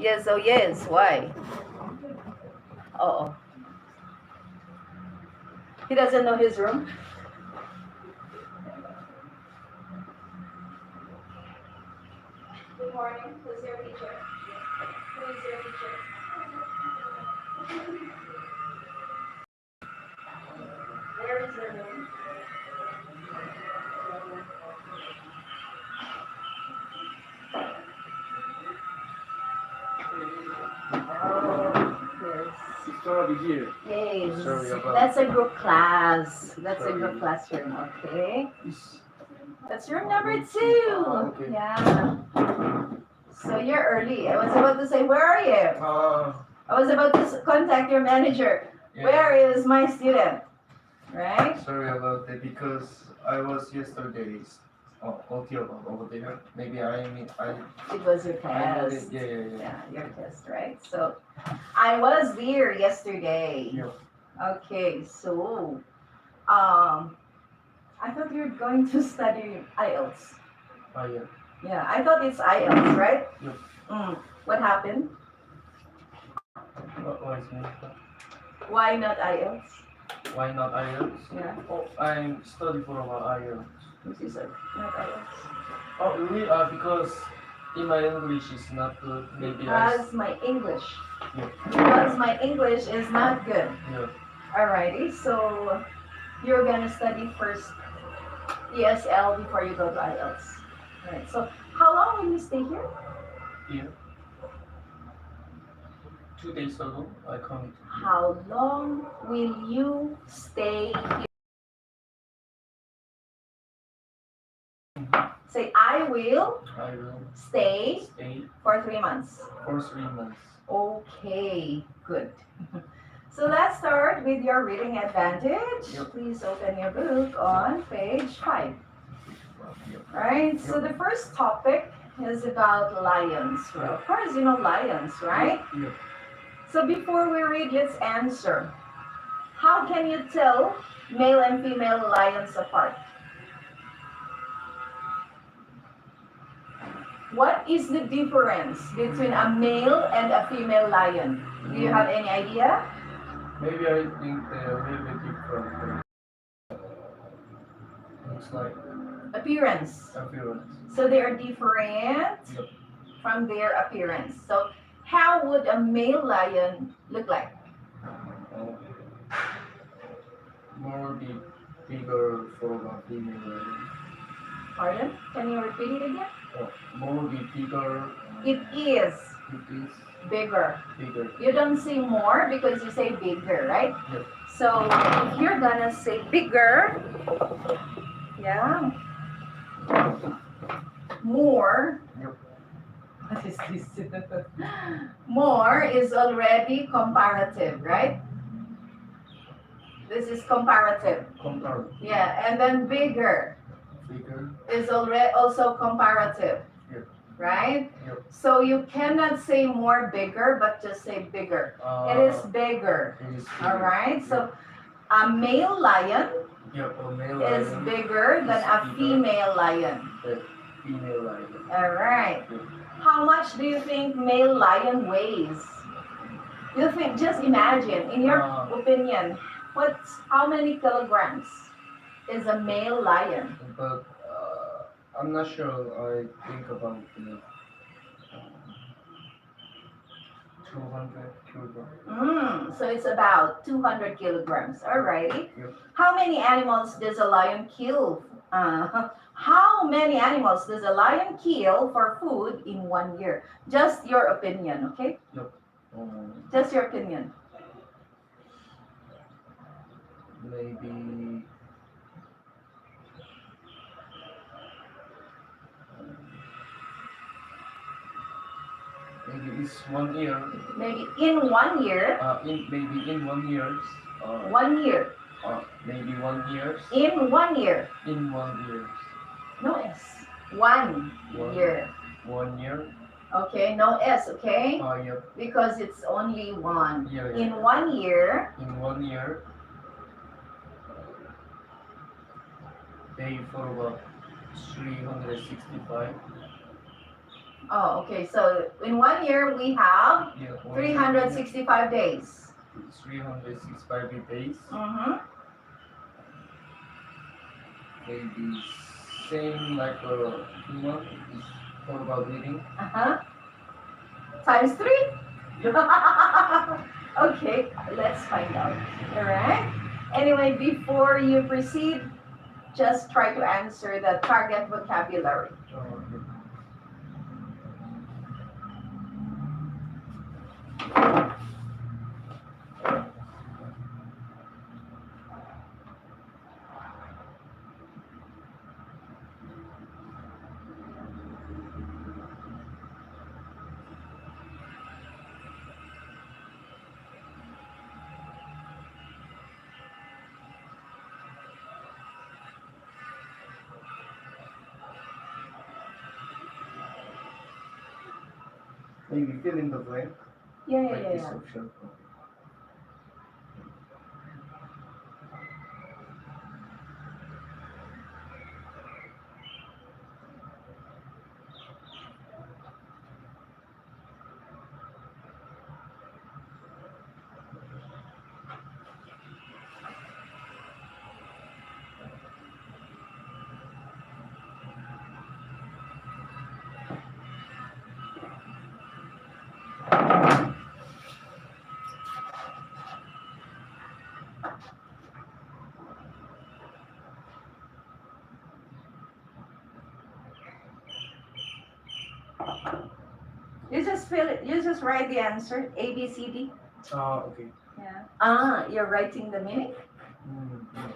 Yes, oh yes. Why? Oh, he doesn't know his room. Good morning. Who's your teacher? Who is your teacher? Where is your room? Oh, yes. It's already here. Yes. Sorry about That's a group class. That's a Sorry. group classroom. Okay. It's, That's room number 2. okay. Yeah. So you're early. I was about to say, where are you? I was about to contact your manager. Yeah. Where is my student? Right? Sorry about that because I was yesterday's OT over there. Maybe I It was your I know test. that, yeah. Yeah, your test, right? So I was there yesterday. Yeah. Okay, so um, I thought you were going to study IELTS. Yeah. Yeah, I thought it's IELTS, right? Yep. What happened? Why is me? Why not IELTS? Why not IELTS? Yeah, Oh, I'm studying for about IELTS. this is not IELTS. Oh, really? Because in my English is not good. Maybe Because my English. Yeah. Because my English is not good. Yeah. Alrighty, so you're gonna study first ESL before you go to IELTS. Alright, so how long will you stay here? Here. 2 days ago, I come. How long will you stay here? Say, I will I will stay stay for 3 months. for 3 months. Okay, good. So let's start with your reading advantage. Yep. Please open your book on page 5. Yep. Right, so the first topic is about lions. Well, of course, you know lions, right? Yep. So before we read, let's answer. How can you tell male and female lions apart? What is the difference between a male and a female lion? Do you have any idea? Maybe I think they are a little bit different. Looks like Appearance. appearance. So they are different Yep. from their appearance. So how would a male lion look like? Uh, more bigger for a female lion. Pardon? Can you repeat it again? More bigger. It is It is bigger. bigger. You don't say more because you say bigger, right? Yep. So if you're gonna say bigger, yeah, more. Yep. What is this? More is already comparative, right? This is comparative. Compare. Yeah, and then bigger Bigger. is already also comparative, Yep. right? Yep. So you cannot say more bigger, but just say bigger. It is bigger. It is All bigger. right. So a male lion Yep. A male is lion bigger than is a bigger. female lion. The female lion. All right. Yep. How much do you think male lion weighs? You think? Just imagine, in your opinion, how many kilograms is a male lion? But I'm not sure. I think about the 200 kilograms. So it's about 200 kilograms. Alrighty. Yep. How many animals does a lion kill? How many animals does a lion kill for food in 1 year? Just your opinion, okay? Yep. Just your opinion. Maybe it's 1 year. Maybe in 1 year. Maybe in 1 year. 1 year. Maybe 1 year. In 1 year. In 1 year. No S. 1 year. 1 year. Okay, no S, okay? Yep. Because it's only one. Yeah. In 1 year. In 1 year. They for about 365. Oh, okay. So in 1 year we have Yeah, 365 days. 365 days. Mm-hmm. Maybe same like a human is all about eating. Uh-huh. Times 3? Okay, let's find out. All right. Anyway, before you proceed, just try to answer the target vocabulary. Okay. Maybe fill in the blank Yeah, like yeah, this yeah. option. You just fill it. You just write the answer. A, B, C, D. Okay. Yeah. Ah, you're writing the meaning. Yeah.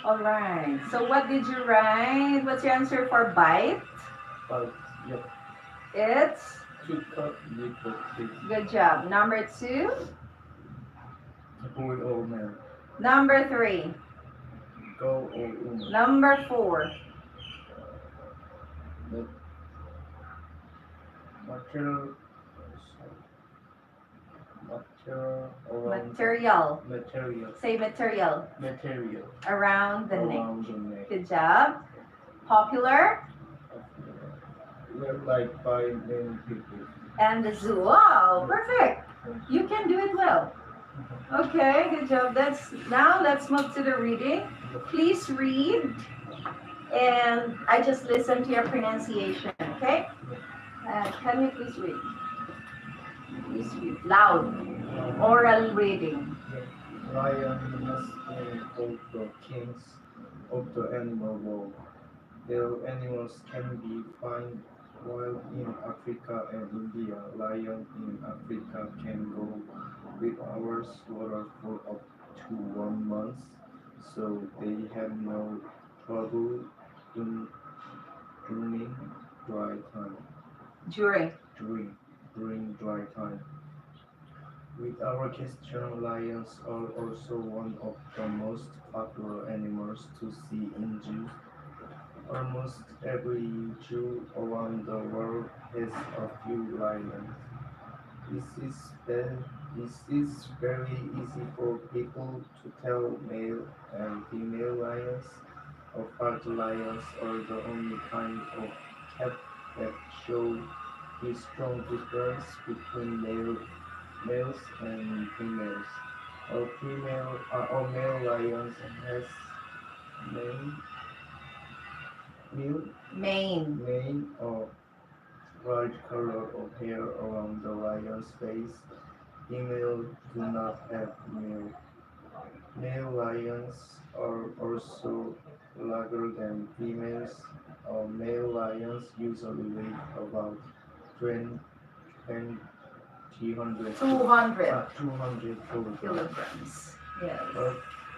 All right. So what did you write? What's your answer for bite? But yep. It's To cut little bit. good job. Number 2. Boy or man. Number 3. Go or woman. Number 4. The material. Material. Material. Say material. Material. Around the neck. Around the neck. Good job. Popular. Read like by many people. And the zoo. Wow, perfect. You can do it well. Okay, good job. Now let's move to the reading. Please read, and I just listen to your pronunciation. Okay? Can you please read? Please read loud. Oral reading. Lion has been called the kings of the animal world. Their animals can be found wild in Africa and India. Lion in Africa can go without water for up to 1 month, so they have no trouble in during dry time. During. During dry time. With our question, lions are also one of the most popular animals to see in zoos. Almost every zoo around the world has a few lions. This is, this is very easy for people to tell male and female lions. Apart lions are the only kind of cat that show a strong difference between males and females. Our male lions has mane, mane or bright color of hair around the lion's face. Females do not have male. Male lions are also larger than females. Male lions usually weigh about 20, 200 kilograms. Yes. But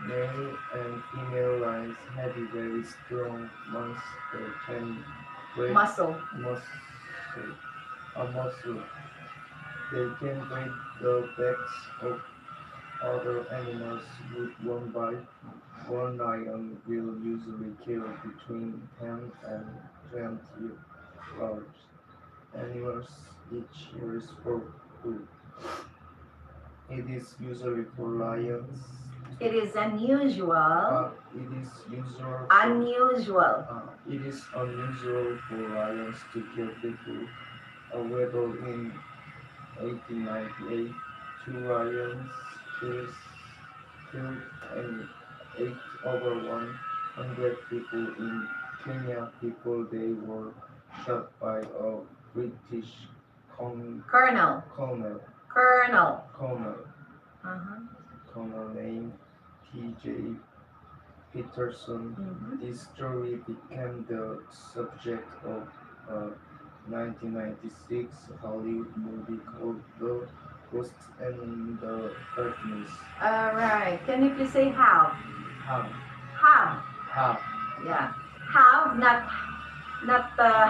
male and female lions have a very strong muscle can break Muscle. muscle. A muscle They can break the backs of other animals with one bite. One lion will usually kill between 10 and 20 large animals each year for food. It is usually for lions. It is unusual. It is usual. Unusual. It is unusual for lions to kill people. However, in 1898, two lions killed and ate over 100 people in Kenya before they were shot by a British Colonel. colonel, Uh-huh. colonel named T.J. Peterson. Mhm. This story became the subject of a 1996 Hollywood movie called The Ghost and the Darkness. All right. Can you please say how? Have, Have. have, Yeah. Have, not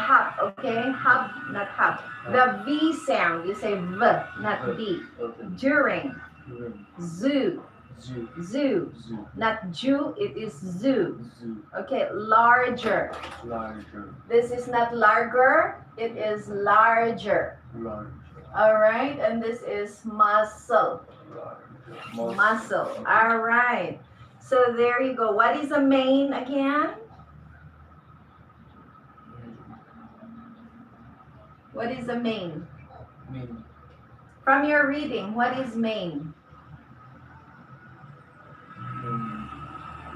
have. Okay. Have, not have. The V sound. You say V, not V. okay. During. During. Zoo. Zoo, Zoo. zoo, Not Jew. It is zoo. zoo, Okay. Larger. larger, This is not larger. It is larger. larger, All right. And this is muscle. larger, Muscle. All right. So there you go. What is a mane again? What is a mane? mean, From your reading, what is mane?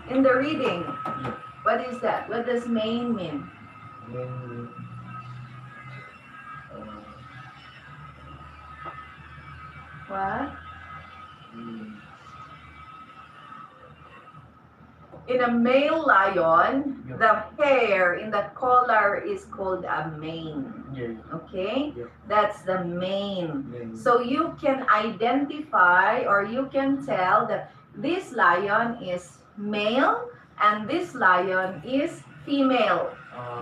In the reading, yeah, what is that? What does mane mean? mainly, What? mm, In a male lion, Yeah. the hair in the collar is called a mane. yeah, Okay? Yeah. That's the mane. main, So you can identify or you can tell that this lion is male and this lion is female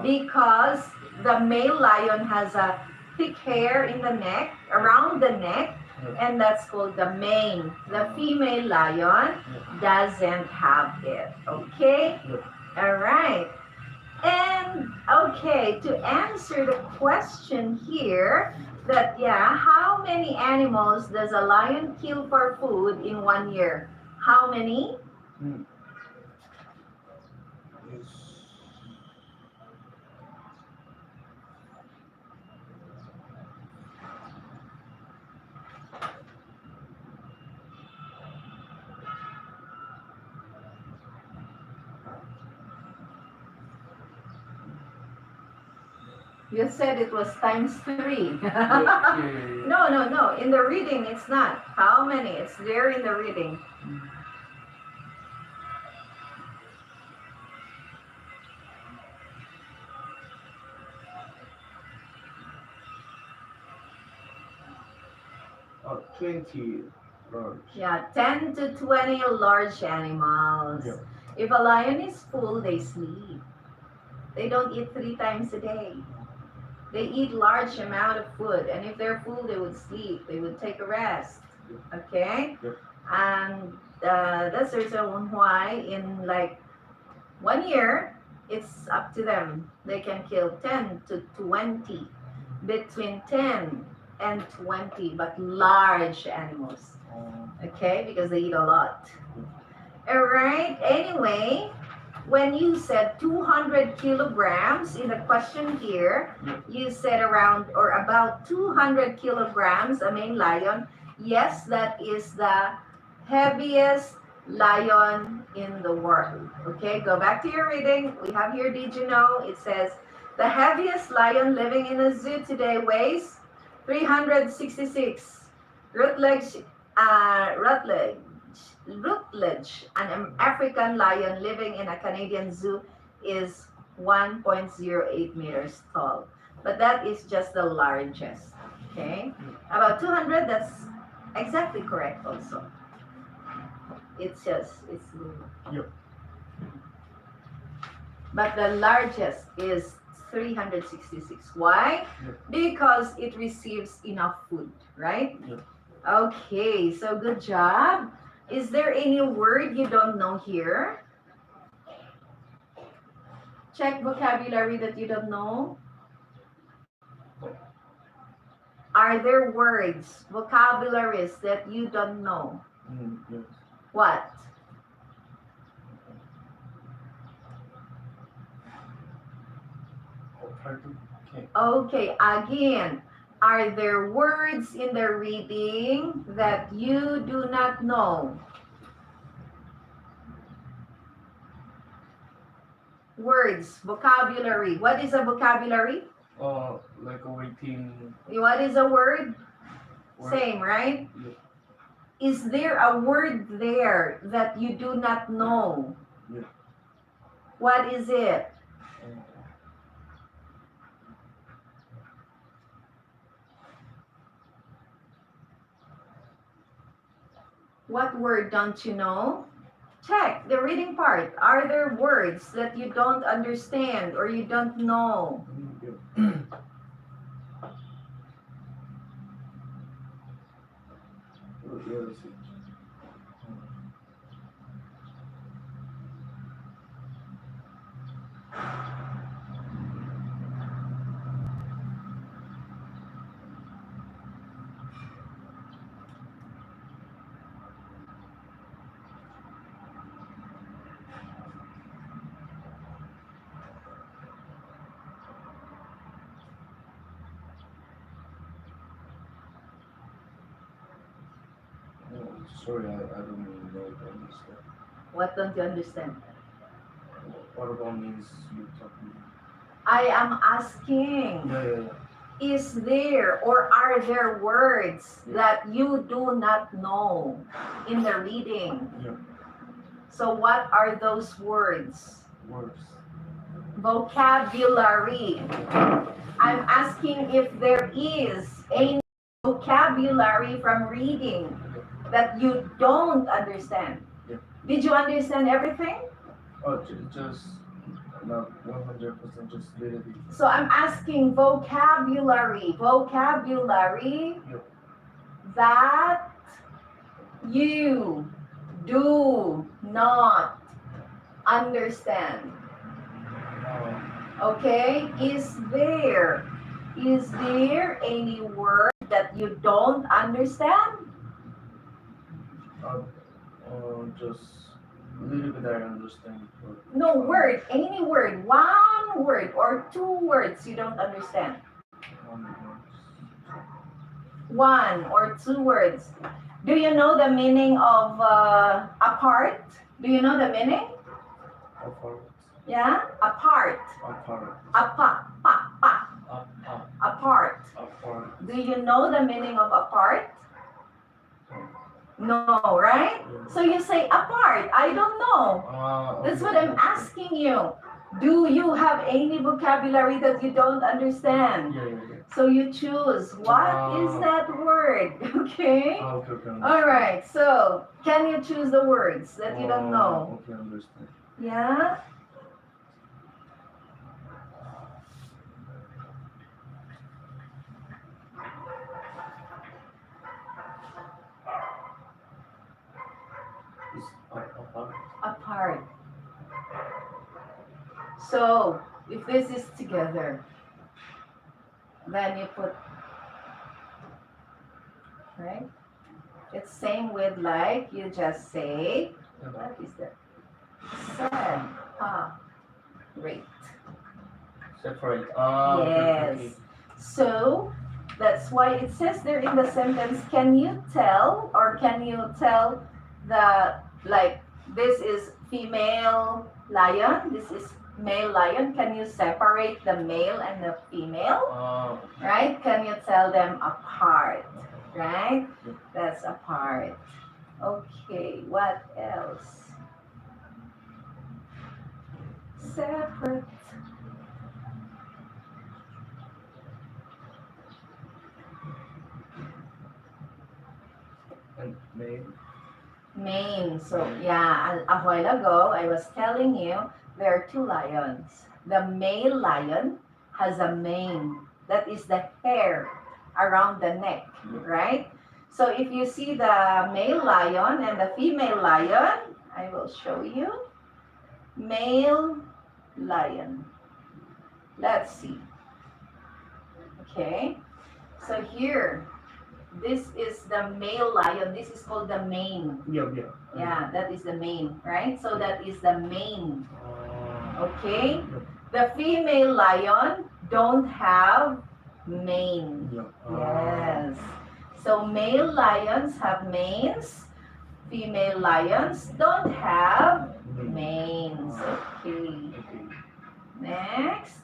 because the male lion has a thick hair in the neck, around the neck, and that's called the mane. The female lion doesn't have it. Okay? All right. And okay, to answer the question here, that how many animals does a lion kill for food in 1 year? How many? is, You said it was times 3. yeah, No. In the reading, it's not. How many? It's there in the reading. Oh, 20 large. Yeah, 10 to 20 large animals. Yeah. If a lion is full, they sleep. They don't eat 3 times a day. They eat large amount of food, and if they're full, they would sleep. They would take a rest. Okay? Yep. And that's the reason why in like 1 year, it's up to them. They can kill 10 to 20, between 10 and 20, but large animals. Okay, because they eat a lot. All right. Anyway, when you said 200 kilograms in the question here, you said around or about 200 kilograms, a male lion. Yes, that is the heaviest lion in the world. Okay, go back to your reading. We have here, did you know? It says the heaviest lion living in a zoo today weighs 366. Rutledge, an African lion living in a Canadian zoo, is 1.08 meters tall. But that is just the largest. Okay? About 200, that's exactly correct also. It's Yep. but the largest is 366. Why? Yeah. Because it receives enough food, right? Yeah. Okay, so good job. Is there any word you don't know here? Check vocabulary that you don't know. Are there words, vocabularies that you don't know? Yes. What? Okay. Okay, again, are there words in the reading that you do not know? Words, vocabulary. What is a vocabulary? Like a waiting. What is a word? Word. Same, right? Yeah. Is there a word there that you do not know? Yeah. What is it? What word don't you know? Check the reading part. Are there words that you don't understand or you don't know? Yeah. Where is it? Sorry, I don't really know what understand. What don't you understand? What about means you talking? I am asking, Yeah. is there or are there words Yeah. that you do not know in the reading? Yeah. So what are those words? Words. Vocabulary. I'm asking if there is any vocabulary from reading that you don't understand. Yeah. Did you understand everything? Oh, just not 100%, just little bit. So I'm asking vocabulary. Vocabulary Yeah. that you do not understand. Okay? Is there any word that you don't understand? Just a little bit I understand. But No word, any word, one word or two words you don't understand. One or two words. Do you know the meaning of apart? Do you know the meaning? Apart. Yeah? Apart. Apart. Apa, pa, pa. Apart. Apart. Do you know the meaning of apart? No, right? So you say apart. I don't know. That's what I'm asking you. Do you have any vocabulary that you don't understand? Yeah. So you choose. What is that word? Okay? Okay. All right. So can you choose the words that you don't know? Okay, understand. Yeah? Apart. Apart. So if this is together, then you put, right? It's same with like you just say, what is that? Separate. Separate. Yes. Okay. So that's why it says there in the sentence, can you tell the, like, this is female lion, this is male lion. Can you separate the male and the female? Right? Can you tell them apart? Right? That's apart. Okay, what else? Separate. And male. Mane. So yeah, a while ago I was telling you there are two lions. The male lion has a mane. That is the hair around the neck, right? So if you see the male lion and the female lion, I will show you. Male lion. Let's see. Okay. So here, this is the male lion. This is called the mane. Yeah. Yeah, that is the mane, right? So that is the mane. Okay. Yep. The female lion don't have mane. Yeah. Yes. So male lions have manes. Female lions don't have manes. Okay. Okay. Next.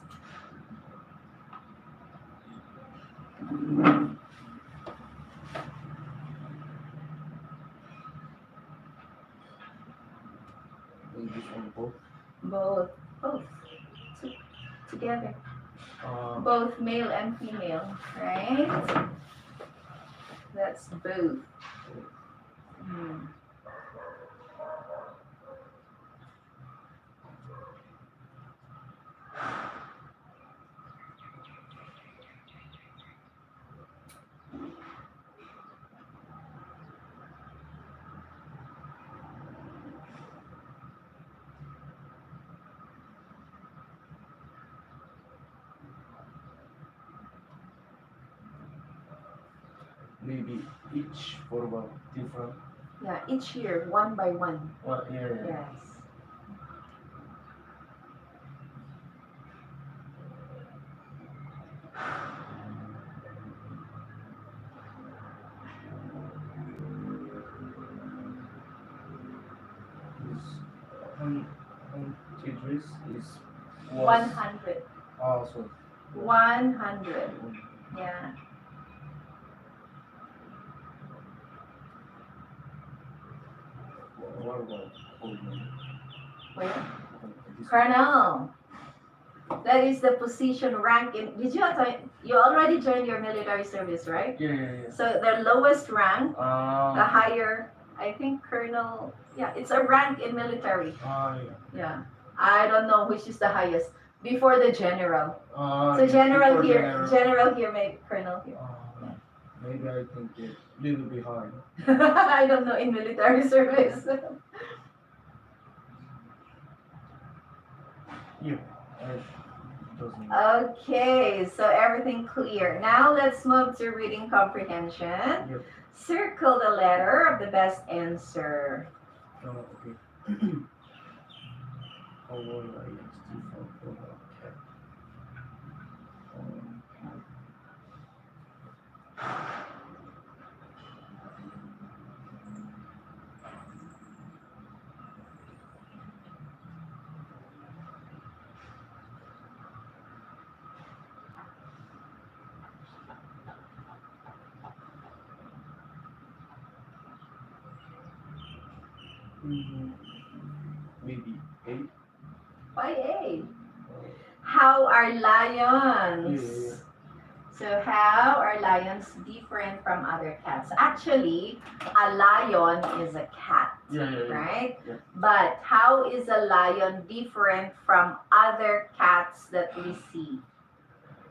This one both. Both together. Uh, Both male and female, right? That's both. Hmm. maybe each for about different. Yeah, each year, one by one. Well, yeah. Yes. Tetris is 100. also 100. Yeah. what about Coleman? Wait. This Colonel. That is the position rank in. Did you already joined your military service, right? yeah. So the lowest rank, the Ah, higher, I think Colonel. Yeah, it's a rank in military. yeah. Yeah. I don't know which is the highest. Before the general. So Yeah, general before here, general here, maybe colonel here. Maybe I think it's a little bit high. I don't know in military service. Yeah. Doesn't. Okay, so everything clear. Now let's move to reading comprehension. Yep. Circle the letter of the best answer. Okay. How will I use different for the cat? Maybe 8. Why A? How are lions? Yeah. So how are lions different from other cats? Actually, a lion is a cat, right? Yeah. But how is a lion different from other cats that we see?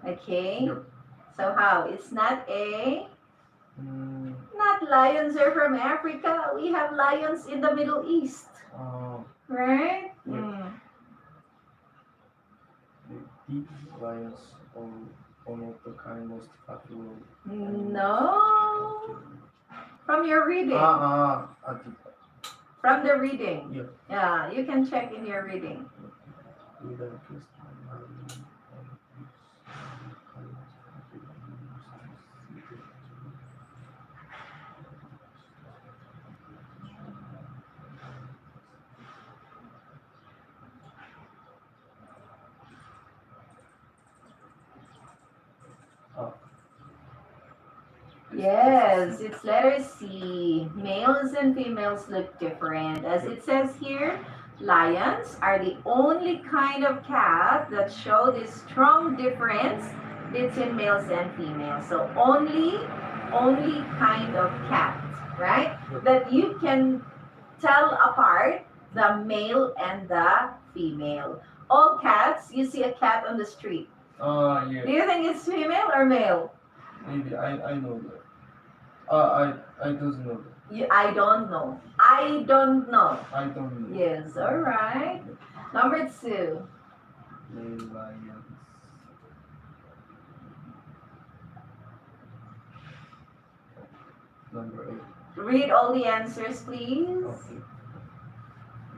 Okay? Yep. So how? It's not A. Mm, Not lions are from Africa. We have lions in the Middle East, right? Yeah. Mm. the lions are one of the kind most popular. No. From your reading. From the reading. Yeah. Yeah, you can check in your reading. Yes, it's letter C. Males and females look different. As it says here, lions are the only kind of cat that show this strong difference between males and females. So only kind of cat, right? That you can tell apart the male and the female. All cats, you see a cat on the street. Yeah. Do you think it's female or male? Maybe I know that. I doesn't know that. I don't know. I don't know. I don't know. Yes, all right. Number 2. Male lions. Number 8. Read all the answers, please.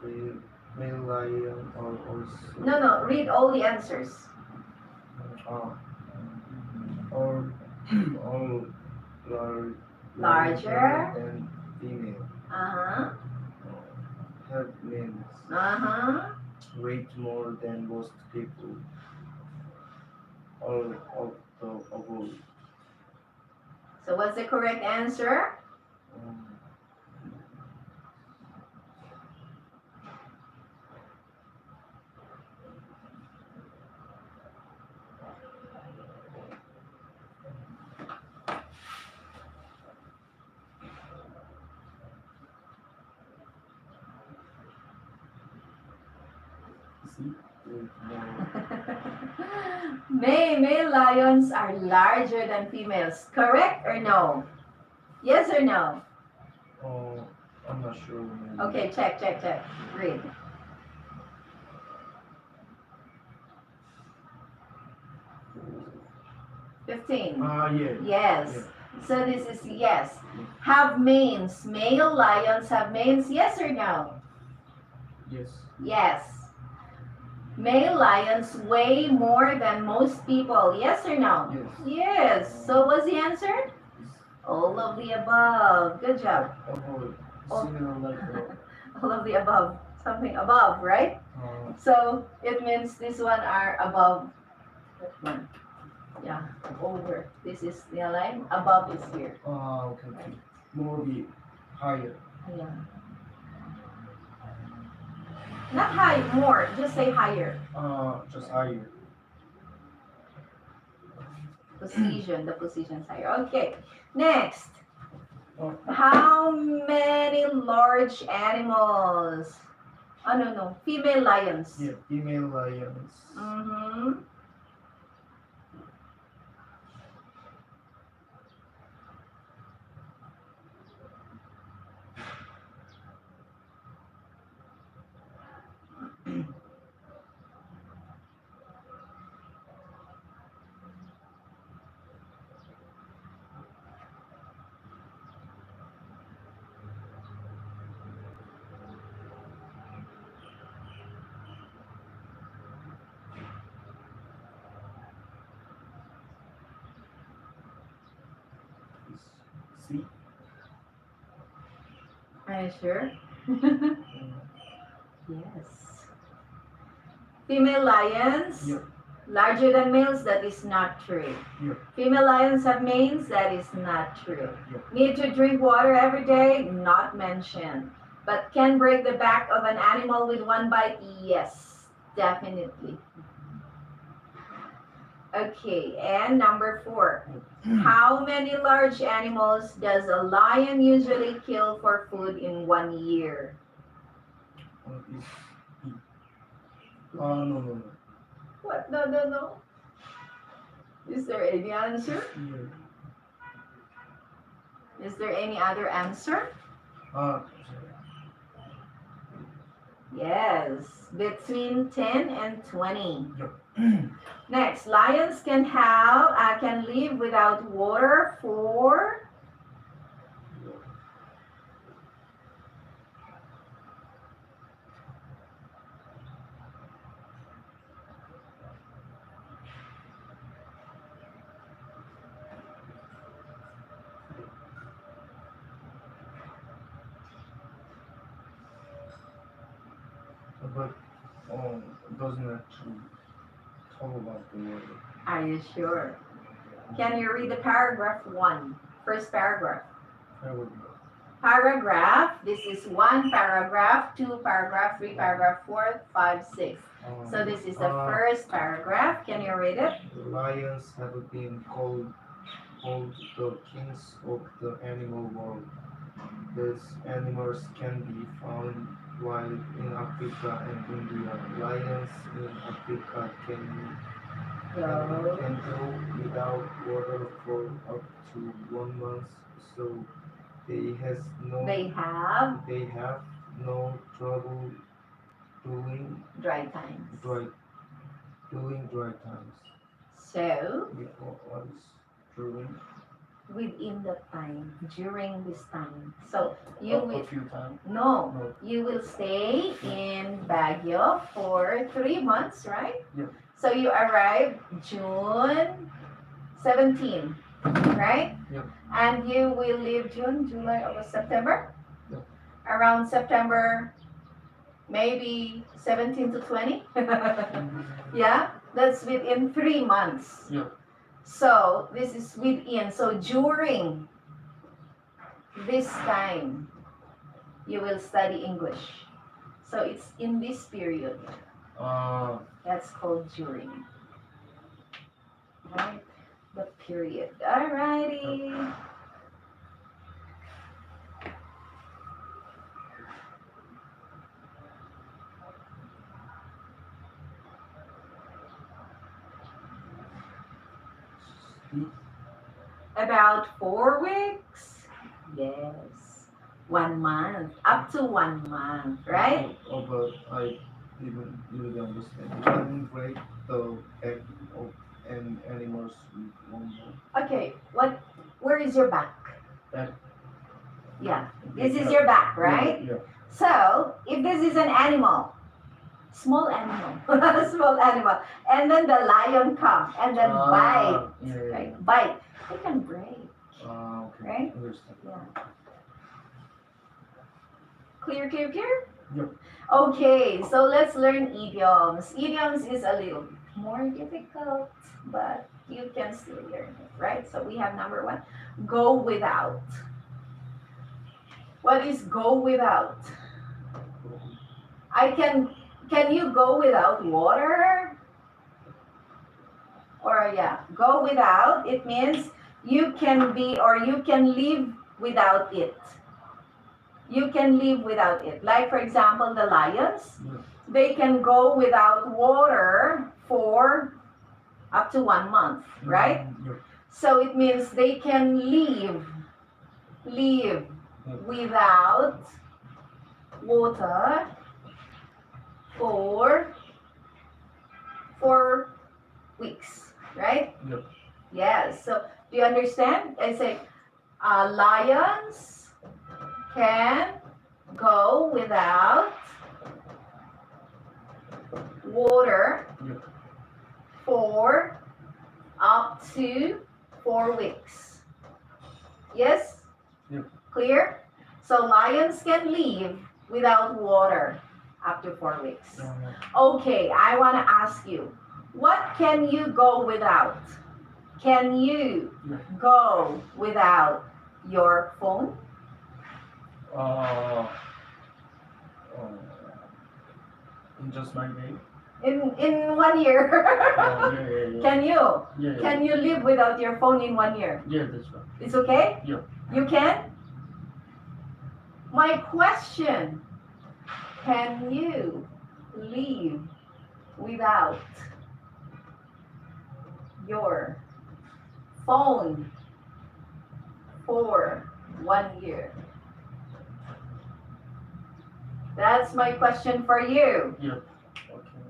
Okay. Male lion are also No, read all the answers. uh, or all Larger. than female. Uh-huh. Have males. Uh-huh. Weight more than most people. All of the above. So what's the correct answer? Um, see, weight more. Male lions are larger than females. Correct or no? Yes or no? Oh, I'm not sure. Maybe. Okay, check. Read. $15. Yeah. Yes. Yeah. So this is yes. Have manes. Male lions have manes. Yes or no? Yes. Yes. Male lions weigh more than most people. Yes or no? Yes. Yes. So what's the answer? All of the above. Good job. Avoid. Oh. Similar like All of the above. Something above, right? So it means this one are above that one. Yeah, over. This is the line. Above is here. okay. More be higher. Yeah. Not high, more. Just say higher. Just higher. Position. The position's higher. Okay. Next. Oh. How many large animals? Oh, no. Female lions. Yeah, female lions. Mm-hmm. See? Are you sure? Mm, Yes. Female lions Yeah. larger than males, that is not true. Yeah. Female lions have manes, that is not true. Yeah. Need to drink water every day, not mentioned. But can break the back of an animal with one bite, yes, definitely. Okay, and number 4. How many large animals does a lion usually kill for food in 1 year? Is E. No. What? No. Is there any answer? Here. Is there any other answer? Sorry. Yes, between 10 and 20. Yep. Next, lions can live without water for But it doesn't actually talk about the water. Are you sure? Can you read the paragraph 1? First paragraph. I would Paragraph, this is 1 paragraph, 2 paragraph, 3 paragraph, 4, 5, 6. So this is the first paragraph. Can you read it? The lions have been called the kings of the animal world. These animals can be found wild in Africa and India. Lions in Africa can Go. can go without water for up to 1 month, so they They have they have no trouble doing dry times. dry times. So, What is during? within the time, during this time. So, you A will, few times. no, No. you will stay in Baguio for 3 months, right? Yeah. So, you arrive June 17, right? Yeah. And you will leave June, July, August, September? Yeah. Around September, maybe 17 to 20? Yeah, that's within 3 months. Yeah. So this is within. So during this time, you will study English. So it's in this period. That's called during. Right? The period. Alrighty. About 4 weeks? Yes. 1 month. Up to 1 month, right? But I didn't really understand. You can break the back of an animals with 1 month. Okay. Where is your back? Back. Yeah. This is your back, right? Yeah. So, if this is an animal, small animal, small animal, and then the lion comes and then bite, Yeah. right? Bite, it can break, Okay. right? Understand. Yeah. Clear, clear, clear? Yep. Okay, so let's learn idioms. Idioms is a little more difficult, but you can still learn it, right? So we have number 1, go without. What is go without? Can you go without water? Or yeah, go without, it means you can be or you can live without it. You can live without it. Like for example, the lions, they can go without water for up to 1 month, right? Yeah. So it means they can live without water for 4 weeks, right? Yep. Yes. So do you understand? I say lions can go without water Yep. for up to 4 weeks. Yes? Yep. Clear? So lions can live without water up to 4 weeks. Okay, I want to ask you, what can you go without? Can you Yeah. go without your phone? In just my day. In 1 year? Yeah. Can you? Yeah. Can you live without your phone in 1 year? Yeah, that's right. It's okay? Yeah. You can? My question, can you live without your phone for 1 year? That's my question for you. Yeah. Okay.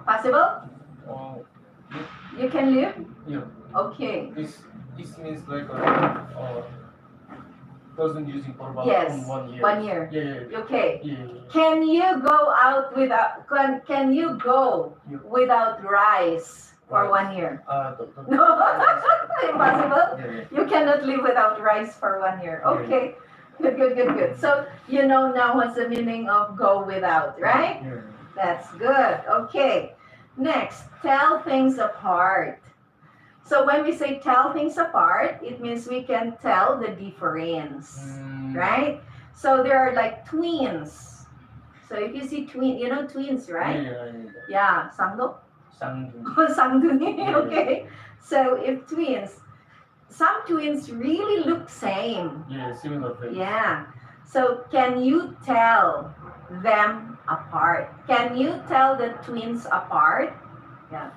Possible? You can live? Yeah. Okay. This means like doesn't using for about Yes, 1 year. 1 year. Yeah. Okay. Yeah. Can you go out without? Can you go Yeah. without rice for Rice. 1 year? The- No, impossible. Yeah. You cannot live without rice for 1 year. Okay. Good. So you know now what's the meaning of go without, right? Yeah. That's good. Okay. Next, tell things apart. So when we say tell things apart, it means we can tell the difference, right? So there are like twins. So if you see twin, you know twins, right? Yeah. Yeah, sangdo. Sang. Sangduni, Yeah. okay. So if twins, some twins really look same. Yeah, similar face. Yeah. So can you tell them apart? Can you tell the twins apart? Yeah.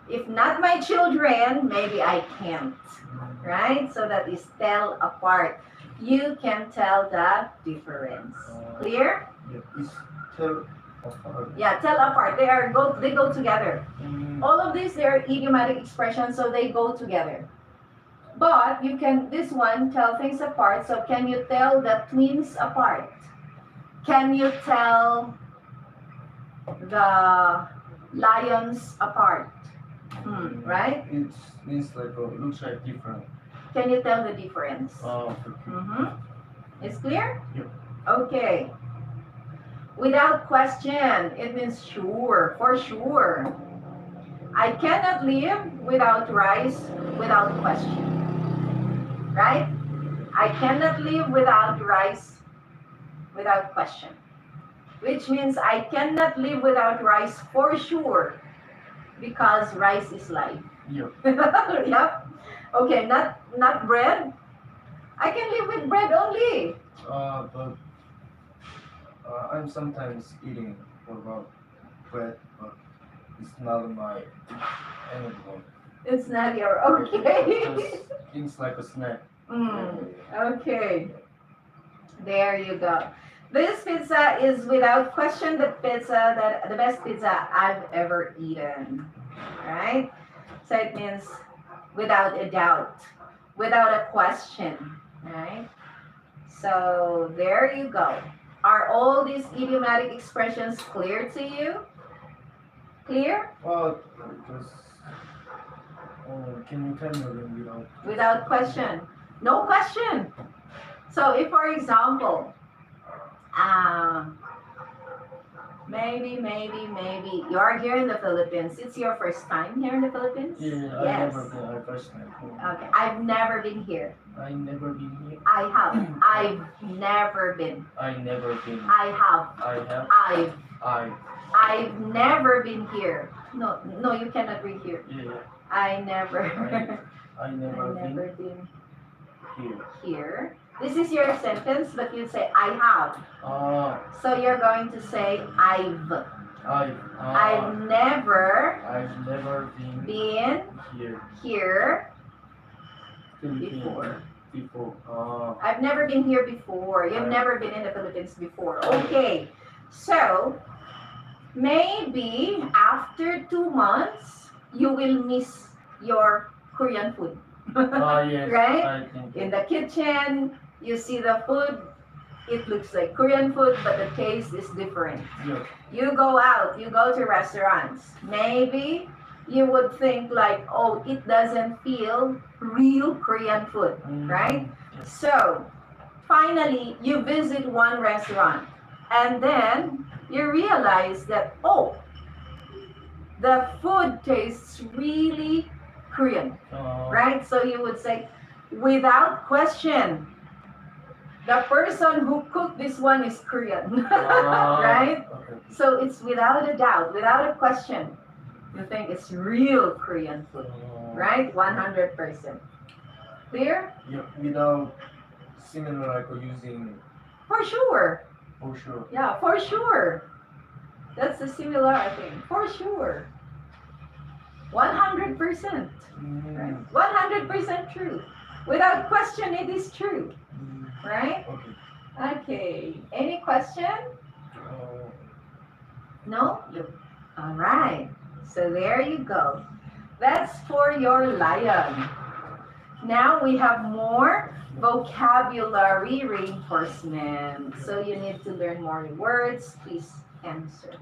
If not my children, maybe I can't. Right? So that is tell apart. You can tell the difference. Clear? Yeah, it's tell apart. Yeah, tell apart. They go together. All of these, they are idiomatic expressions, so they go together. But you can, this one, tell things apart. So can you tell the twins apart? Can you tell the lions apart? Right? It's like looks like different. Can you tell the difference? Okay. It's clear? Yep. Okay. Without question, it means sure, for sure. I cannot live without rice without question. Right? I cannot live without rice without question. Which means I cannot live without rice for sure. Because rice is life. Yep. Yep. Okay, not bread. I can live with bread only. But I'm sometimes eating about bread, but it's not my anymore. It's not your okay. It's like a snack. Okay. There you go. This pizza is without question the best pizza I've ever eaten. Right? So it means without a doubt, without a question. Right? So there you go. Are all these idiomatic expressions clear to you? Clear? Well, just can you tell me again Without question. No question. So if, for example, maybe you are here in the Philippines. It's your first time here in the Philippines? Yeah, Yes. I've never been. I first time. Okay, I've never been here. I never been here. I have. I've never been. I never been. I have. I have. I've. I. I've never been here. No, you cannot read here. Yeah. I never. I never never been been here. here. This is your sentence, but you say I have. So you're going to say I've. I've never been been here before. Before. I've never been here before. You've never been in the Philippines before. Okay. So maybe after 2 months you will miss your Korean food. Yes. Right? I think. In the kitchen, you see the food, it looks like Korean food, but the taste is different. Yeah. You go out, you go to restaurants, maybe you would think like, oh, it doesn't feel real Korean food, right? Yes. So, finally, you visit one restaurant, and then you realize that, oh, the food tastes really Korean, right? So you would say, without question, the person who cooked this one is Korean, right? Okay. So it's without a doubt, without a question, you think it's real Korean food, right? 100%. Clear? Yeah, without similar like using For sure. for sure. Yeah, for sure. That's the similar thing. For sure. 100%. Right? 100% true. Without question, it is true. Right? Okay. Okay. Any question? No? All right. So there you go. That's for your lion. Now we have more vocabulary reinforcement. So you need to learn more words. Please answer.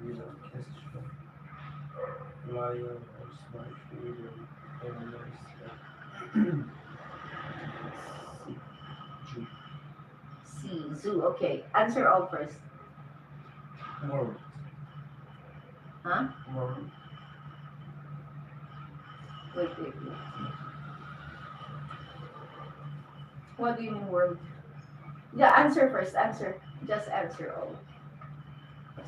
Without question. Lion is my favorite animal. C. Zoo. Okay. Answer all first. World. Huh? World. Wait. What do you mean world? Yeah, answer first. Answer. Just answer all.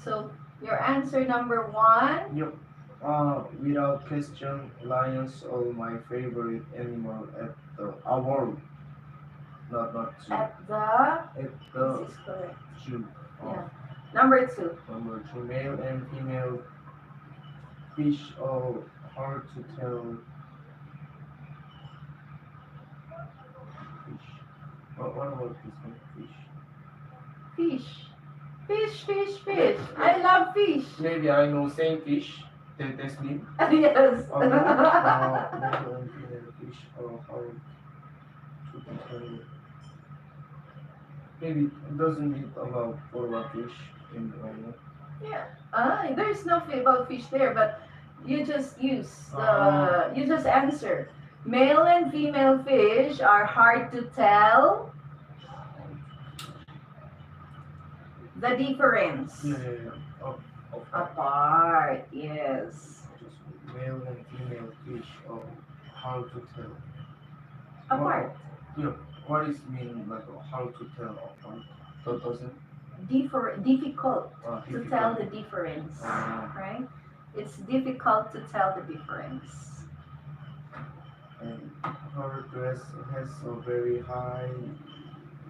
So your answer number 1. Yep. Without question, lions are my favorite animal at the world. Not zoo. At the, At this the is correct. zoo. Yeah. Number 2. Number two, male and female fish are hard to tell. Fish. What about this one? Fish. Fish. Fish, fish, fish. I love fish. Maybe I know same fish. That's me. Yes. Male and female fish are hard to tell. Maybe it doesn't mean about for a fish in the area. Yeah. There's no about fish there, but you just you just answer. Male and female fish are hard to tell the difference. Yeah. Of Apart, yes. just male and female fish are hard to tell. Apart. What is mean like how to tell apart? That doesn't. Difficult to Difficult. tell the difference, right? It's difficult to tell the difference. And her dress has a very high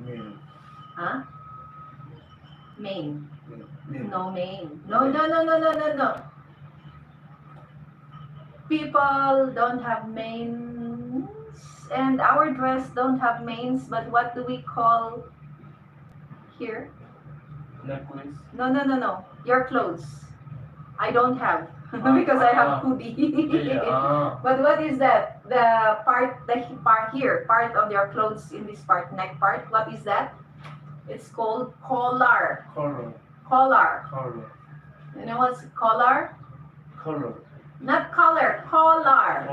male. Huh? Mane. Male. No mane. No. People don't have manes, and our dress don't have manes, but what do we call here? Necklace. No. Your clothes. I don't have because I have hoodie. Yeah. But what is that? The part here, part of your clothes in this part, neck part. What is that? It's called collar. Color. Collar. You know what's collar? Color. Not collar. Collar.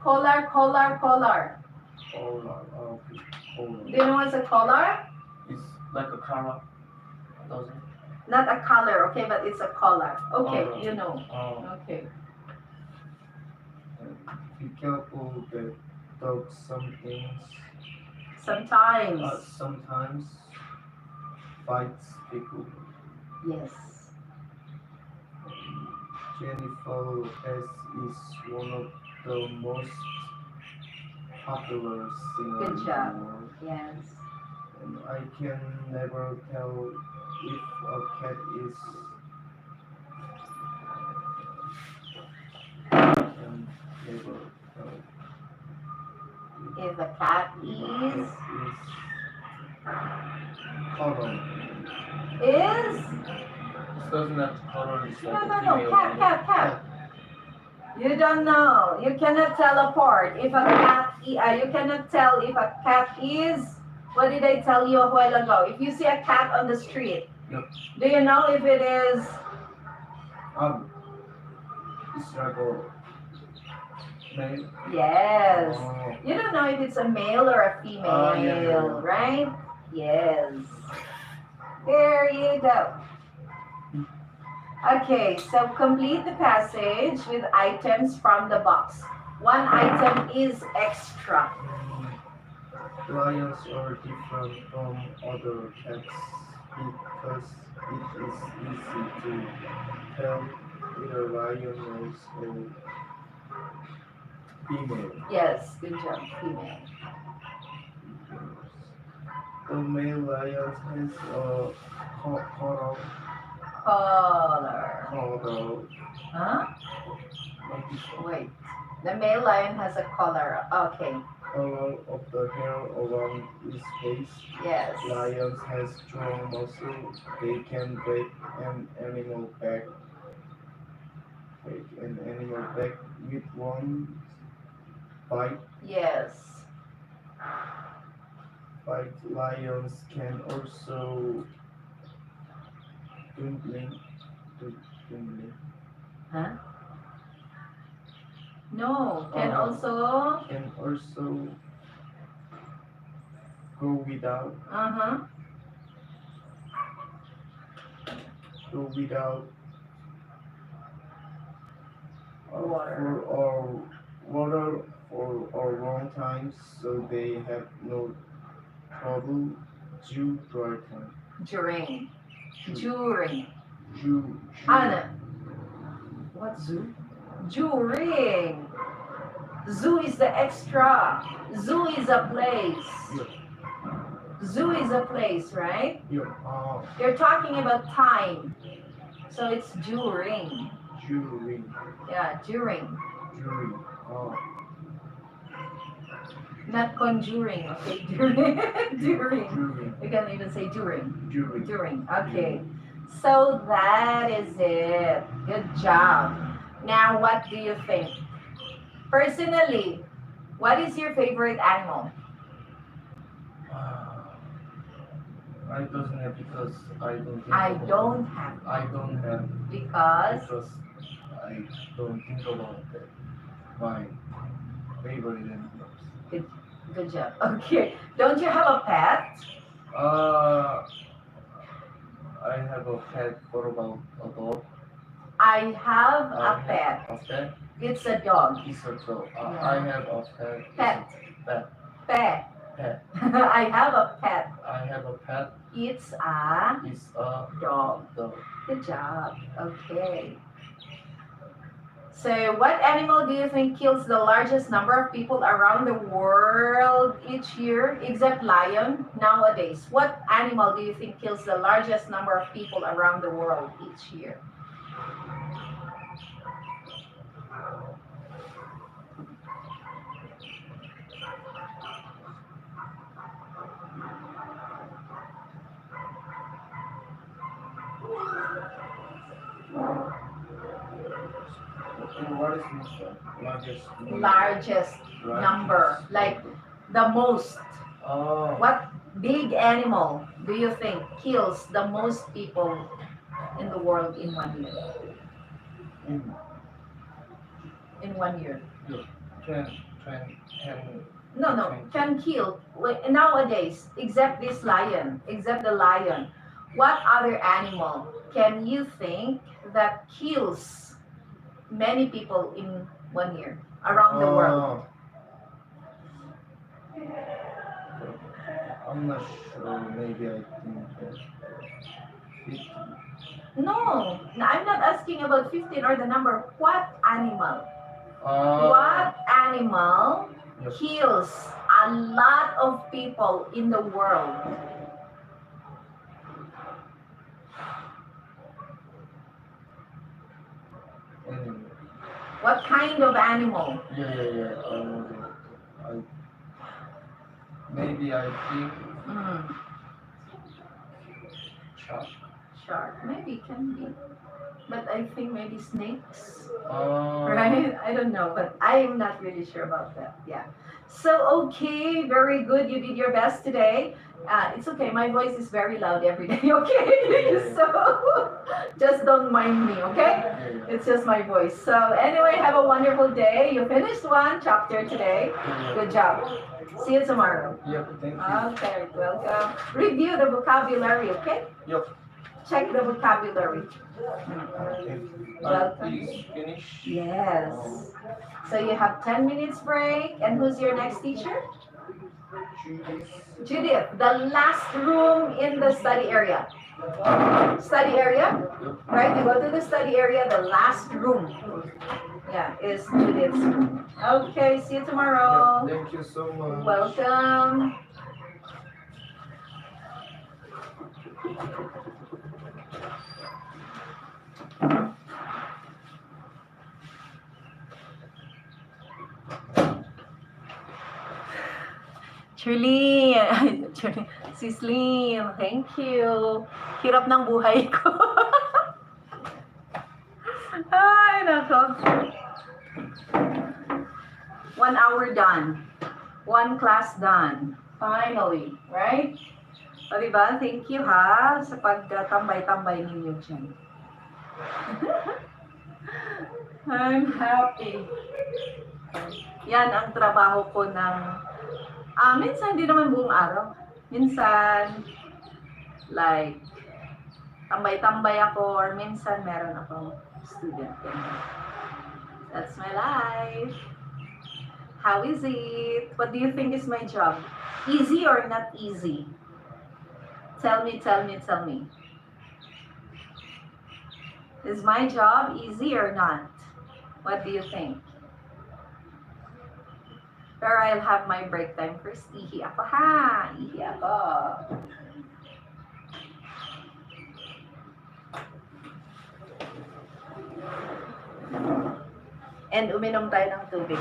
Color. Collar. Color. Okay. Do you know what's a collar? It's like a color. Doesn't. Not a collar, okay, but it's a collar. Okay, Collar. you know. Okay. Be careful that dogs sometimes fights people. Yes. Jennifer Lopez is one of the most popular singers Good in job. the world. Yes. And I can never tell if a cat is can never tell If a cat if is color. is It doesn't have color. It's like no a female. cat. You don't know. You cannot tell apart if a cat. You cannot tell if a cat is. What did I tell you a while ago? If you see a cat on the street, Yep. do you know if it is? It's like a male. Yes. Oh, You don't know if it's a male or a female, yeah. right? Yes. There you go. Okay, so complete the passage with items from the box. One item is extra. Lions are different from other cats because it is easy to tell whether lion is a female. Yes, good job, female. The male lion has a color. Collar. Huh? Wait. The male lion has a collar. Okay. Color of the hair around its face. Yes. Lions has strong muscle. They can break an animal back. With one bite. Yes. Bite. Lions can also dwindling. Huh? No. Can Oh. also. Can also go without. Go without Water. water for a long time, so they have no trouble dry time. During. Ju- Anna. What zoo? During. Zoo is the extra. Zoo is a place. Yeah. Zoo is a place, right? Yeah. You're talking about time. So it's during. During. Yeah, during. During. Not conjuring, okay? During. During. During. You can even say during. During. During. Okay. So that is it. Good job. Now, what do you think? Personally, what is your favorite animal? I don't have because I don't think I about don't it. have I don't have because because I don't think about that. My favorite animals. good job. Okay. Don't you have a pet? I have a pet. What about a dog? I have I a have pet. a pet. It's a dog. It's a dog. Yeah. I have a pet. Pet. Pet. Pet. Pet. I have a pet. I have a pet. It's a It's a dog. dog. Good job. Okay. So, what animal do you think kills the largest number of people around the world each year, except lion nowadays? What animal do you think kills the largest number of people around the world each year? And what is this largest? Largest number, like the most. Oh. What big animal do you think kills the most people in the world in 1 year? In In 1 year? 10, 10, No, can kill. Nowadays, except this lion, except the lion. What other animal can you think that kills many people in 1 year around the world? I'm not sure. Maybe I think that 50. No, I'm not asking about 15 or the number. What animal? Uh, What animal Yes. kills a lot of people in the world? Anyway. What kind of animal? Yeah. I know that. Maybe I think Hmm, shark. shark. Maybe can be. But I think maybe snakes. Uh, Right? I don't know, but I'm not really sure about that. Yeah. So, okay, very good. You did your best today. It's okay. My voice is very loud every day, okay? So, just don't mind me, okay? Yeah. It's just my voice. So, anyway, have a wonderful day. You finished one chapter today. Good job. See you tomorrow. Yep. Thank you. Okay, welcome. Review the vocabulary, okay? Yep. Check the vocabulary. Okay. Welcome. Please finish. Yes. So you have 10 minutes break. And who's your next teacher? Judith. Judith, the last room in the study area. Study area? Right? You go to the study area, the last room. Yeah, is Judith's room. Okay, see you tomorrow. Thank you so much. Welcome. Shirley, si Slim, thank you. Hirap ng buhay ko. Ay, nako. 1 hour done. 1 class done. Finally, right? O diba? Thank you ha sa pagtambay-tambay ninyo dyan. I'm happy. Yan ang trabaho ko ng minsan hindi naman buong araw. Minsan, like, tambay-tambay ako or minsan meron akong student. That's my life. How is it? What do you think is my job? Easy or not easy? Tell me. Is my job easy or not? What do you think? Pero I'll have my break time first. Ihi ako ha! Ihi ako. And uminom tayo ng tubig.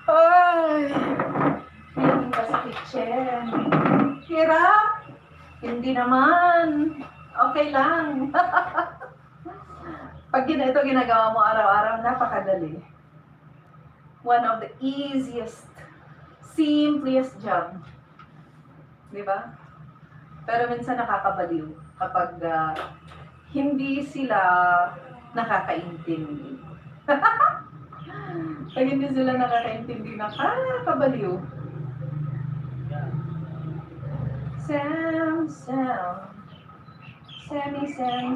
Ay! Feeling ka sa kitchen. Hirap! Hindi naman. Okay lang. Pag ito ginagawa mo araw-araw, napakadali. One of the easiest, simplest job. Di ba? Pero minsan nakakabaliw kapag hindi sila nakakaintindi. Pag hindi sila nakakaintindi, nakakabaliw. Sam, Sammy, Sam.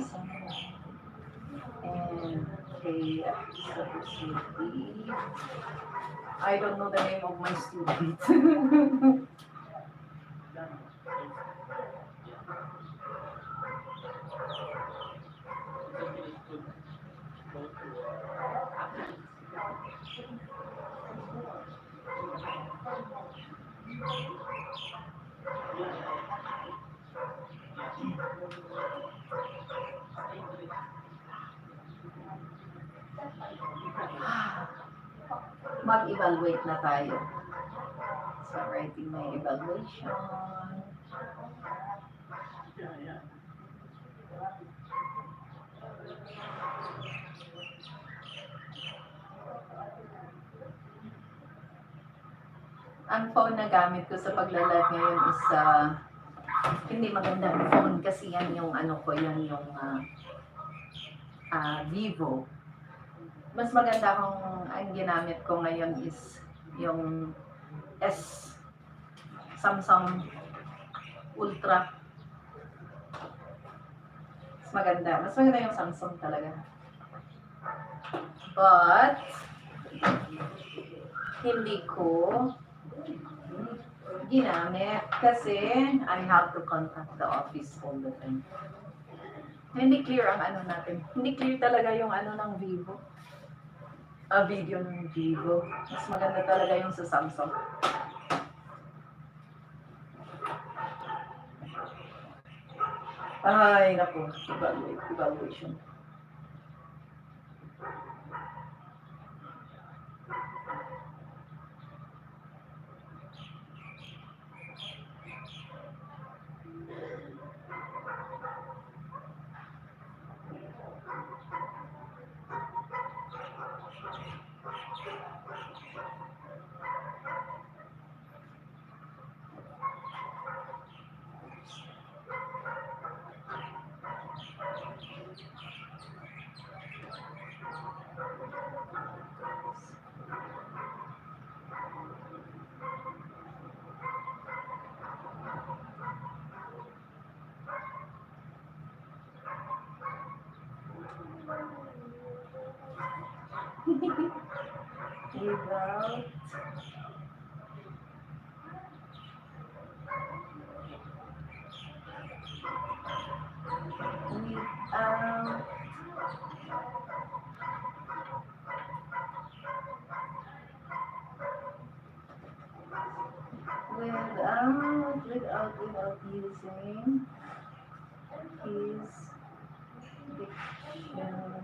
And okay, supposedly, I don't know the name of my student. Mag-evaluate na tayo. So, writing my evaluation. Ang phone na gamit ko sa paglalag ngayon is hindi magandang phone kasi yan yung ano ko, yan yung Vivo. Mas maganda kung ang ginamit ko ngayon is yung Samsung Ultra. Mas maganda yung Samsung talaga. But hindi ko ginamit kasi I have to contact the office all the time. Hindi clear ang ano natin. Hindi clear talaga yung ano ng Vivo. Video ng Vivo. Mas maganda talaga yung sa Samsung. Ay, naku. Evaluation. Without out. Without using his dictionary.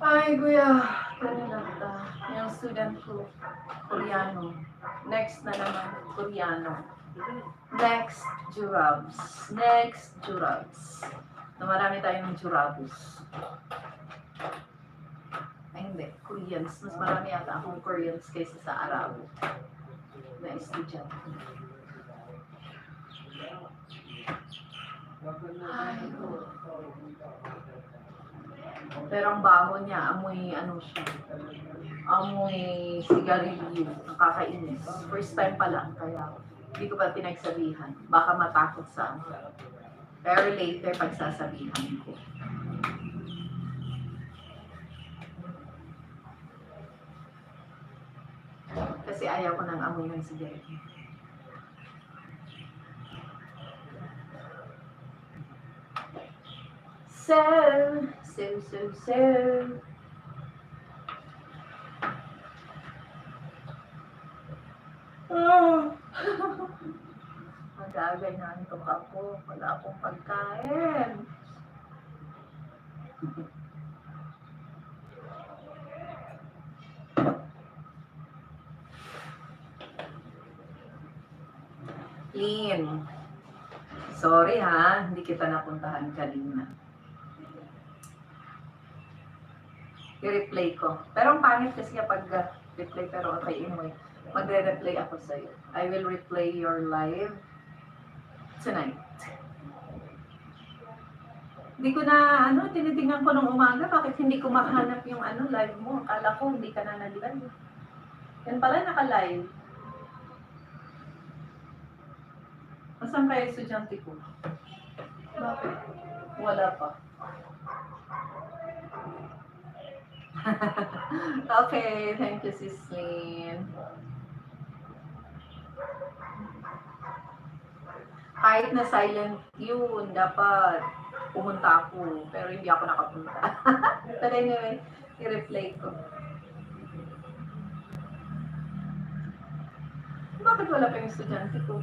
Ay, kuya. Kanilata. Yung student ko, Koreano. Next na naman, Koreano. Next, Jurabs. Next, Jurabs. Na marami tayong Jurabs. Ay, hindi. Koreans. Mas marami yata akong Koreans kaysa sa Arabo. Na estudyante. Ay, pero ang baho niya, amoy ano siya. Amoy sigarilyo. Nakakainis. First time pa lang, kaya hindi ko pa pinagsabihan. Baka matakot sa akin. Pero later, pagsasabihan ko. Kasi ayaw ko ng amoy ng sigarilyo. So. Oh. Magagay na nito ako. Wala akong pagkain. Lynn. Sorry ha, hindi kita napuntahan kanina. I-replay ko. Pero ang pangit kasi kapag replay, pero okay, anyway. Magre-replay ako sa'yo. I will replay your live tonight. Hindi ko na, tinitingnan ko nung umaga, bakit hindi ko makahanap yung live mo? Akala ko hindi ka na nag-live. Yan pala, naka-live. Asan kaya estudyante ko? Bakit? Wala pa. Okay, thank you, Sis Lynn. Kahit na silent yun, dapat pumunta ako. Pero hindi ako nakapunta. But anyway, i-replay ko. Bakit wala pa yung estudyante ko?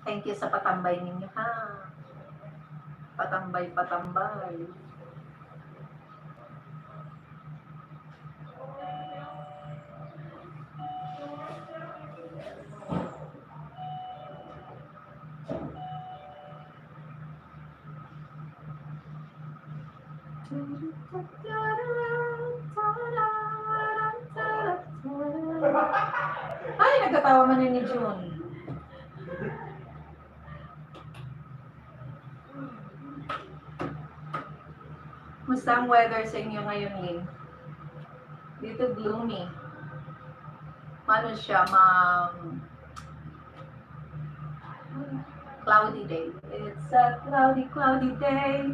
Thank you sa patambay ninyo, ha? Patambay. Ay, nagkatawa man ni June. Musta ang weather sa inyo ngayon, Lynn? Dito gloomy. Ano siya, cloudy day. It's a cloudy day.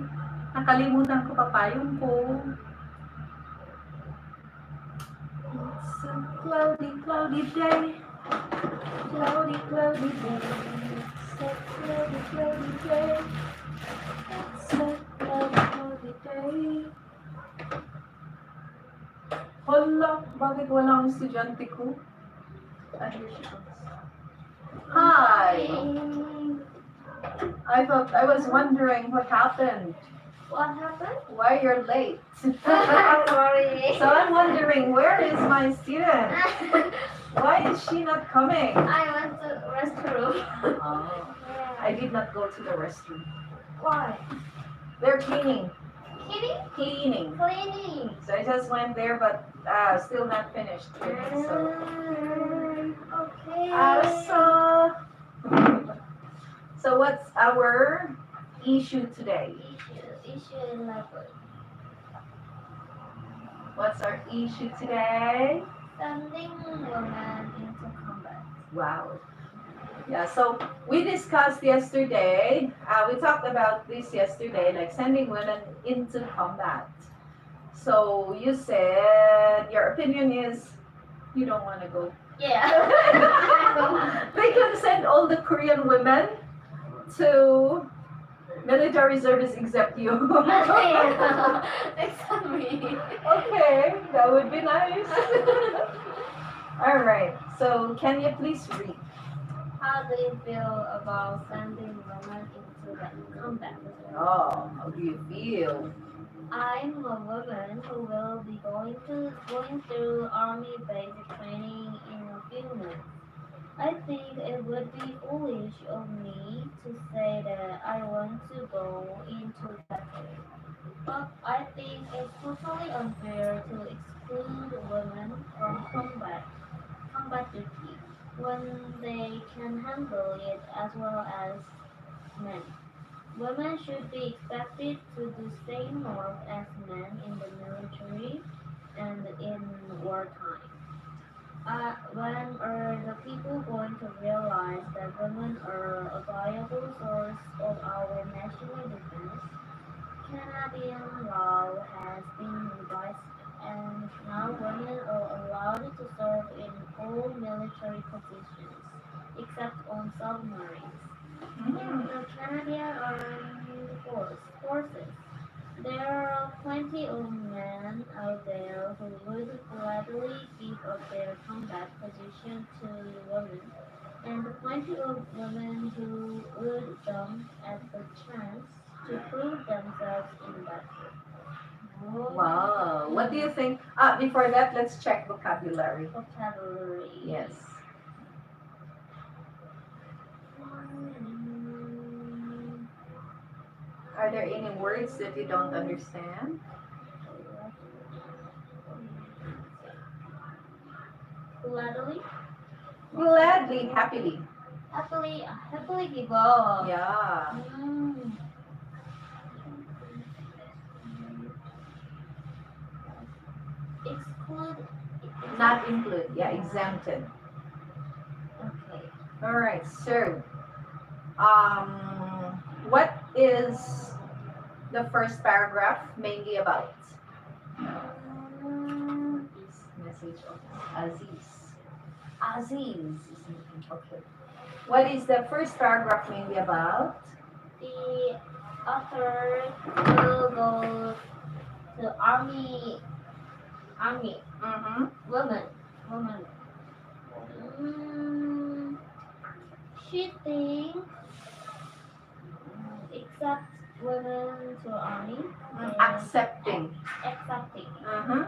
Nakalimutan ko pa payong ko. It's a cloudy day. Cloudy day. It's a cloudy day. It's a cloudy day. Hala, bakit wala ang estudyante ko? Ah, here she comes. Hi! I was wondering what happened. What happened? Why you're late? Sorry. So I'm wondering, where is my student? Why is she not coming? I went to the restroom. Oh, I did not go to the restroom. Why? They're cleaning. Cleaning? Cleaning. Cleaning. So I just went there, but still not finished. So, Okay. so So what's our issue today? Issue 11. What's our issue today? Sending women into combat. Wow. Yeah, so we discussed yesterday, we talked about this yesterday, like sending women into combat. So you said your opinion is you don't want to go. Yeah. They can send all the Korean women to military service except you. Except me. Okay, that would be nice. All right, so can you please read? How do you feel about sending women into the combat? Oh, how do you feel? I'm a woman who will be going through army basic training in a few months. I think it would be foolish of me to say that I want to go into battle. But I think it's totally unfair to exclude women from combat duty when they can handle it as well as men. Women should be expected to do same work as men in the military and in wartime. When are the people going to realize that women are a viable source of our national defense? Canadian law has been revised and now women are allowed to serve in all military positions except on submarines. In the Canadian Armed Forces, there are plenty of men out there who would gladly give up their combat position to women, and plenty of women who would jump at the chance to prove themselves in battle. Wow, what do you think? Before that, let's check vocabulary. Vocabulary. Yes. Are there any words that you don't understand? Gladly. Gladly, happily. Happily give up. Yeah. Mm. Exclude. Not include. Yeah, exempted. Okay. All right. So, what is the first paragraph mainly about? This message of Aziz. Aziz. Okay. What is the first paragraph mainly about? The author will go to army. Mm-hmm. Woman. She thinks accept women to army. and Accepting. Accepting. Uh-huh.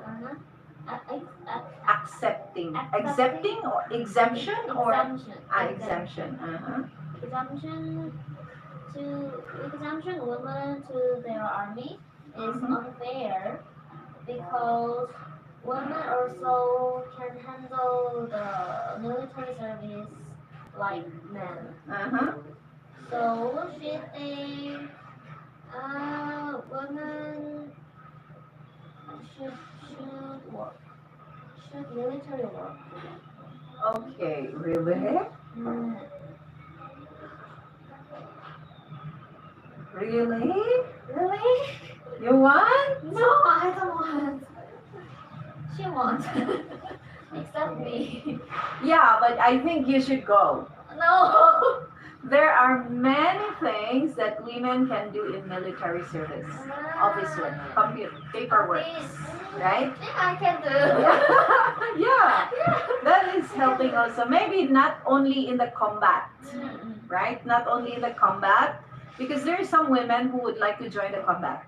Accepting. Accepting. Accepting or exemption or Exemption. exemption. Uh-huh. Exemption women to their army is unfair because women also can handle the military service like men. Uh-huh. So she thinks women should work. Should military work. Okay, really? Mm. Really? Really? You want? No, I don't want. She wants. Except me. Yeah, but I think you should go. No. There are many things that women can do in military service. Obviously, paperwork, right? Yeah, I can do. Yeah, that is helping also. Maybe not only in the combat, right? Not only in the combat, because there are some women who would like to join the combat.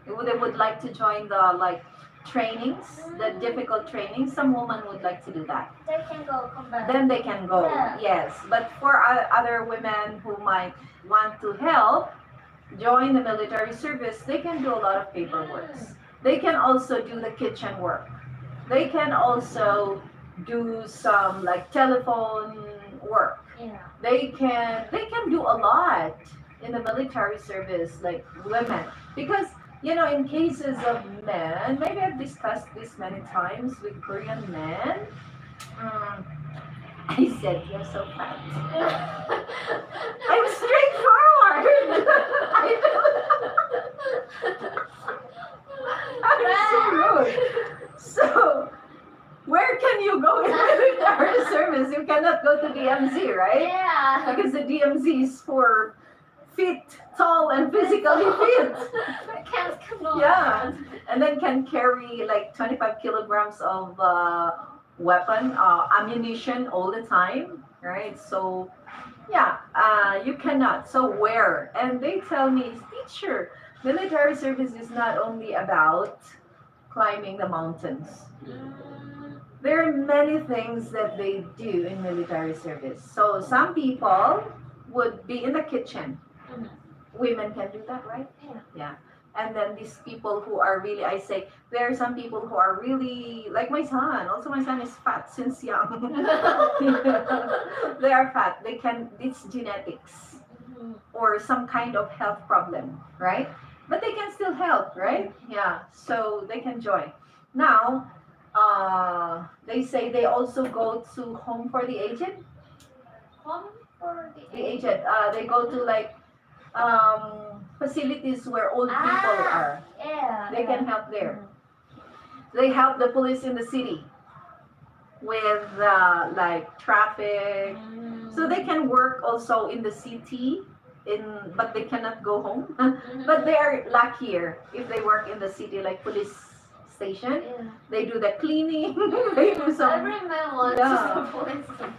They would like to join the trainings, the difficult trainings. Some women would like to do that. They can go combat. Then they can go, Yeah. yes. But for other women who might want to help join the military service, they can do a lot of paperwork. They can also do the kitchen work. They can also do some telephone work. Yeah. They can do a lot in the military service, like women, because in cases of men, maybe I've discussed this many times with Korean men. mm, I said you're so fat. I'm straightforward. I'm so rude. So where can you go in military service? You cannot go to DMZ, right? Yeah. Because the DMZ is for fit, tall, and physically fit. Can't come on. Yeah. And then can carry like 25 kilograms of ammunition all the time, right? So, yeah, you cannot. So where? And they tell me, teacher, military service is not only about climbing the mountains. Mm, There are many things that they do in military service. So some people would be in the kitchen. Mhm. Women can do that, right? Yeah. Yeah. And then these people who are really, I say, there are some people who are really, like my son. Also, my son is fat since young. They are fat. It's genetics Mhm. or some kind of health problem, right? But they can still help, right? Yeah. So they can join. Now, they say they also go to home for the aged. Home for the The aged. They go to like facilities where old people are. Yeah. They can help there. They help the police in the city with like traffic. Mm. So they can work also in the city, but they cannot go home. Mhm. But they are luckier if they work in the city, like police station. Yeah. They do the cleaning. They do some. Every man wants Yeah. to police job.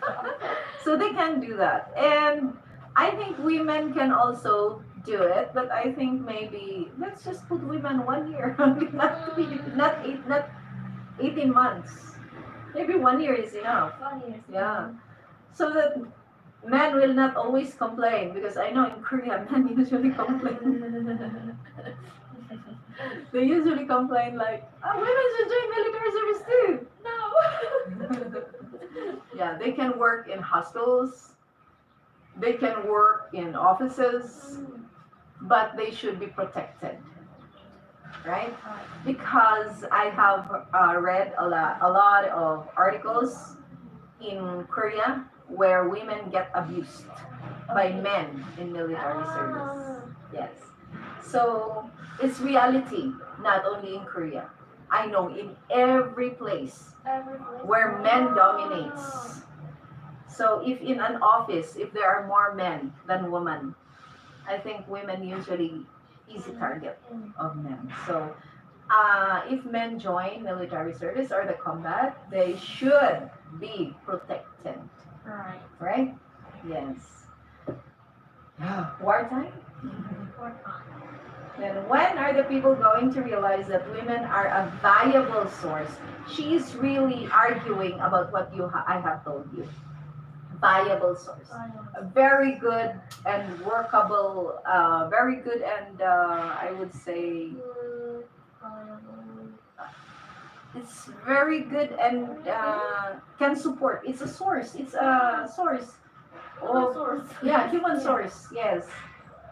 So they can do that. And I think women can also do it, but I think maybe let's just put women 1 year, not 18 months. Maybe 1 year is enough. 1 year. Yeah. So that men will not always complain, because I know in Korea men usually complain. They usually complain like, oh, women should join military service too. No. Yeah, they can work in hospitals. They can work in offices, but they should be protected, right? Because I have read a lot of articles in Korea where women get abused by men in military service. Yes. So it's reality, not only in Korea. I know in every place where men dominates. So if in an office, if there are more men than women, I think women usually easy target of men. So if men join military service or the combat, they should be protected, Right. right? Yes. Wartime? What time? Then when are the people going to realize that women are a viable source? She's really arguing about what I have told you. Viable source. A very good and workable, very good and I would say it's very good and can support. It's a source. It's a source. Yeah, human source. Yes,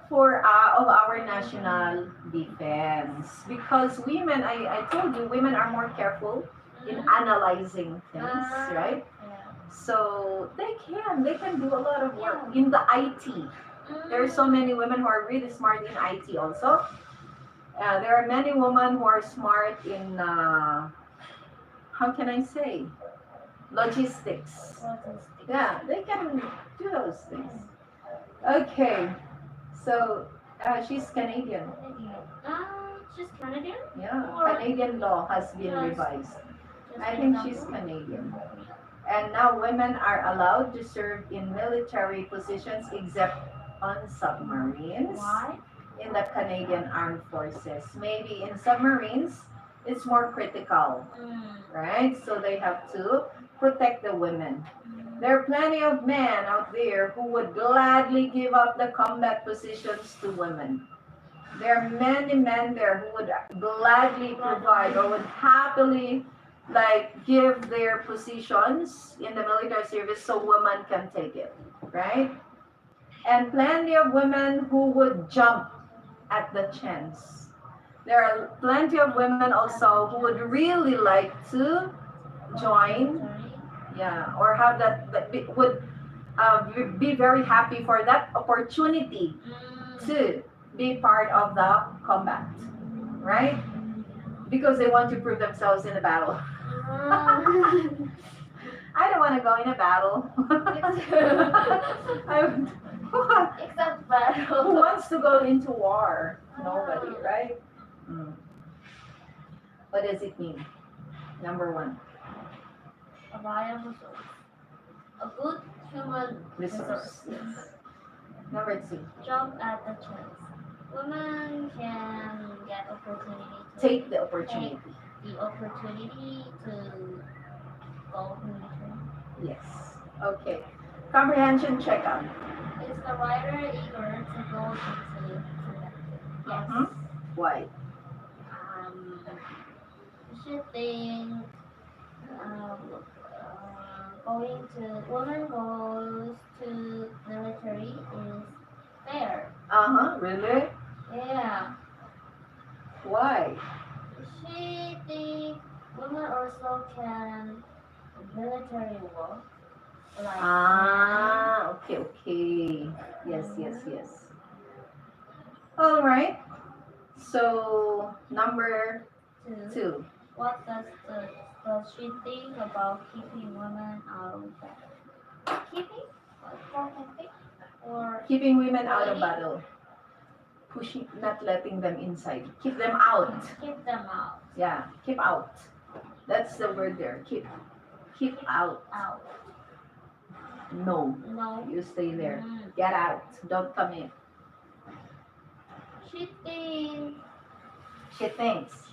for of our national defense. Because women, I told you, women are more careful in analyzing things, right? So they can do a lot of work in the IT. There are so many women who are really smart in IT also. There are many women who are smart in how can I say, logistics. Yeah, they can do those things. Okay, so she's Canadian. She's Canadian? Yeah, Or- Canadian law has been Yes. revised. I think she's Canadian. And now women are allowed to serve in military positions except on submarines Why? in the Canadian Armed Forces. Maybe in submarines, it's more critical, right? So they have to protect the women. There are plenty of men out there who would gladly give up the combat positions to women. There are many men there who would gladly provide or would happily give their positions in the military service so women can take it. right? And plenty of women who would jump at the chance. There are plenty of women also who would really like to join, yeah, or have would be very happy for that opportunity to be part of the combat, right? Because they want to prove themselves in a battle. I don't want to go in a battle. Except Who battle. wants to go into war? Nobody, right? Mm. What does it mean? Number one, A viable source. A good human resource. Yes. Number two, jump at the chance. Women can get opportunity to take the opportunity. the opportunity to go military. Yes. Okay. Comprehension checkup. Is the writer eager to go into military? Yes. Mhm. Why? She thinks going to woman goes to military is fair. Really? Yeah. Why? She thinks women also can military work. Like Okay. Yes. All right. So, number two. two. What does she think about keeping women out of battle? Keeping? What keeping? Or Keeping women out of battle. Pushing, not letting them inside. Keep them out. keep them out. Yeah, keep out. That's the word there. Keep out. Out. No, No. you stay there. Mm. Get out. Don't come in. She thinks She thinks.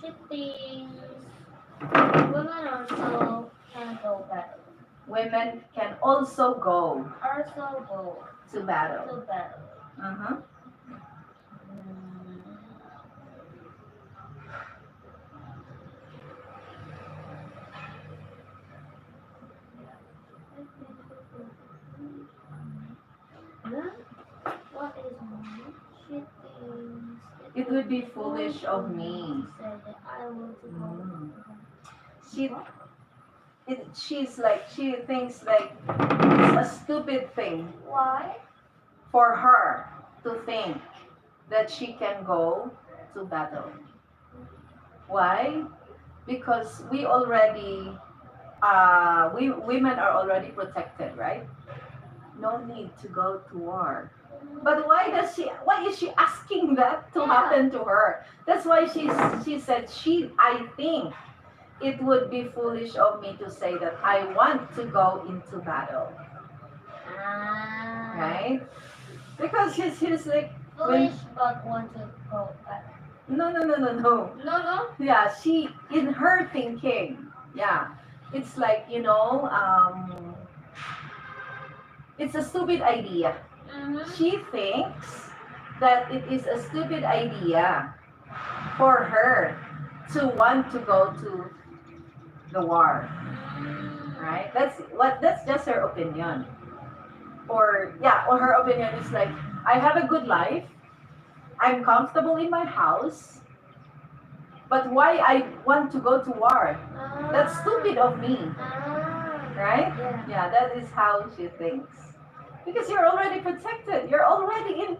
women also can go battle. Women can also go Also go to battle. to battle. Uh-huh. What is mine? She thinks It would be foolish of me. Said that I want to go. She thinks like it's a stupid thing Why? for her to think that she can go to battle. Why? Because we women are already protected, right? No need to go to war. But why is she asking that to happen to her? That's why she said I think it would be foolish of me to say that I want to go into battle. Right? Because she's like Foolish but want to go battle. no. No. Yeah, she in her thinking. Yeah. It's like, it's a stupid idea. Mm-hmm. She thinks that it is a stupid idea for her to want to go to the war, right? That's just her opinion. Or her opinion is like, I have a good life, I'm comfortable in my house, but why I want to go to war? That's stupid of me, right? Yeah, that is how she thinks. Because you're already protected. You're already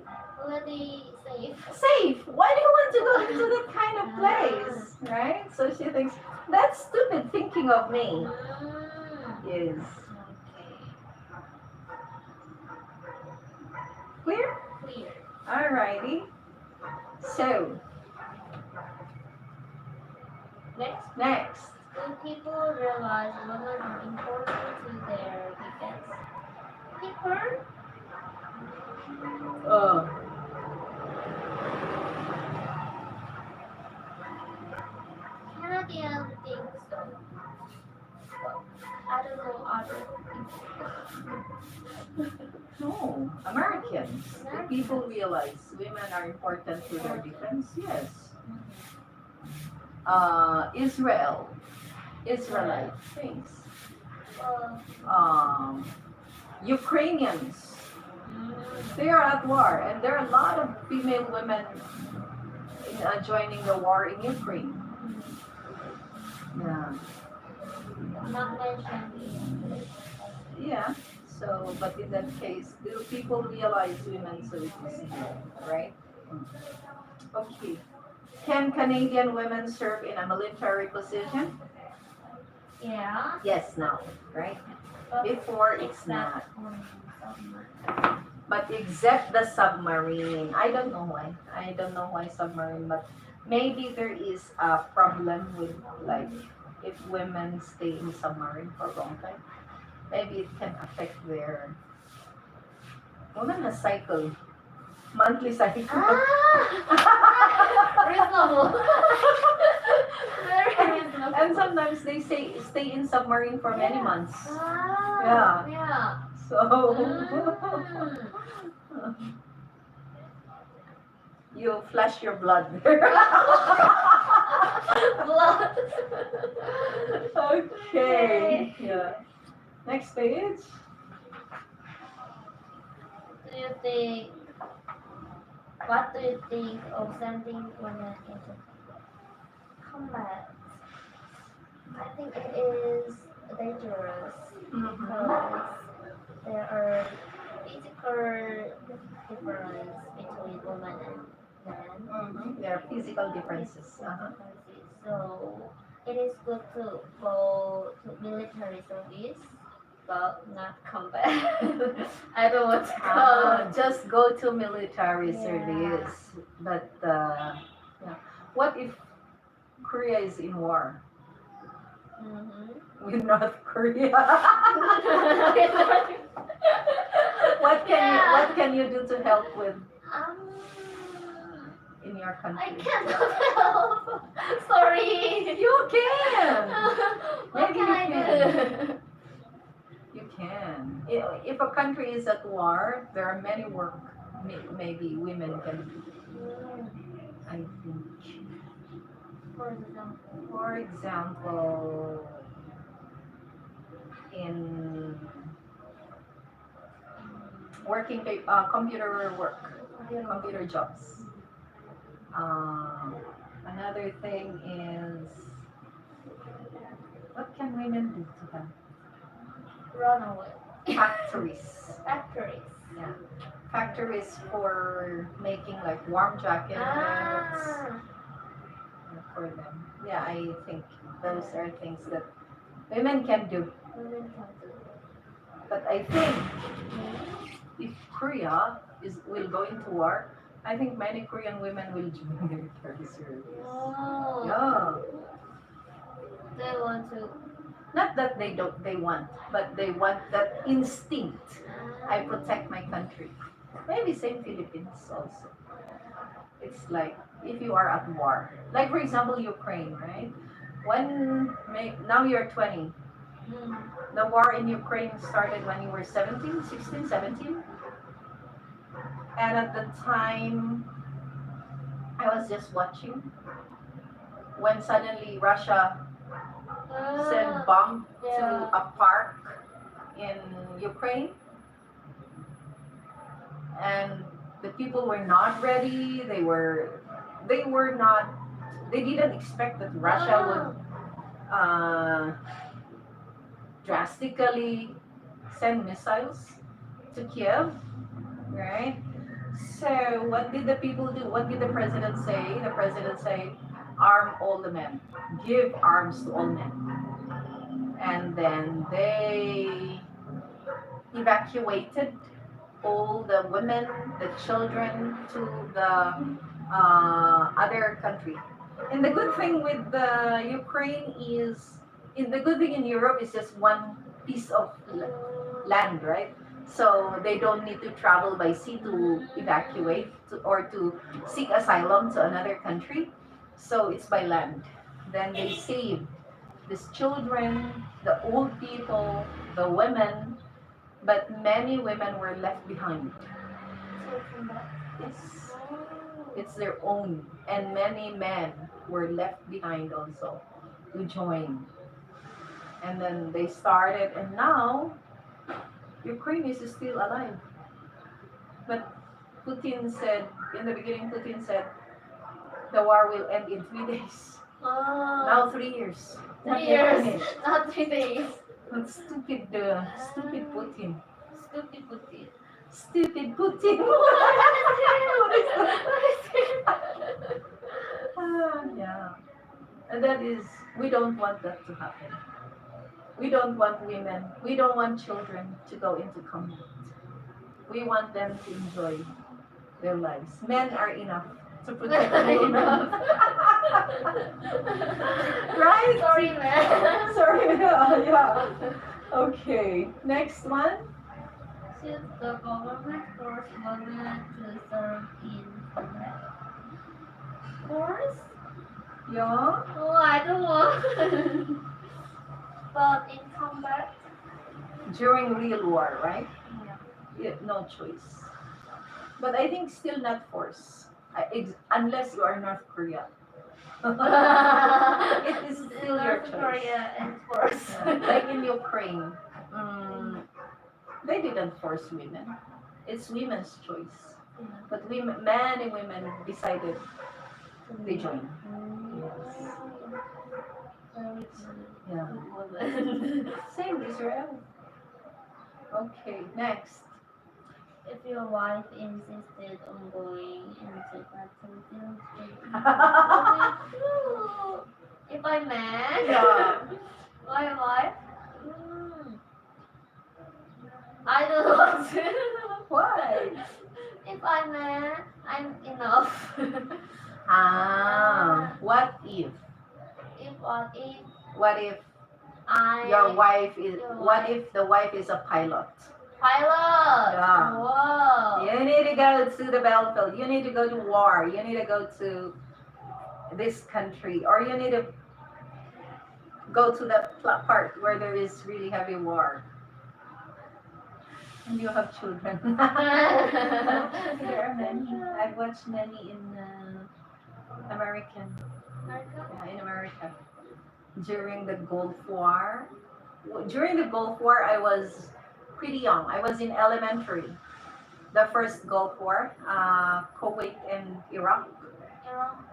safe. Why do you want to go into that kind of place? Right? So she thinks, that's stupid thinking of me. Yes. Clear? Clear. Alrighty. So, next. Do people realize women are important to their defense? People? Canadian think so. But I don't know other people. No, Americans. The people realize women are important to their defense. Yes. Israelite things. Ukrainians They are at war, and there are a lot of female women joining the war in Ukraine. Yeah. Not mentioned Yeah. So, but in that case, do people realize women so it is equal, right? Okay. Can Canadian women serve in a military position? Yeah. Yes, no, right? But Before it's not. submarine. But except the submarine. I don't know why. I don't know why submarine, but maybe there is a problem with like if women stay in submarine for a long time. Maybe it can affect their women a cycle. Monthly cycle. Reasonable. Very reasonable. And sometimes they stay in submarine for many months. Ah, yeah. So Mm. you flush your blood there. Blood. Okay. Yeah. Next page. Do you think? What do you think of sending women into combat? I think it is dangerous Mhm. because there are physical difference between women and men. There are physical differences. So it is good to go to military service, but not combat. I don't want to go. Just go to military Yeah. service. But yeah. What if Korea is in war Mm-hmm. with North Korea? What can you do to help with Um, in your I country? cannot help. Sorry. You can. What Maybe can I you do? You can. If a country is at war, there are many work maybe women can do. I think. For example. For example, in working computer work, computer jobs. Another thing is, what can women do to help? Run away. Factories. Factories. Yeah. Factories for making like warm jackets Ah. for them. Yeah, I think those are things that women can do. Women can do. But I think if Korea will go into war, I think many Korean women will join military service. Oh. Yeah. They want to. Not that they want, but they want that instinct. I protect my country. Maybe same Philippines also. It's like if you are at war. Like for example Ukraine, right? Now you're 20. Mm. The war in Ukraine started when you were 17, 16, 17. And at the time I was just watching when suddenly Russia sent bomb to a park in Ukraine, and the people were not ready. They were not. They didn't expect that Russia would drastically send missiles to Kiev, right? So what did the people do? What did the president say? The president said, "Arm all the men. Give arms to all men." And then they evacuated all the women, the children to the other country. And the good thing with the Ukraine is, the good thing in Europe is just one piece of land, right? So they don't need to travel by sea to evacuate or to seek asylum to another country. So it's by land. Then they saved these children, the old people, the women, but many women were left behind. Yes, it's their own, and many men were left behind also to join. And then they started, and now Ukraine is still alive. But Putin said, in the beginning, Putin said the war will end in 3 days. Oh, Now 3 years. Not 3 yet years, finished. not 3 days. But stupid Putin. Stupid Putin. Stupid Putin. Yeah. And that is, we don't want that to happen. We don't want women, we don't want children to go into combat. We want them to enjoy their lives. Men are enough to protect women. Right? Sorry, man. Sorry, yeah. Okay, next one. Should the government force women to serve in combat? Force? Yeah. Oh, I don't want. But in combat? During real war, right? Yeah. Yeah, no choice. But I think still not force. Unless you are North Korea. It is still your North choice. Korea and force. Like in Ukraine, they didn't force women. It's women's choice. But many women decided they joined. Yes. Very Yeah. good. Same Israel. Okay, next. If your wife insisted on going into battlefield, if I'm mad, Yeah. my wife, I don't want to. Why? If I'm mad, I'm enough. What if? What What if if I your wife is? your What wife- if the wife is a pilot? pilot? Yeah. Whoa. You need to go to the battlefield. You need to go to war. You need to go to this country, or you need to go to the part where there is really heavy war. And you have children. There are many. I've watched many in American. Yeah, in America. During the Gulf War. During the Gulf War, I was pretty young. I was in elementary. The first Gulf War, Kuwait and Iraq.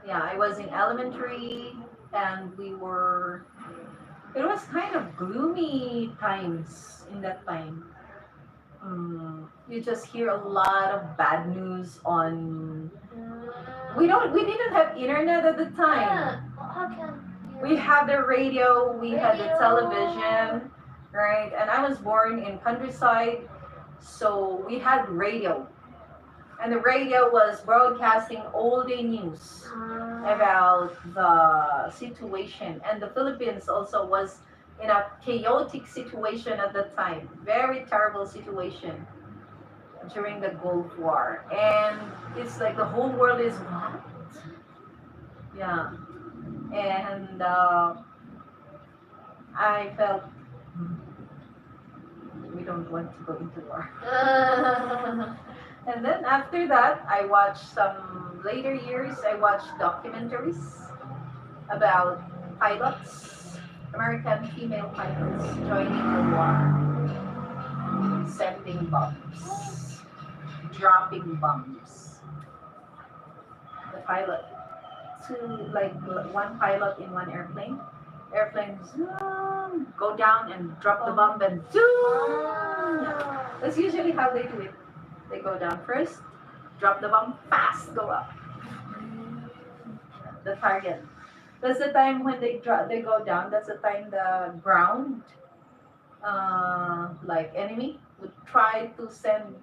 Yeah, I was in elementary, and it was kind of gloomy times in that time. You just hear a lot of bad news on. We didn't have internet at the time. How can We had the radio, we had the Radio. television, right? And I was born in countryside, so we had radio. And the radio was broadcasting all day news about the situation. And the Philippines also was in a chaotic situation at the time, very terrible situation during the Gulf War. And it's like the whole world is what? Yeah. And I felt we don't want to go into war. And then after that, I watched some later years, I watched documentaries about pilots, American female pilots joining the war, sending bombs, dropping bombs. The pilot, one pilot in one airplane. Airplane zoom, go down and drop the bomb and zoom. That's usually how they do it. They go down first, drop the bomb, fast go up. The target. That's the time when they go down. That's the time the ground, like enemy, would try to send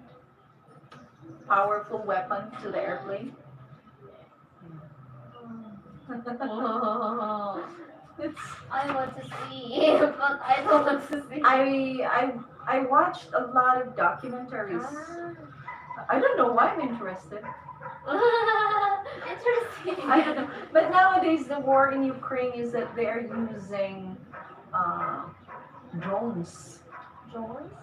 powerful weapon to the airplane. It's I want to see, but I don't want to see. I watched a lot of documentaries. I don't know why I'm interested. Interesting. I don't know. But nowadays the war in Ukraine is that they are using drones. Drones?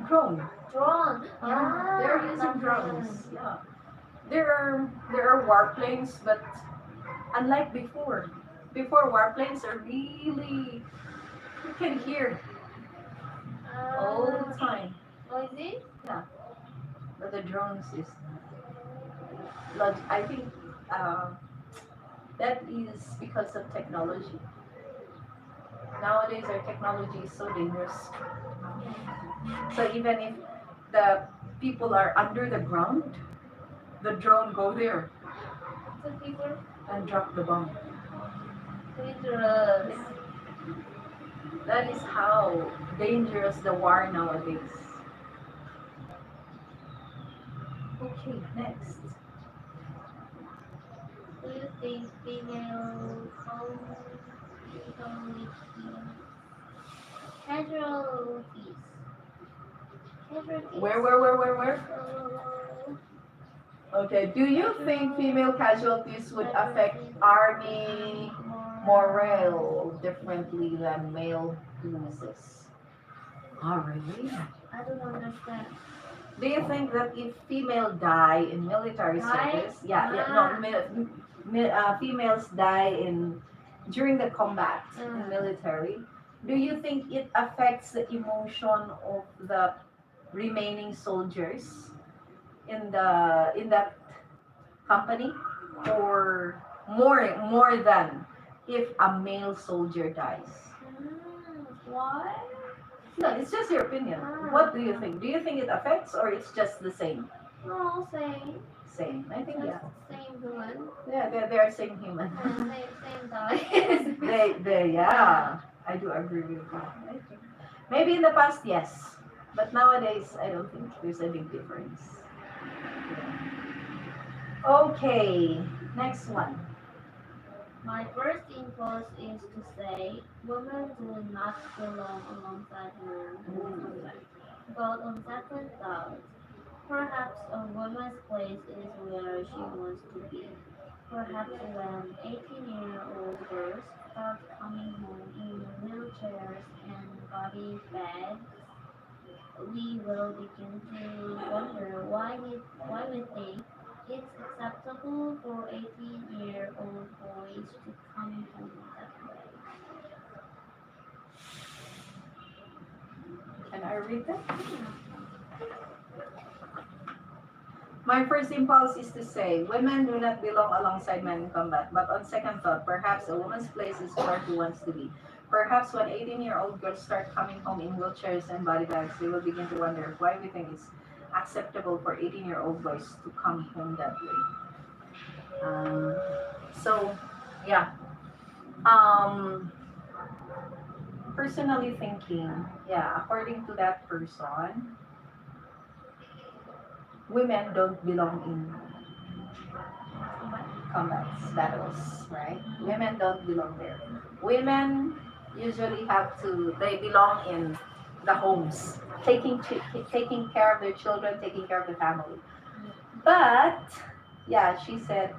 Drone. Drone. Yeah, they're using drones. Yeah. There are warplanes, but unlike before. Before, warplanes are really, you can hear all the time. Noisy? Yeah. But the drones is, I think that is because of technology. Nowadays, our technology is so dangerous. So even if the people are under the ground, the drone go there So people and drop the bomb. dangerous. That is how dangerous the war nowadays. Okay, next. Do you think female casualties casualties casualties Where? Oh, Okay, do you think female casualties would affect army morale differently than male loses? Oh, really? I don't understand. Do you think that if female die in military Die? service, no, females die in during the combat in military, do you think it affects the emotion of the remaining soldiers in that company, or more than if a male soldier dies? Why? No, it's just your opinion. What do you think? Do you think it affects, or it's just the same? No, same. Same. I think yeah. Same human. Yeah, they're same human. Same dies. Yeah. I do agree with you. I think maybe in the past, yes, but nowadays I don't think there's a big difference. Yeah. Okay, next one. My first impulse is to say women do not belong alongside men. But on second thought, perhaps a woman's place is where she wants to be. Perhaps when 18-year-old girls start coming home in wheelchairs and body bags, we will begin to wonder why we think it's acceptable for 18-year-old boys to come home that way. Can I read that? My first impulse is to say, women do not belong alongside men in combat, but on second thought, perhaps a woman's place is where she wants to be. Perhaps when 18-year-old girls start coming home in wheelchairs and body bags, they will begin to wonder why we think it's acceptable for 18-year-old boys to come home that way. So, yeah. Personally thinking, yeah, according to that person, women don't belong in combats, battles, right? Women don't belong there. Women usually they belong in the homes, taking care of their children, taking care of the family. But, yeah, she said,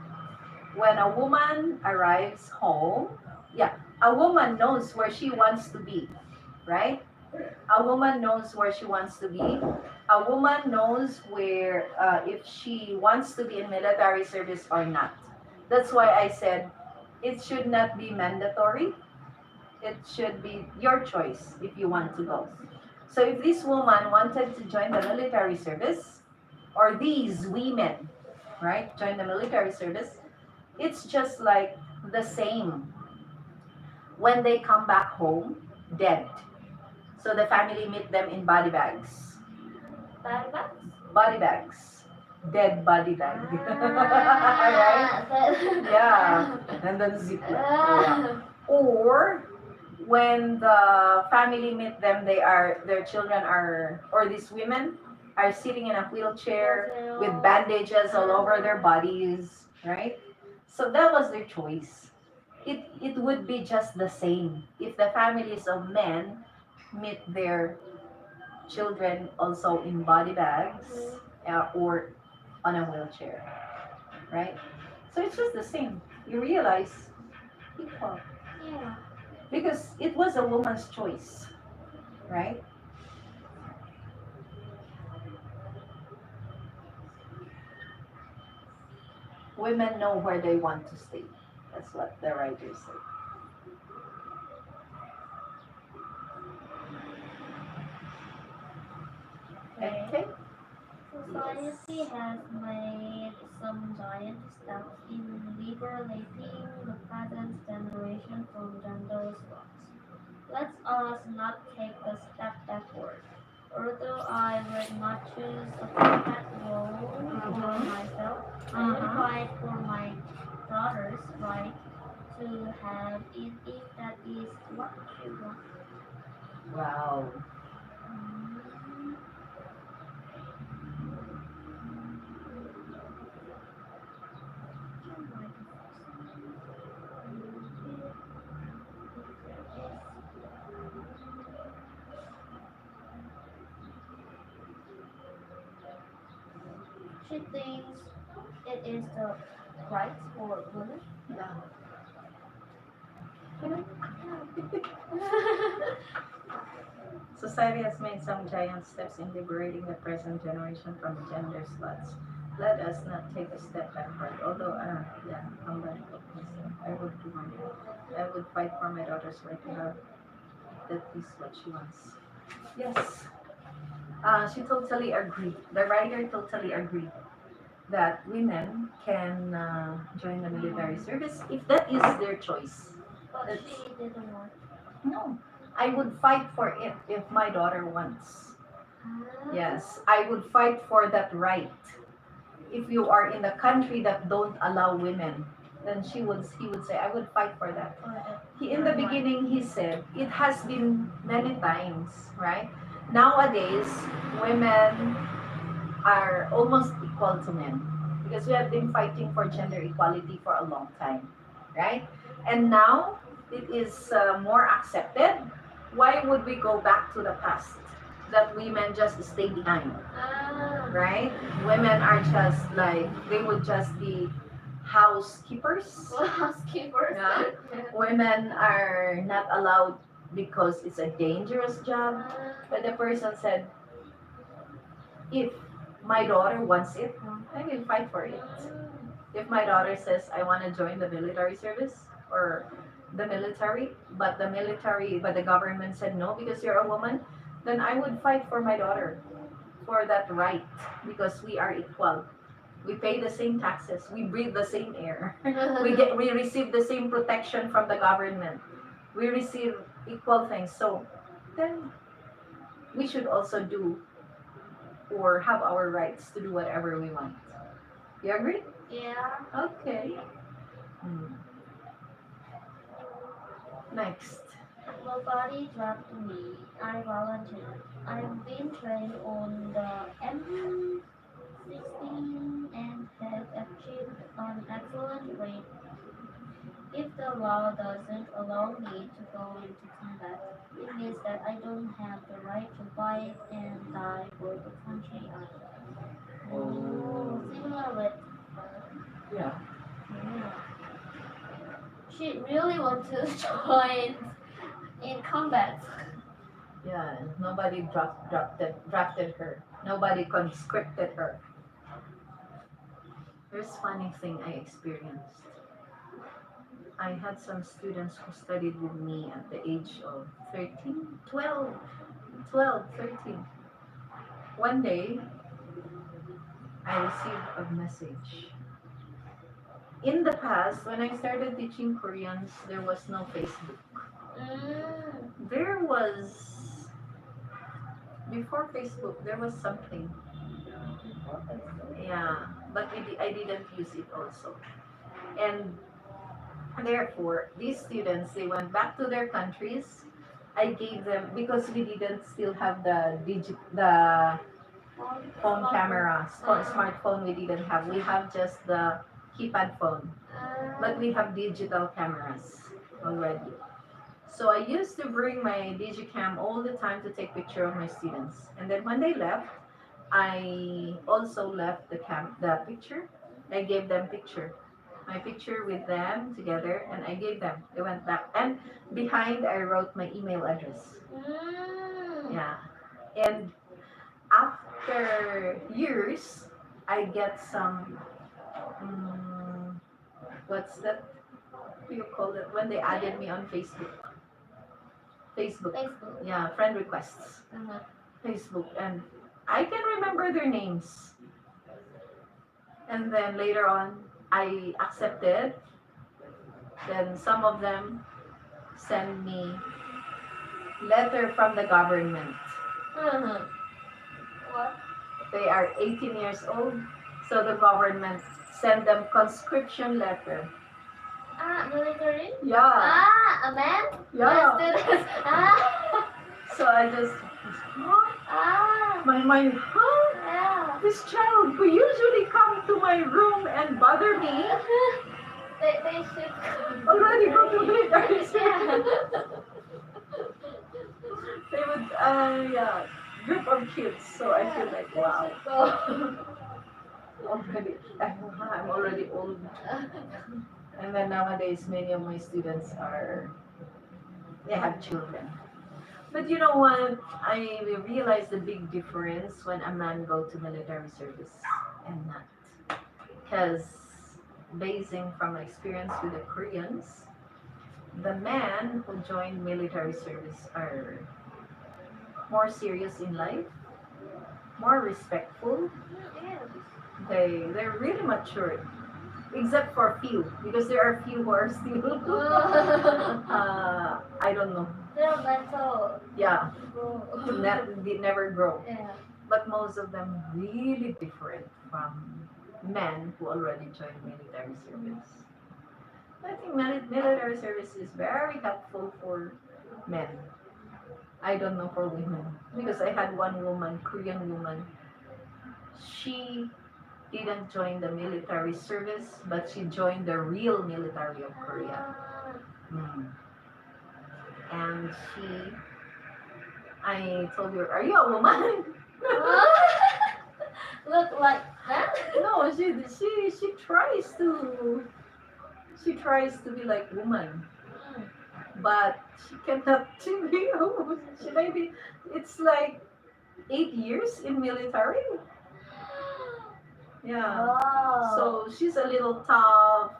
when a woman arrives home, yeah, a woman knows where she wants to be, right? A woman knows where she wants to be. A woman knows where, if she wants to be in military service or not. That's why I said it should not be mandatory. It should be your choice if you want to go. So if this woman wanted to join the military service, or these women, right, join the military service, it's just like the same when they come back home dead. So the family meet them in body bags. Body bags? Body bags. Dead body bag. Ah, Right? Yeah. And then ziploc. Yeah. Or when the family meet them, their children are, or these women are sitting in a wheelchair with bandages all over their bodies, right? So that was their choice. It would be just the same if the families of men meet their children also in body bags, or on a wheelchair, right? So it's just the same. You realize equal Yeah. because it was a woman's choice, right? Women know where they want to stay. That's what the writers say. Okay. So Society has made some giant steps in liberating the present generation from gender swaps. Let us not take a step backward. Although I would not choose a perfect role for Mm-hmm. myself, I will Mm-hmm. fight for my daughter's right to have it if that is what she wants. Wow. Mm. She thinks it is the right for women. Yeah. Society has made some giant steps in liberating the present generation from gender sluts. Let us not take a step backward. Although, yeah, I'm gonna put myself. I would do my. I would fight for my daughter's right to have that is what she wants. Yes. She totally agreed. The writer totally agreed that women can join the military service if that is their choice. But That's, she didn't want. no, I would fight for it if my daughter wants. Yes, I would fight for that right. If you are in a country that don't allow women, then he would say, I would fight for that. In the beginning, he said, it has been many times, right? Nowadays, women are almost equal to men because we have been fighting for gender equality for a long time, right? And now it is more accepted. Why would we go back to the past that women just stay behind, right? Women are just like, they would just be housekeepers. Housekeepers. Yeah. Women are not allowed because it's a dangerous job. But the person said, if my daughter wants it, I will fight for it. If my daughter says, I want to join the military service or the military, but the government said no because you're a woman, then I would fight for my daughter for that right because we are equal. We pay the same taxes. We breathe the same air. We receive the same protection from the government. We receive equal things. So then we should also do or have our rights to do whatever we want. You agree? Yeah. Okay. Hmm. Next. Nobody dropped me. I volunteered. I've been trained on the M16 and have achieved an excellent grade. If the law doesn't allow me to go into combat, it means that I don't have the right to fight and die for the country I love. Oh, similar with her. Yeah. Yeah. She really wants to join in combat. Yeah. Nobody drafted her. Nobody conscripted her. Here's funny thing I experienced. I had some students who studied with me at the age of 13, 12, 12, 13. One day, I received a message. In the past, when I started teaching Koreans, there was no Facebook. Mm. There was, before Facebook, there was something. Yeah, but I didn't use it also. And therefore, these students, they went back to their countries. I gave them, because we didn't still have the phone camera, smartphone we didn't have. We have just the keypad phone. But we have digital cameras already. So I used to bring my digicam all the time to take picture of my students. And then when they left, I also left the picture. I gave them picture. My picture with them together and I gave them. They went back. And behind I wrote my email address. Mm. Yeah. And after years, I get some what's that? What do you call it? When they added me on Facebook. Facebook. Facebook. Yeah, friend requests. Uh-huh. Facebook. And I can remember their names. And then later on, I accepted. Then some of them send me letter from the government. What? They are 18 years old, so the government send them conscription letter. Military? Yeah, A man? yeah. Students. So I just, my mind, huh? Yeah. This child who usually come to my room and bother me They should already go to military Yeah. They would, yeah, group of kids. So I feel like, wow, already, I'm already old. And then nowadays, many of my students they have children. But you know what? I realized the big difference when a man go to military service and not. Because basing from my experience with the Koreans, the men who join military service are more serious in life, more respectful. They're really mature, except for few, because there are few who are still I don't know. They're mental. Yeah, Bro. they never grow. Yeah. But most of them really different from men who already joined military service. I think military service is very helpful for men. I don't know for women because I had one woman, Korean woman. She didn't join the military service, but she joined the real military of Korea. Mm. And I told her, "Are you a woman?" Look like that? No, she tries to be like woman, but she cannot to be a woman. She maybe it's like 8 years in military. Yeah. Wow. So she's a little tough.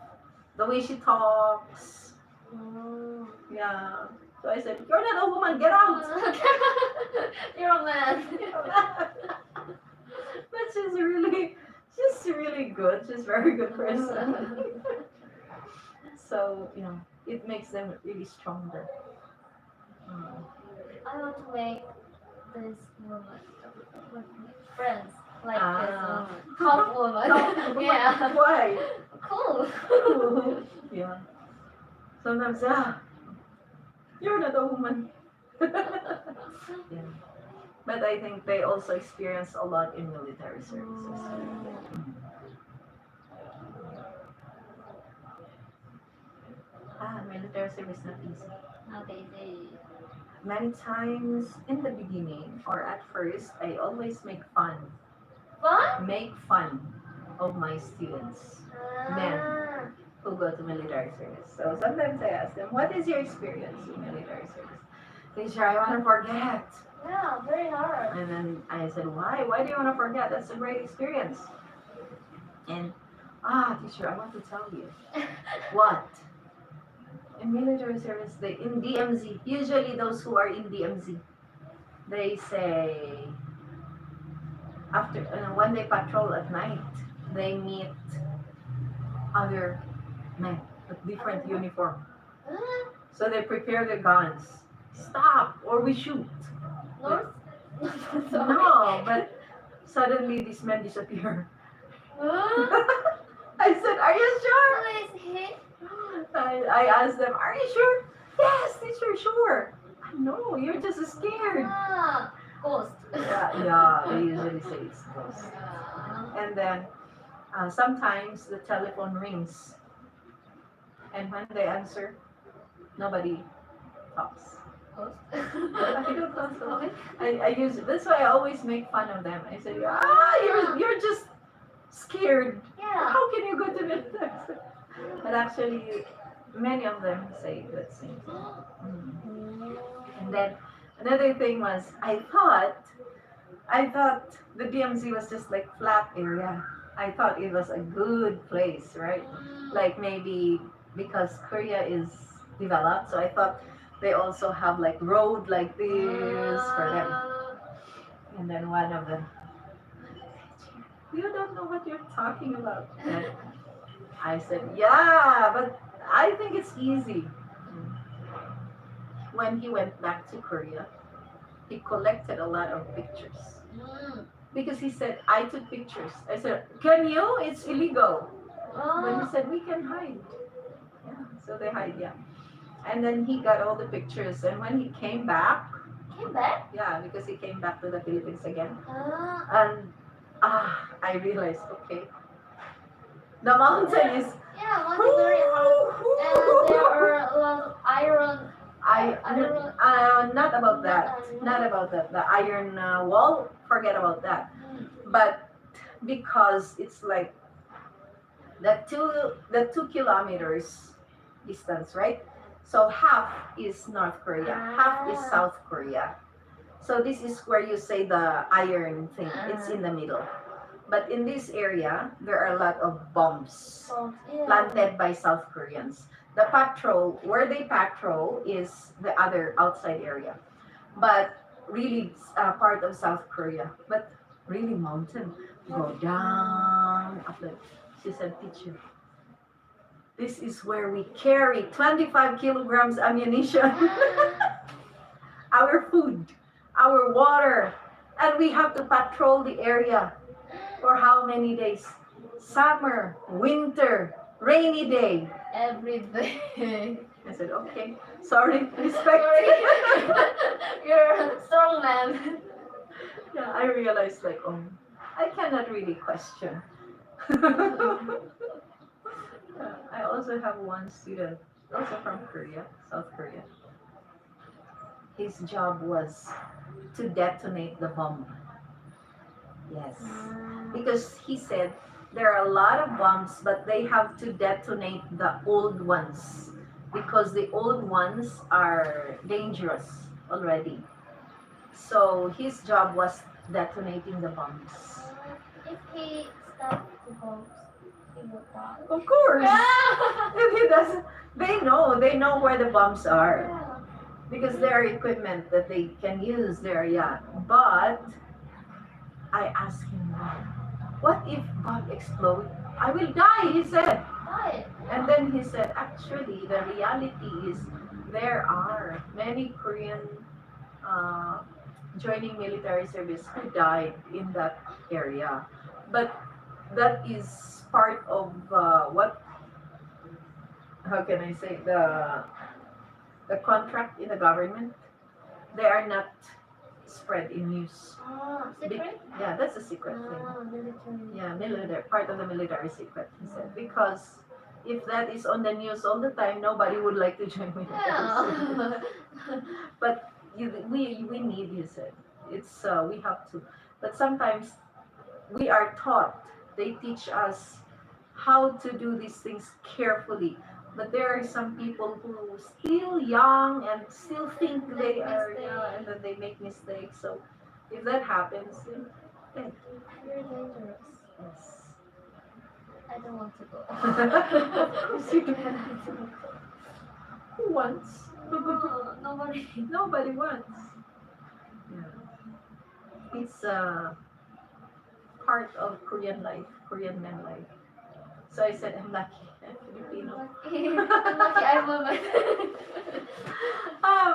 The way she talks. Mm. Yeah. So I said, "You're not a woman. Get out." You're a man. But she's really good. She's very good person. So it makes them really stronger. Mm. I want to make this woman with friends like Ah. this woman. Top woman. Yeah. Why? Cool. Yeah. Sometimes, you're not a woman. Yeah. But I think they also experience a lot in military services. Military service not easy. Okay, Many times in the beginning or at first, I always make fun fun? of my students Ah. who go to military service. So sometimes I ask them, "What is your experience in military service?" "Teacher, I want to forget." Yeah, very hard. And then I said, "Why? Why do you want to forget? That's a great experience." And, teacher, I want to tell you. What? In military service, in DMZ, usually those who are in DMZ, they say, after when they patrol at night, they meet other men with different uniform. So they prepare their guns. "Stop, or we shoot." North? No, but suddenly these men disappear. I said, "Are you sure?" Who is he? I asked them, "Are you sure?" "Yes, teacher, sure." "No, you're just scared." Ghost. Yeah, they usually say it's ghost. And then sometimes the telephone rings, and when they answer, nobody talks. Ghost. I don't know. I use that's why I always make fun of them. I say, you're just scared. Yeah. How can you go to military?" But actually, many of them say that same thing. And then another thing was, I thought the DMZ was just like flat area. I thought it was a good place, right? Like maybe because Korea is developed, so I thought they also have like road like this for them. And then one of them, You don't know what you're talking about. And I said, yeah, but I think it's easy. When he went back to Korea, he collected a lot of pictures. Mm. Because he said, I took pictures. I said, can you? It's illegal. Then he Oh, said, we can hide. Yeah, so they hide, yeah. And then he got all the pictures. And when he came back, came back. yeah, because he came back to the Philippines again. Ah, And I realized, okay, the mountain is. yeah, one is very hard. And there are a lot of iron. Not about that. Not about that. The iron wall, forget about that. But because it's like the 2 kilometers distance, right? So half is North Korea, half is South Korea. So this is where you say the iron thing. It's in the middle. But in this area, there are a lot of bombs Oh, yeah. planted by South Koreans. The patrol, where they patrol, is the other outside area, but really part of South Korea. But really mountain, go down up there. She said, teacher, this is where we carry 25 kilograms ammunition, our food, our water, and we have to patrol the area for how many days? Summer, winter, rainy day. Every day. I said, okay, sorry, respect. Sorry. You're a strong man. Yeah, I realized like, oh, I cannot really question. I also have one student, also from Korea, South Korea. His job was to detonate the bomb. Yes. Because he said there are a lot of bombs, but they have to detonate the old ones because the old ones are dangerous already. So his job was detonating the bombs. If he stopped the bombs, he would die. Of course. Yeah. If he doesn't, they know where the bombs are because there are equipment that they can use there. Yeah, but I asked him, what if bomb explode? I will die, he said. Die. And then he said, actually, the reality is there are many Korean joining military service who died in that area. But that is part of how can I say, the contract in the government. They are not spread in news. Secret? Yeah, that's a secret thing. Military. Yeah, military, part of the military secret, he said. Because if that is on the news all the time, nobody would like to join military service. Yeah. But we need, he said. It's we have to. But sometimes we are taught. They teach us how to do these things carefully. But there are some people who still young and still think they are, yeah, and then they make mistakes. So if that happens, then You're dangerous. yes. I don't want to go. Of course you can. Who wants? No, nobody. Nobody wants. Yeah. It's part of Korean life, Korean men life. So I said, I'm lucky, I'm Filipino. Lucky I'm a man.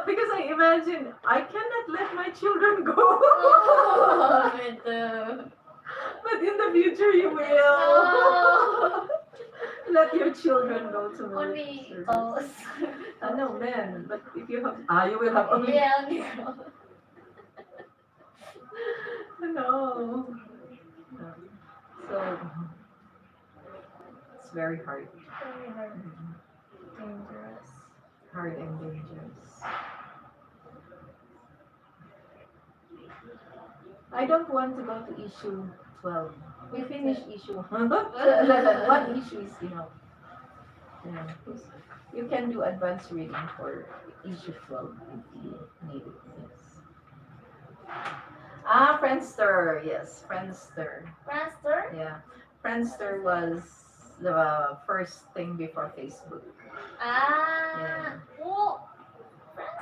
Because I imagine I cannot let my children go. Oh, me too. But in the future you will. No. Let your children go to military Only service. girls. No, men. But if you have, you will have only. Yeah, only girls. No. So it's very hard. Very hard. Dangerous. Hard and dangerous. I don't want to go to issue 12. We finished issue 11. One issue is enough. Yeah. You can do advanced reading for issue 12 if you need it. Yes. Friendster. Yes, Friendster. Friendster? Yeah. Friendster was the first thing before Facebook. Yeah. Oh,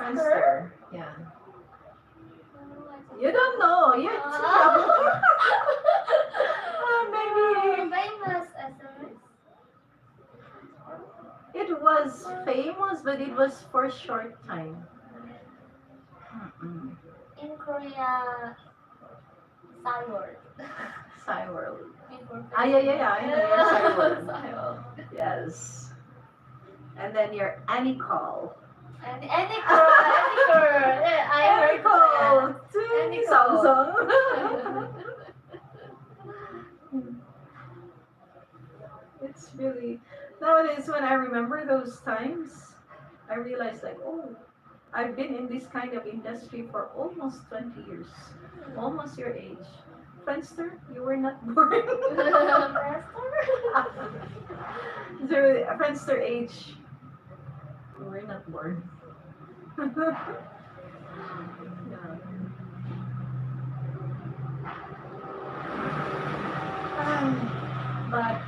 Friendster. Friendster. Yeah. You don't know. You It was famous, but it was for a short time. Mm-mm. In Korea, Cyworld. Cyworld. Before Ah, yeah. I know your Cyworld. Cyworld. Yes. And then your Anycall. And any girl, yeah, I heard Anycall that. to Anycall. Samsung. It's really nowadays when I remember those times, I realize like, oh, I've been in this kind of industry for almost 20 years, almost your age. Friendster, you were not born. So, Friendster age, you were not born. Yeah. But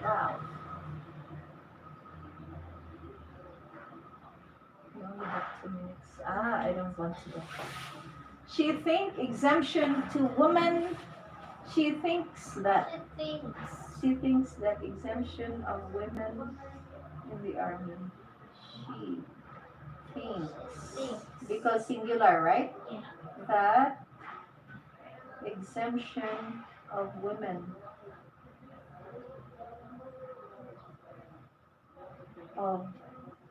wow, we only have 2 minutes. I don't want to go. She think exemption to women. She thinks that exemption of women in the army. She thinks because singular, right? Yeah. That exemption of women of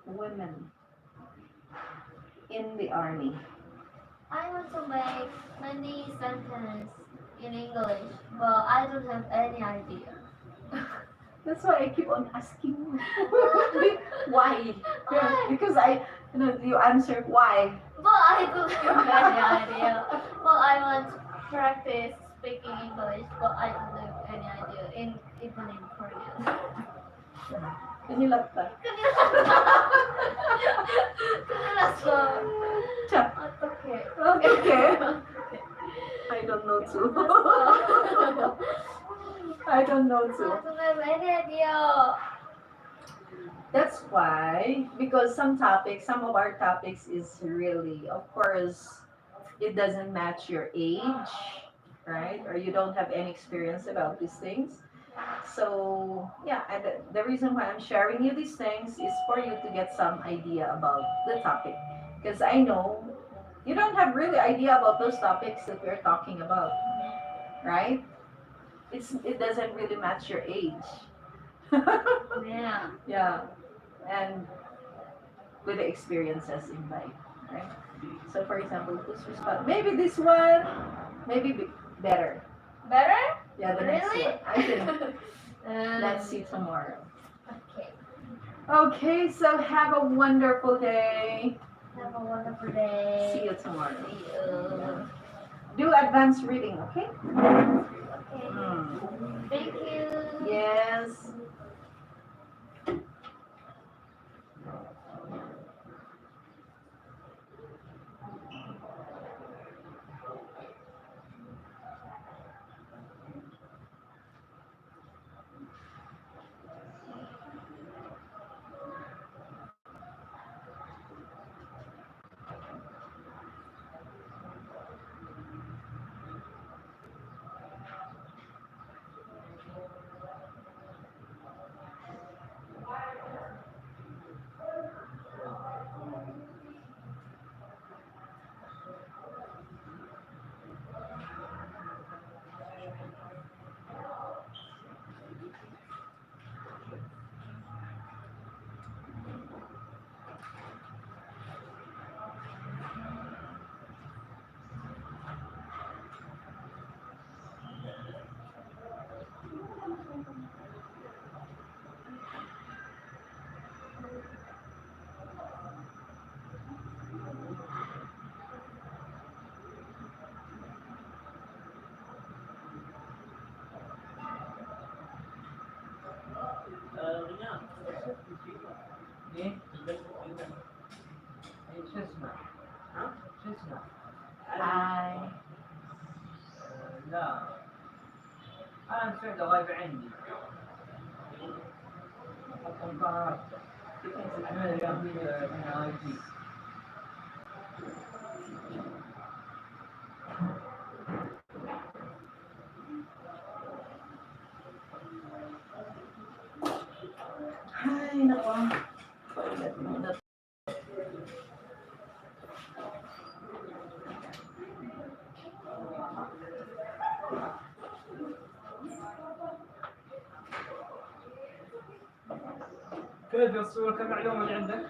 women in the army. I want to make many sentences in English, but I don't have any idea. That's why I keep on asking you. Why? Why? Because you answer why. But I don't have any idea. Well, I want to practice speaking English, but I don't have any idea, even in Korean. Kanilap ka. Kanila Cha. Okay. Okay. I don't know too. I don't know I too. don't have any idea. That's why, because some of our topics is really, of course, it doesn't match your age, right? Or you don't have any experience about these things. So, yeah, and the reason why I'm sharing you these things is for you to get some idea about the topic. Because I know you don't have really idea about those topics that we're talking about, right? It doesn't really match your age. Yeah. Yeah, and with the experiences in life, right? So, for example, who's responsible? Maybe this one, maybe better. Better? Yeah, the next Really? one. I think. Let's Um, see tomorrow. Okay. Okay, so have a wonderful day. Have a wonderful day. See you tomorrow. See you. Do advanced reading, okay? Okay. Mm. Thank you. Yes. Hi. لا أنا سمعت غايب عندي أنا كان في من آي تي Ay, nako. Toilet muna. كيف الصور كم معلومة اللي عندك؟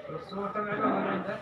الصور كم معلومة اللي عندك؟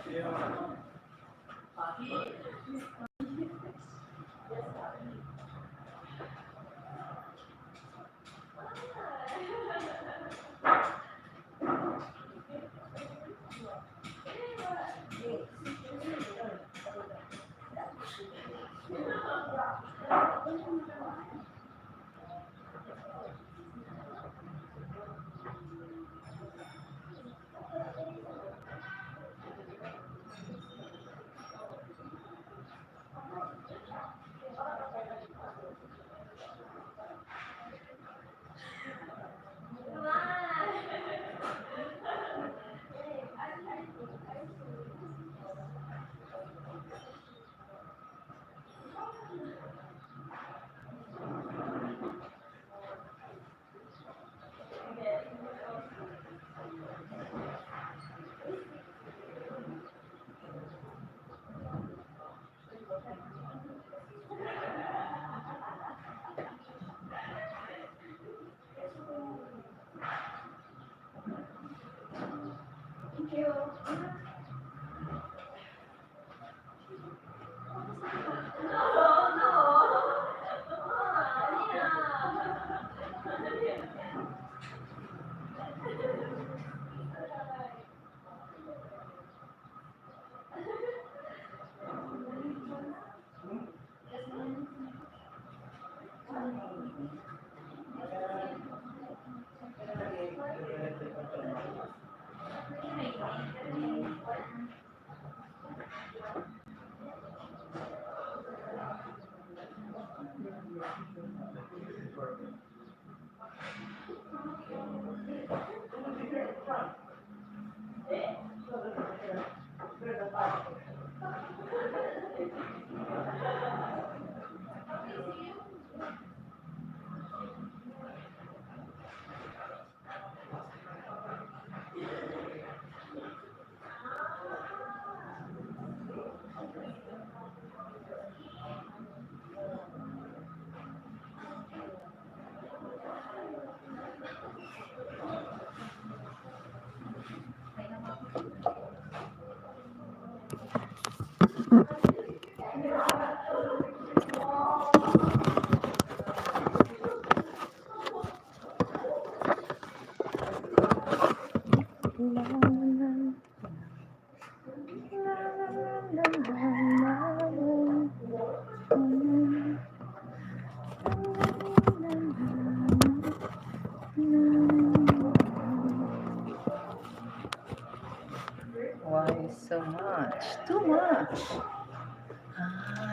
Why so much? Too much.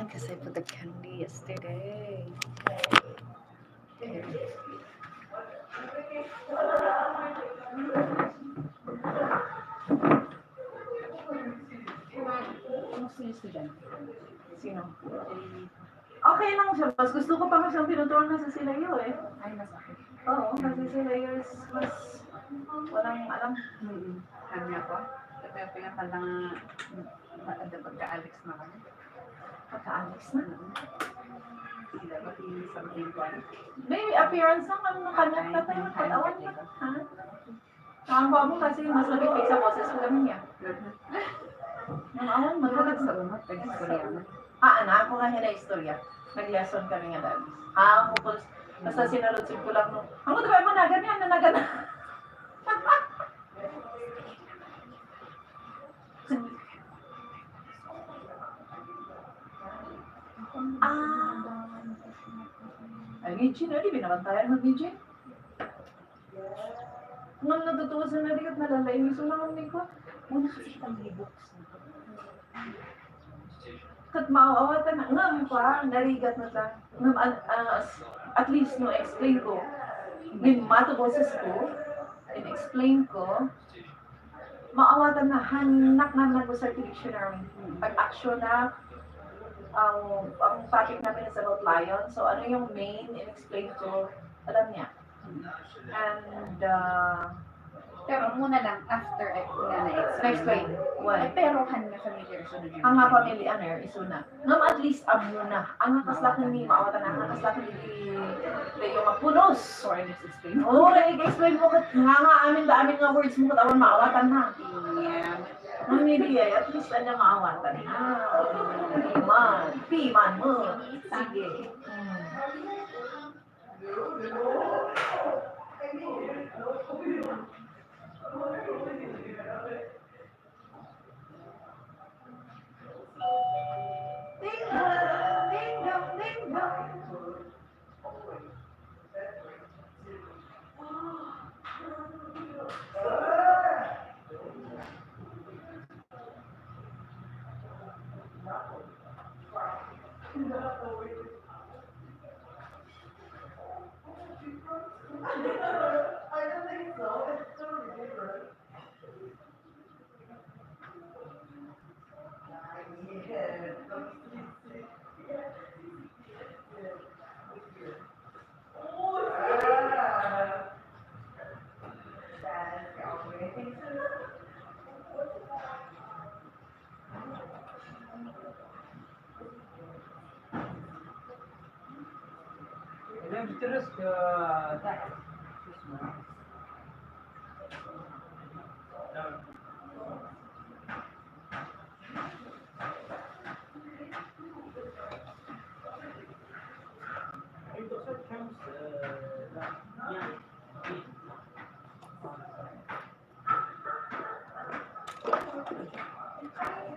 Because I put the candy yesterday. Okay. Kamusta yung estudyante? Sino? Okay lang siya. Mas gusto ko pa siyang tinuturuan na sa Silayo eh. Ay, mas okay. Oo, kasi Silayo is mas walang alam. Sabi ako, ito yung palang pagka-Alex na kami. Pagka-Alex na. Sila ba yung something one? May appearance lang ang nakanak na tayo. Pag-awan niya. Ha? Nakakawa mo kasi mas nabibig sa boses ko kami niya. Ang awan, Magalag magalag sa umat, nag-istorya. anak ko nga hina istorya. Nag-lesson kami nga dali. Ako po, basta sinalutsin ko lang nung, ako diba mo na ganyan, nanagan na. Ay, Gijin, di binabantayan mo, Gijin? Nung natutuwasan na rin at nalalay, miso na kami ko. Muna kasi kitang libooks. Kat maawatan na, ngam pa, narigat na ta. Ngam, at least, no, explain ko. Min mato boses ko, in-explain ko, maawatan na, hanak naman ko sa dictionary. Pag-action na, ang topic namin is about lion. So, ano yung main, in-explain ko, alam niya. And, Pero muna lang, after nga Na-explain. Ay, Why? pero han nga familiar sunod yun. Ang nga family ano isuna. Ngam at least abyo na. Ang nga kaslakan ni maawatan ang nga kaslakan ni yung mapunos. Sorry, let's explain. Oo, explain mo kat nga amin da amin nga words mo kat awan maawatan ha. Yeah. Ang maybe at least ano maawatan ha. Piman mo. Sige. Ding dong, ding dong, ding dong. إذا بتدرس تحت شو اسمه أنت أخذت خمس يعني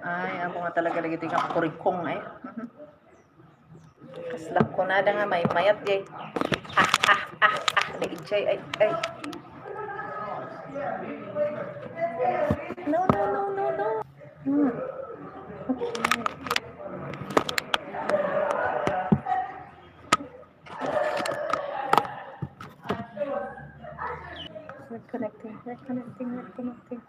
Ay, ako nga talaga lagi tingkang kurikong ay. Kaslak ko na nga may mayat jay. Lagi jay ay. No. We're connecting.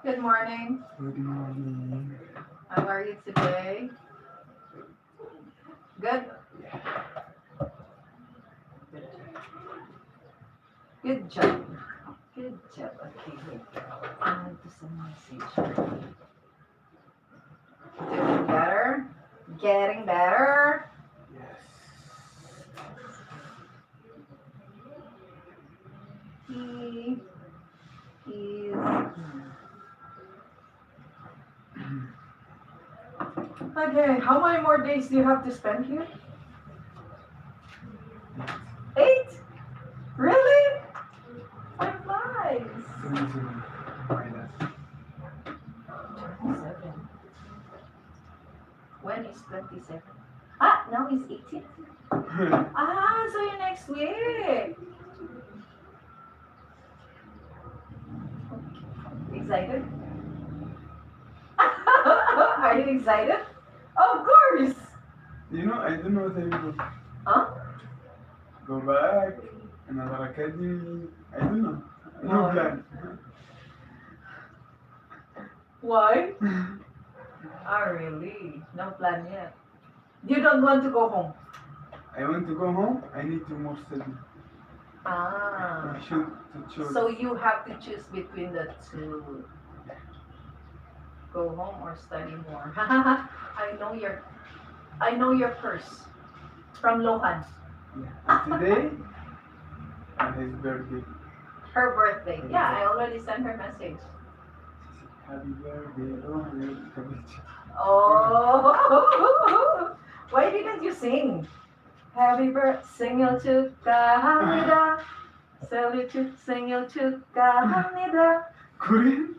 Good morning. Good morning. How are you today? Good? Good job. Good job. Okay, wait. I need to send a message. Doing better? Getting better? Yes. He is. Okay, how many more days do you have to spend here? 8? Really? Time flies. 27 minus. 27. When is 27? Ah, now is 18. Ah, so you next week. Excited? Are you excited? Of course. You know, I don't know what I will Huh? go back, another academy. I don't know. No Why? plan. Why? Ah, really? No plan yet. You don't want to go home? I want to go home. I need to more study. Ah. I should to choose. So you have to choose between the two. Go home or study more. I know your purse. From Lohan. Yeah. And today, on his birthday. Her birthday. Yeah, I already sent her message. She said, "Happy birthday, Rohit." Oh, why didn't you sing? Happy birthday, 생일 축하합니다. 생일 축하합니다. Korean?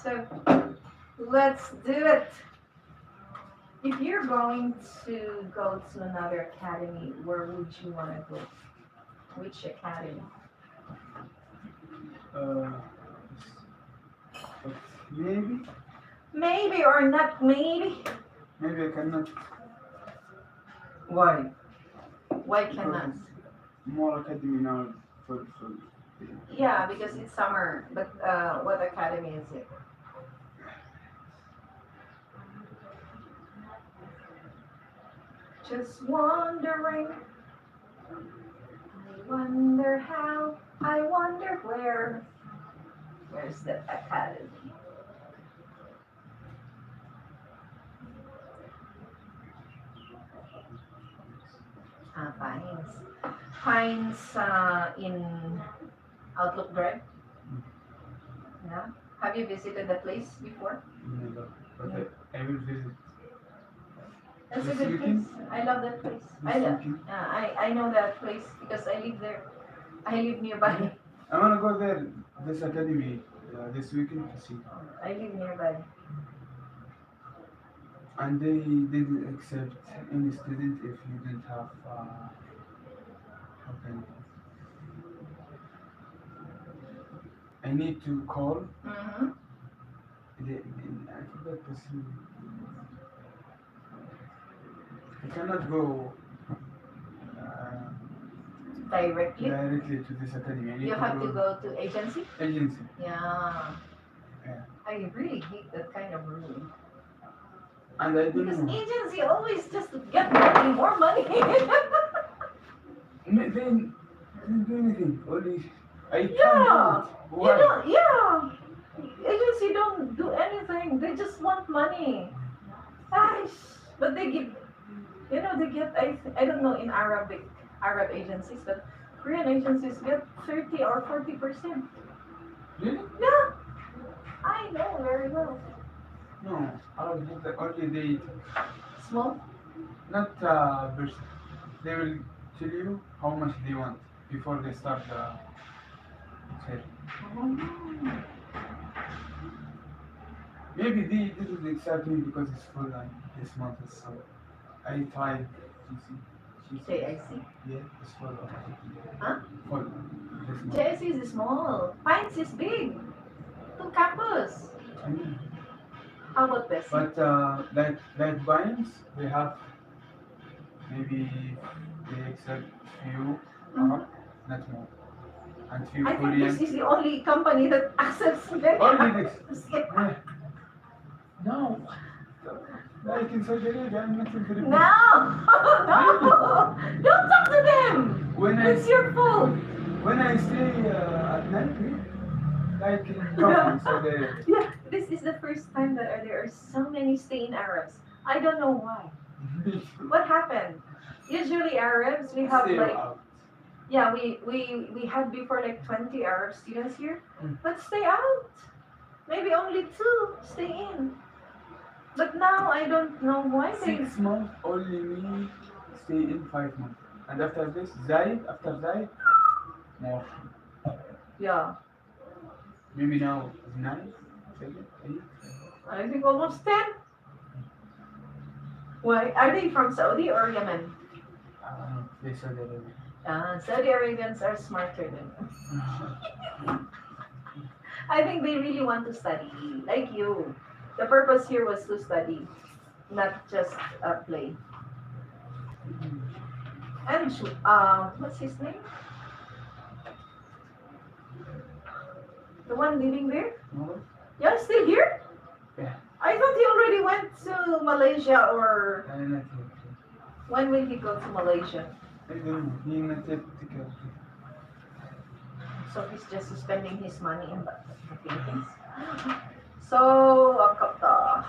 So, Let's do it. If you're going to go to another academy, where would you want to go? Which academy? But maybe Maybe or not maybe? I cannot. Why? Why cannot? More academy now for Yeah, because it's summer. But what academy is it? Just wondering. I wonder how. I wonder where. Where's the academy? Pines. Pines in Outlook Drive. Yeah. Have you visited the place before? never. But I will visit. That's a This good weekend? place. I love that place. This weekend. I know that place because I live there. I live nearby. I wanna go there. This academy this weekend to see. I live nearby. And they didn't accept any student if you didn't have how can I need to call. Mm-hmm. I forgot to see. I cannot go Directly. directly to this academy. I need You have to go to agency. agency. Yeah. Yeah. I really hate that kind of rule. And I don't Because know. agency always just get money, more money. They didn't do anything. Only I Yeah. can't do it. You Why? don't, yeah. Agency don't do anything. They just want money. Gosh. But they give, they get, I don't know in Arab agencies, but Korean agencies get 30 or 40%. Really? Yeah. I know very well. No. Only they Small? not person. They will tell you how much they want before they start the sale. Oh. Maybe they didn't accept me because it's full line this month. So I tried to see. She said, JIC. yeah, it's full. Huh? Full this month. JIC is small. Pines is big. To campus. I mean, How about Bessie? but like Binds, they have maybe they accept few Arab, not more, and few I think Korean. this is the only company that accepts many Only this. Arabs. Yeah. No. Like in Saudi Arabia, I'm not in Philippines. No! No! Don't talk to them! When It's your fault! when I stay at night, like in Kaufman, Saudi Arabia. Yeah, this is the first time that there are so many staying Arabs. I don't know why. What happened? Usually Arabs, we have Stay like, out. yeah, we had before like 20 Arab students here, Mm. but stay out. Maybe only 2 stay in. But now I don't know why they. 6 months, only me stay in 5 months. And after this, after Zaid, more. Yeah, Maybe now 9, 7, 8. I think almost 10. Why? Are they from Saudi or Yemen? They Saudi Arabia. Saudi Arabians are smarter than us. I think they really want to study, like you. The purpose here was to study, not just play. And what's his name? The one living there? No? Yeah, still here? Yeah. I thought he already went to Malaysia, or I'm not yet. when will he go to Malaysia? I don't know. He not yet take care. So he's just spending his money in the Philippines. So, akapta.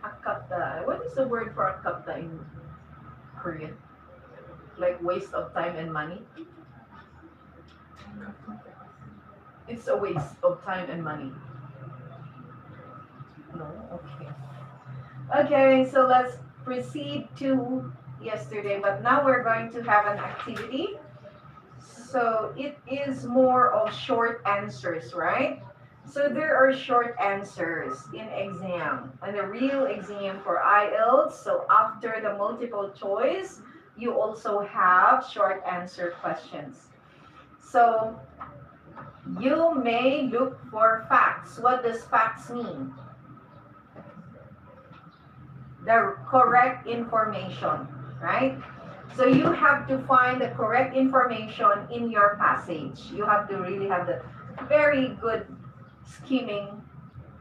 Akapta. What is the word for akapta in Korean? Like waste of time and money? It's a waste of time and money. No? Okay. Okay, so let's proceed to yesterday, but now we're going to have an activity. So it is more of short answers, right? So there are short answers in exam. And the real exam for IELTS, so after the multiple choice, you also have short answer questions. So you may look for facts. What does facts mean? The correct information, right? So you have to find the correct information in your passage. You have to really have the very good skimming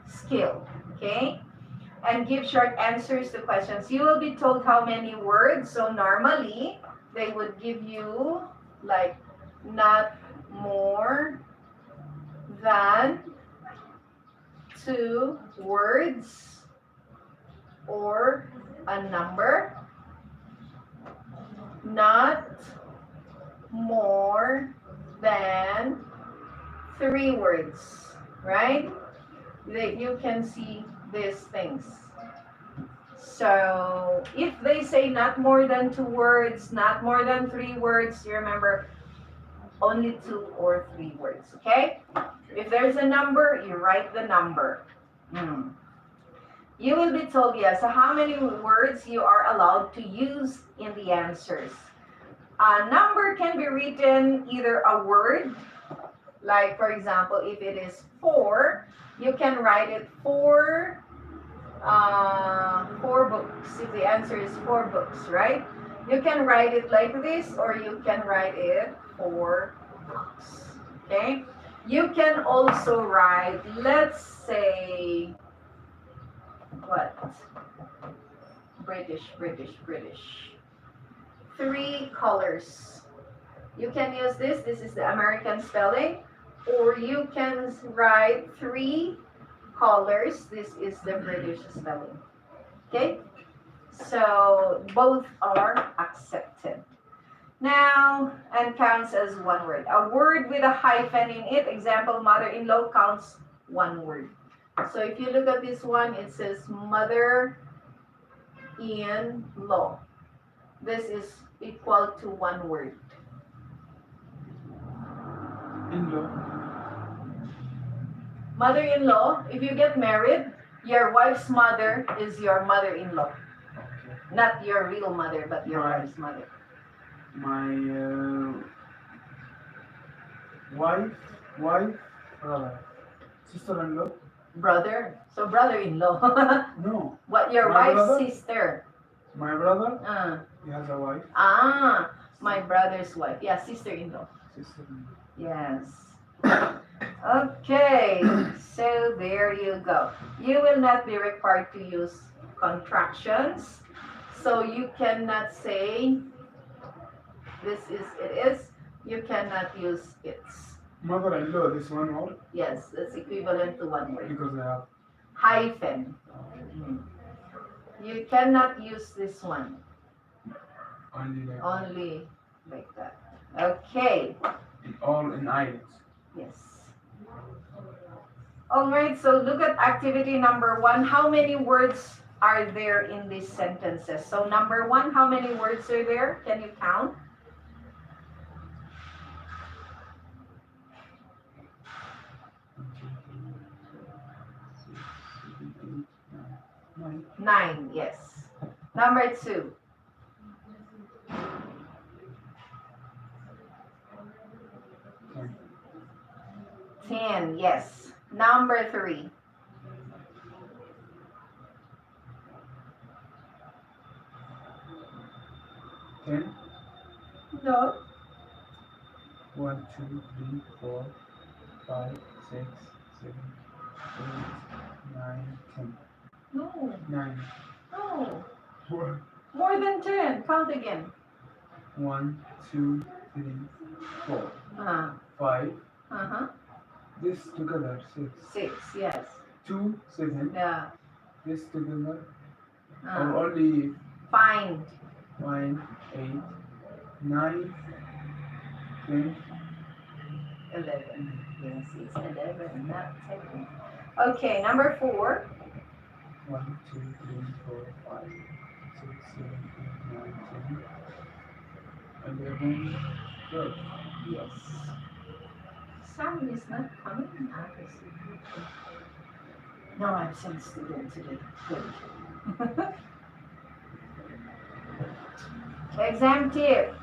skill, okay? And give short answers to questions. You will be told how many words. So normally, they would give you like not more than 2 words or a number, not more than 3 words, right? That you can see these things. So if they say not more than 2 words, not more than 3 words, you remember only 2 or 3 words, okay? If there's a number, you write the number. You will be told, yes, so how many words you are allowed to use in the answers. A number can be written either a word, like for example, if it is 4, you can write it 4 books. If the answer is 4 books, right? You can write it like this, or you can write it 4 books. Okay? You can also write, let's say, what? British. 3 colors. You can use this. This is the American spelling. Or you can write 3 colors. This is the British spelling. Okay? So both are accepted. Now, and counts as 1 word. A word with a hyphen in it, example, mother-in-law, counts 1 word. So if you look at this one, it says mother-in-law. This is equal to 1 word. In-law. Mother-in-law, if you get married, your wife's mother is your mother-in-law. Okay. Not your real mother, but your Right. wife's mother. My wife, brother, sister-in-law. Brother. So brother-in-law. No, What, your My wife's brother? sister? my brother, Uh, he has a wife, my brother's wife. Yeah, sister-in-law. sister-in-law. Yes. Okay, so there you go. You will not be required to use contractions. So you cannot say this is, it is. You cannot use it's. Mother-in-law, this one word, Yes, it's equivalent to 1 word. because I have. Hyphen. You cannot use this one. Only like that. Okay. All in islands. Yes. All right, so look at activity number 1. How many words are there in these sentences? So number 1, how many words are there? Can you count? Nine. 9, yes. Number 2. 10, yes. Number 3. 10. No. 1, 2, 3, 4, 5, 6, 7, 8, 9, 10. No. 9. No. 4. More than 10. Count again. 1, 2, 3, 4, Uh, 5. uh-huh. This together 6. 6, yes. 2, 7. Yeah. This together. Or Uh, only find. 5, 8, 9, 10. 11. Yes, it's 11, not 10. Okay, number 4. 1, 2, 3, 4, 5, 6, 7, 8, 9, 10. 11, 12. Yes. Sam is not coming. Ah, I see. No, I've sent student today. Good. Exam tip.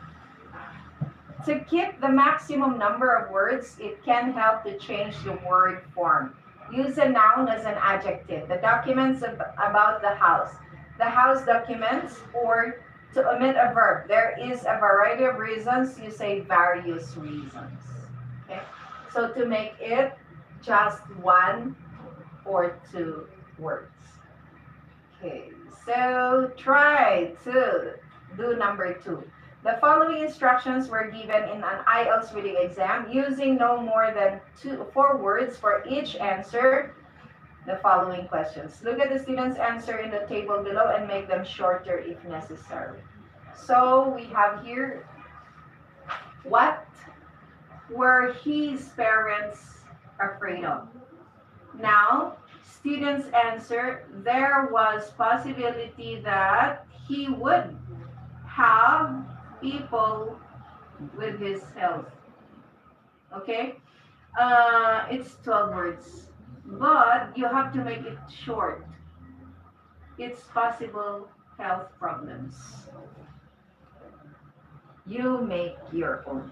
To keep the maximum number of words, it can help to change the word form. Use a noun as an adjective. The documents about the house. The house documents, or to omit a verb. There is a variety of reasons. You say various reasons. Okay? So to make it just 1 or 2 words. Okay, so try to do number 2. The following instructions were given in an IELTS reading exam using no more than 4 words for each answer. The following questions. Look at the student's answer in the table below and make them shorter if necessary. So we have here, what were his parents afraid of? Now, student's answer, there was possibility that he would have people with his health. Okay? It's 12 words. But you have to make it short. It's possible health problems. You make your own.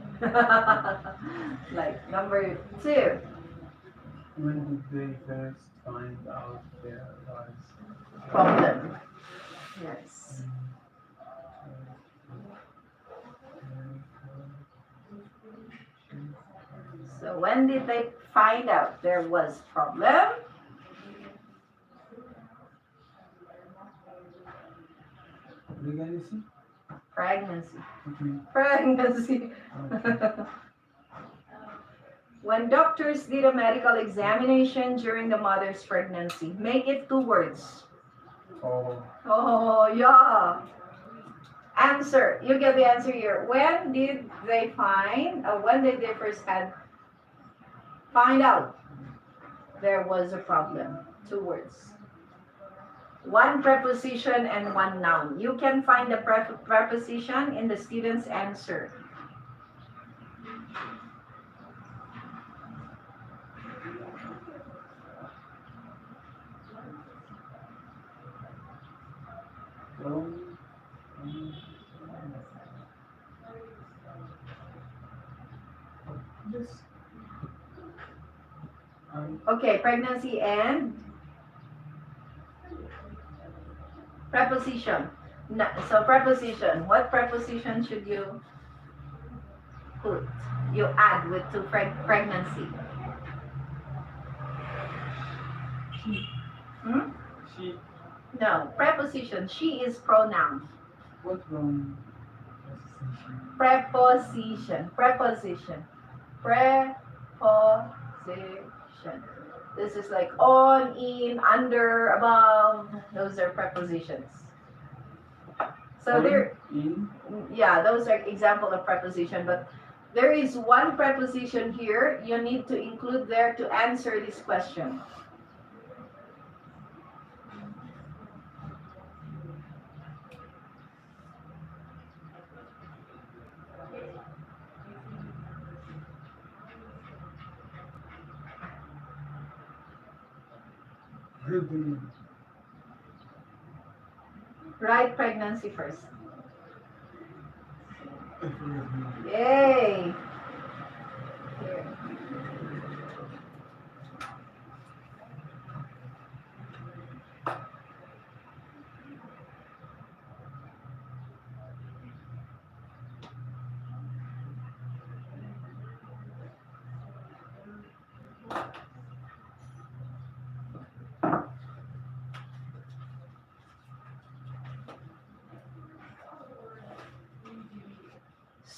Like number 2. When did they first find out there was Problem. Yes. So when did they find out there was problem? pregnancy? Pregnancy. Okay. Pregnancy. Okay. When doctors did a medical examination during the mother's pregnancy, make it 2 words. Oh, Oh, yeah. Answer. You get the answer here. When did they first find out there was a problem? 2 words. 1 preposition and 1 noun. You can find the preposition in the student's answer. yes. Okay, pregnancy and preposition. So preposition, what preposition should you put? You add with to pregnancy. Hmm? She, No, preposition. She is pronoun. what wrong? Preposition. Preposition. Preposition. This is like on, in, under, above. Those are prepositions. So there, In, yeah, those are example of preposition. But there is 1 preposition here you need to include there to answer this question. really, Write pregnancy first. I forgot. Yay! Here.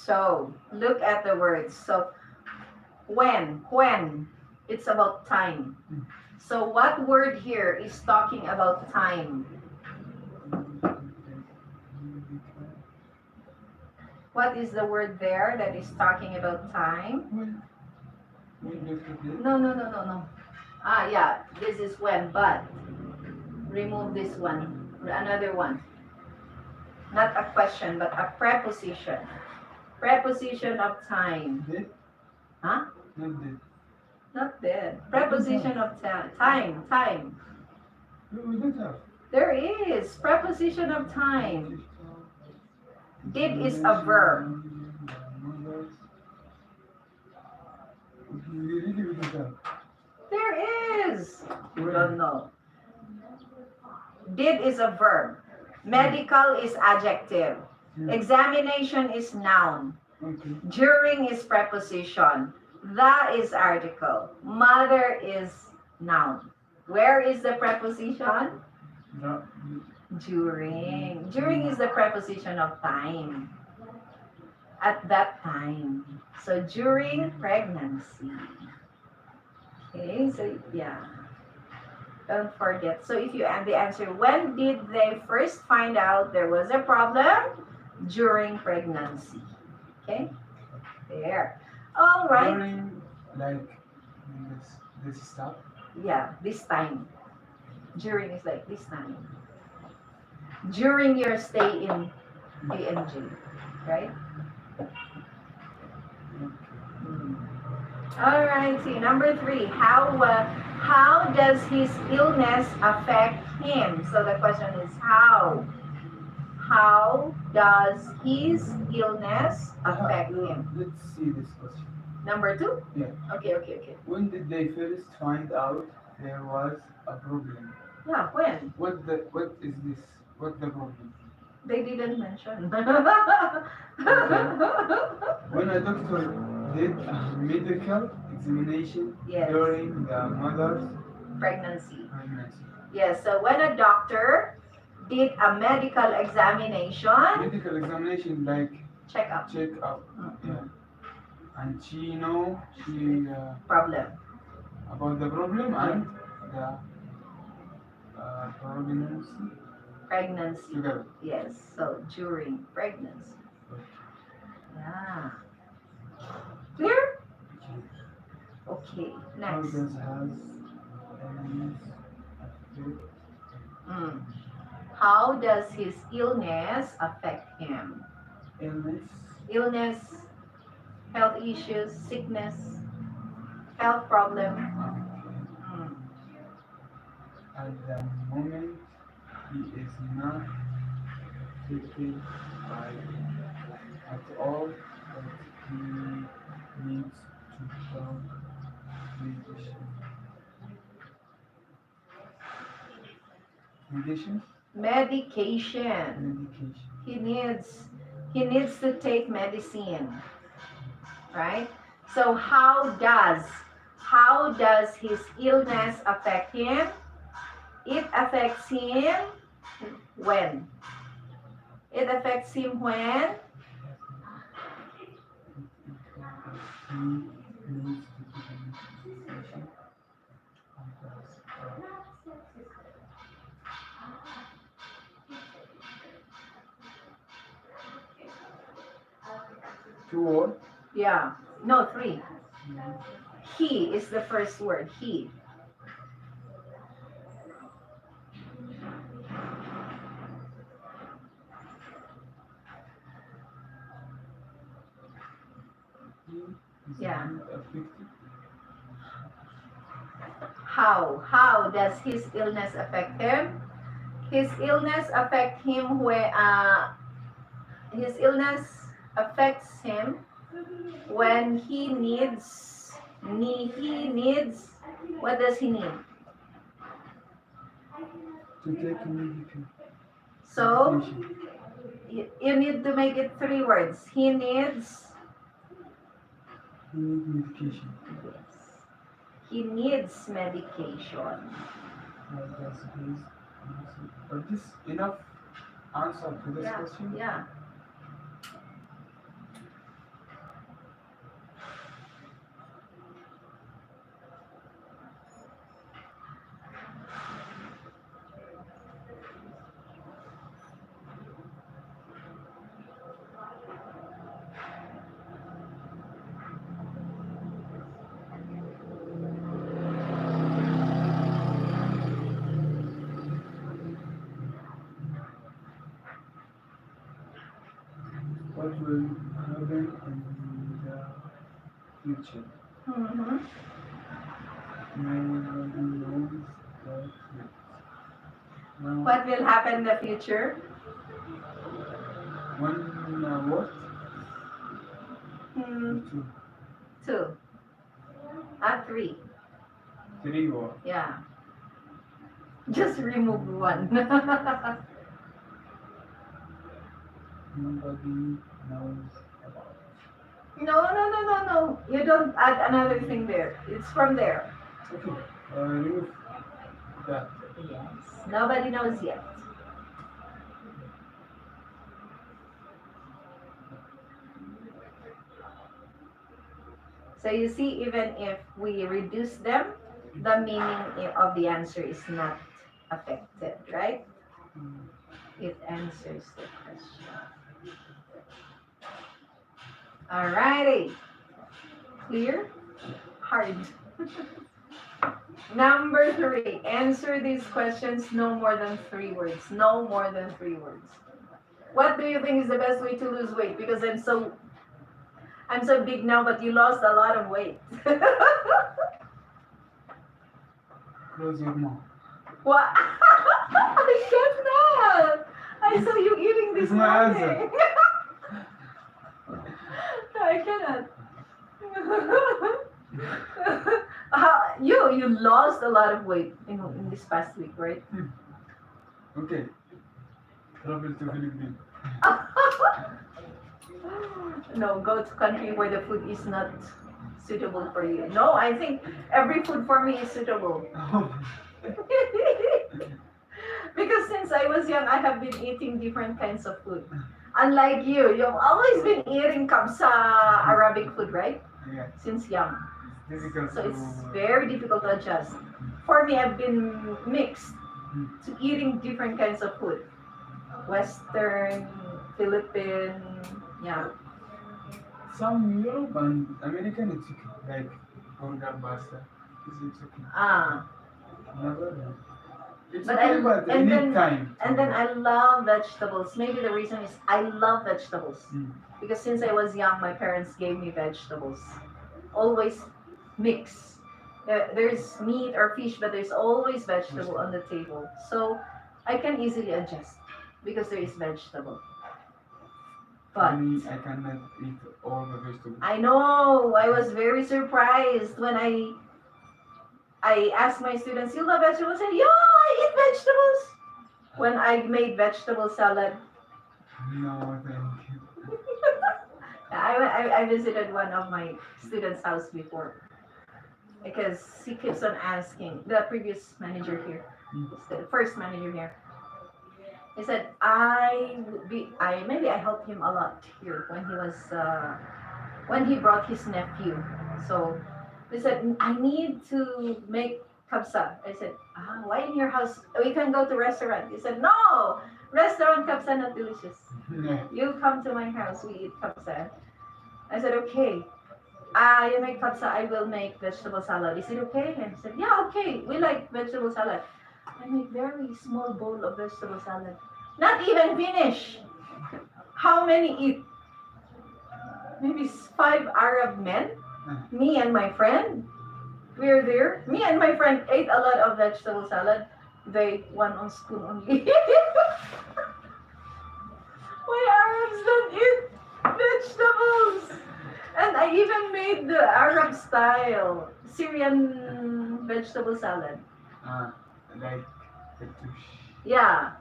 So, look at the words. So, when, it's about time. So, what word here is talking about time? What is the word there that is talking about time? No. Ah, yeah, this is when, but remove this one. Another one. Not a question, but a preposition. Preposition of time. Did? Huh? Not did. Not dead. Preposition of time. Time. No, we don't have. There is. Preposition of time. Did is a verb. We don't have. There is. You don't know. Did is a verb. Medical is adjective. Examination is noun. Okay. During is preposition. The is article. Mother is noun. Where is the preposition? No. During. During is the preposition of time. At that time. So during pregnancy. Okay, so yeah. Don't forget. So if you add the answer, when did they first find out there was a problem? During pregnancy. Okay? There. All right. During, like, this stuff. Yeah, this time. During is like this time. During your stay in PNG, right? All right, see, number 3. How does his illness affect him? So the question is how? How does his illness affect him? Let's see this question. Number 2? Yeah. Okay. When did they first find out there was a problem? Yeah, when? What is this? What the problem? They didn't mention. When a doctor did a medical examination Yes. during the mother's Pregnancy. pregnancy. Yes, so when a doctor did a medical examination, Medical examination like check up. check up. Mhm. Yeah. And she Problem. about the problem and the pregnancy Pregnancy. together. Yes, so during pregnancy. Yeah. Clear? Okay, How next. does has illness affect How does his illness affect him? illness? Illness, health issues, sickness, health problem. Mm. At the moment, he is not taken by at all, but he needs to talk medication. Medication? Medication. Medication. He needs to take medicine. Right? So how does his illness affect him? It affects him when? It affects him when? He needs to take medication. Two word. Yeah. No, 3. He is the first word. He. Yeah. How does his illness affect him? His illness affect him his illness affects him when he needs what does he need? To take medication. So you need to make it 3 words. He needs He needs medication. He needs medication. But this enough answer to this Yeah, question? yeah. What will happen in the future? Mm-hmm. Nobody knows that yet. Now, What will happen in the future? one what? Hmm, Two. 2. 3. 3 what? Yeah. Just remove 1. Nobody knows about. No. You don't add another thing there. It's from there. Okay. Remove that. Yes. Nobody knows yet. So you see, even if we reduce them, the meaning of the answer is not affected, right? It answers the question. Alrighty. Clear? Hard. Number 3. Answer these questions no more than 3 words. No more than 3 words. What do you think is the best way to lose weight? Because I'm so big now, but you lost a lot of weight. Close your mouth. What? I cannot. I saw you eating this It's my morning. No, I cannot. You lost a lot of weight in this past week, right? Okay. Travel to Philippines. No, go to country where the food is not suitable for you. No, I think every food for me is suitable. Because since I was young, I have been eating different kinds of food. Unlike you, you've always been eating kabsa Arabic food, right? Yeah. Since young. It's difficult So to. it's very difficult to adjust. For me, I've been mixed to eating different kinds of food. Western, Philippine, yeah. Some Europe and American it's okay. Like burger pasta. It's okay. Ah. Never. It's But okay, I- but and any then- time. And then I love vegetables. Maybe the reason is I love vegetables. Mm. Because since I was young, my parents gave me vegetables. Always mix. There's meat or fish, but there's always vegetable on the table. So I can easily adjust because there is vegetable. But Me, I cannot eat all the vegetables. I know I was very surprised when I asked my students, "You love vegetables?" I said, "Yeah, I eat vegetables." When I made vegetable salad, No, thank you. I visited one of my students' house before because he keeps on asking the previous manager here, the first manager here. He said maybe I helped him a lot here when he was when he brought his nephew. So he said I need to make kabsa. I said why in your house? We can go to restaurant. He said no, restaurant kabsa not delicious. Yeah. You come to my house, we eat kapsa. I said, okay. You make kapsa, I will make vegetable salad. Is it okay? And he said, yeah, okay. We like vegetable salad. I make very small bowl of vegetable salad. Not even finish. How many eat? Maybe 5 Arab men. Me and my friend. We're there. Me and my friend ate a lot of vegetable salad. They one on spoon only. Why Arabs don't eat vegetables? And I even made the Arab style Syrian vegetable salad. Like fettush. Yeah,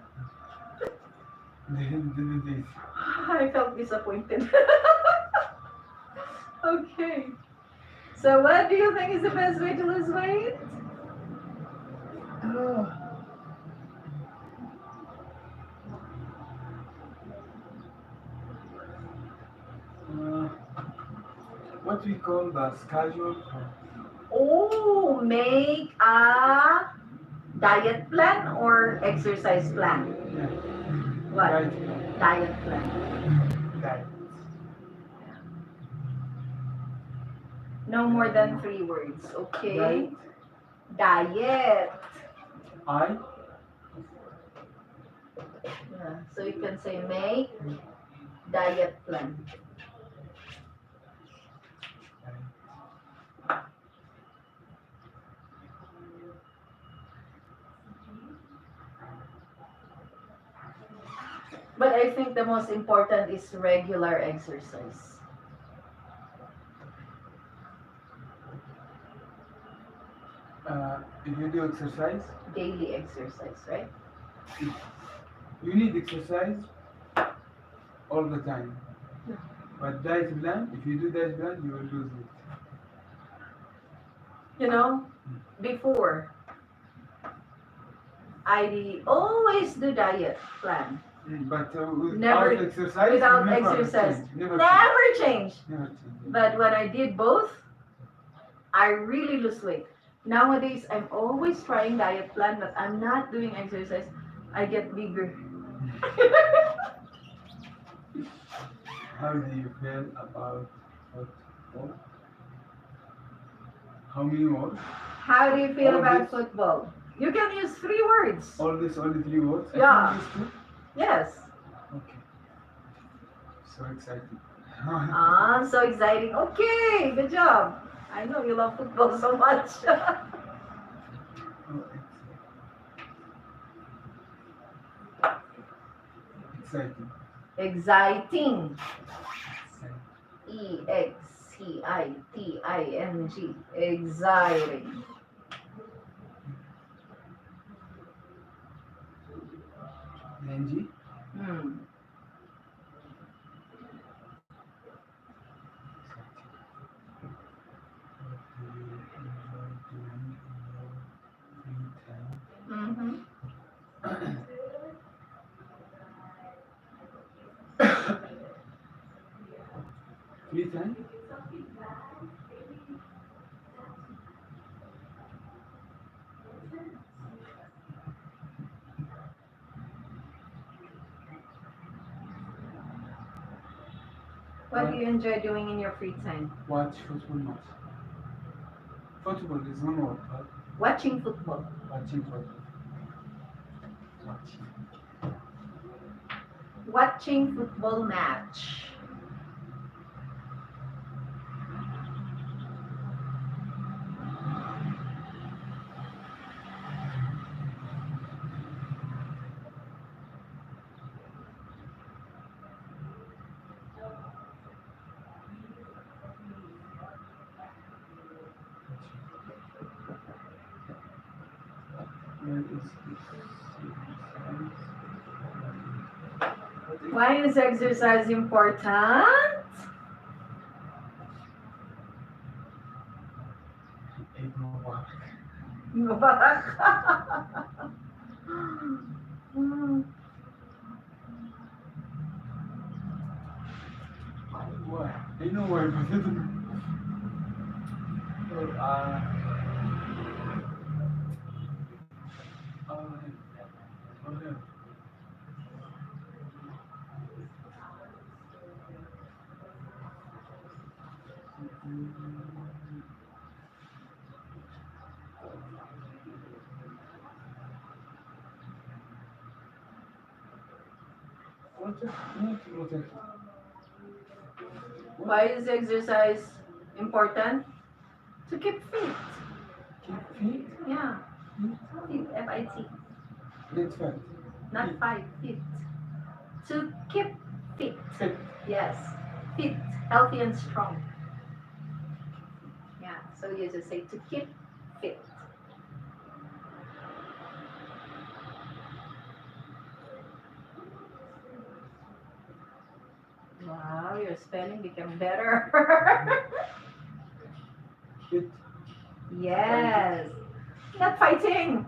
Didn't eat. I felt disappointed. Okay. So what do you think is the best way to lose weight? What we call the schedule. Oh, make a diet plan or exercise plan? What? Right. Diet plan. Diet. No more than 3 words, okay? Right. Diet. I. Yeah, so you can say make diet plan. But I think the most important is regular exercise. If you do exercise, Daily exercise, right? you need exercise all the time. But diet plan, if you do diet plan, you will lose it. You know, before, I always do diet plan. But without Never- exercise, without never exercise. change, never Never change. change, never change. But when I did both, I really lose weight. Nowadays, I'm always trying diet plan, but I'm not doing exercise. I get bigger. How do you feel about football? How many words? How do you feel All about this- football? You can use 3 words. Only 3 words? I Yeah. think these two? Yes. Okay. So excited. Ah, so exciting. Okay, good job. I know you love football so much. Oh, exciting. Exciting. Exciting. Exciting. Exciting. Angie? Hmm. What do you enjoy doing in your free time? Mm-hmm. Free time? What do you enjoy doing in your free time? Watch football match. Football is one word, but Watching football. watching football. Watching. Watching football match. Where is this? Why is exercise important? Why? I know why, but I don't know. Oh, okay. Why is exercise important? To keep fit. Keep fit? Yeah. Fit. F-I-T. Get fat. Not Fit. fight. Fit. To keep fit. Fit. Yes. Fit. Healthy and strong. Yeah. So you just say to keep fit. Wow, your spelling became better. Fit. Yes. Not fighting.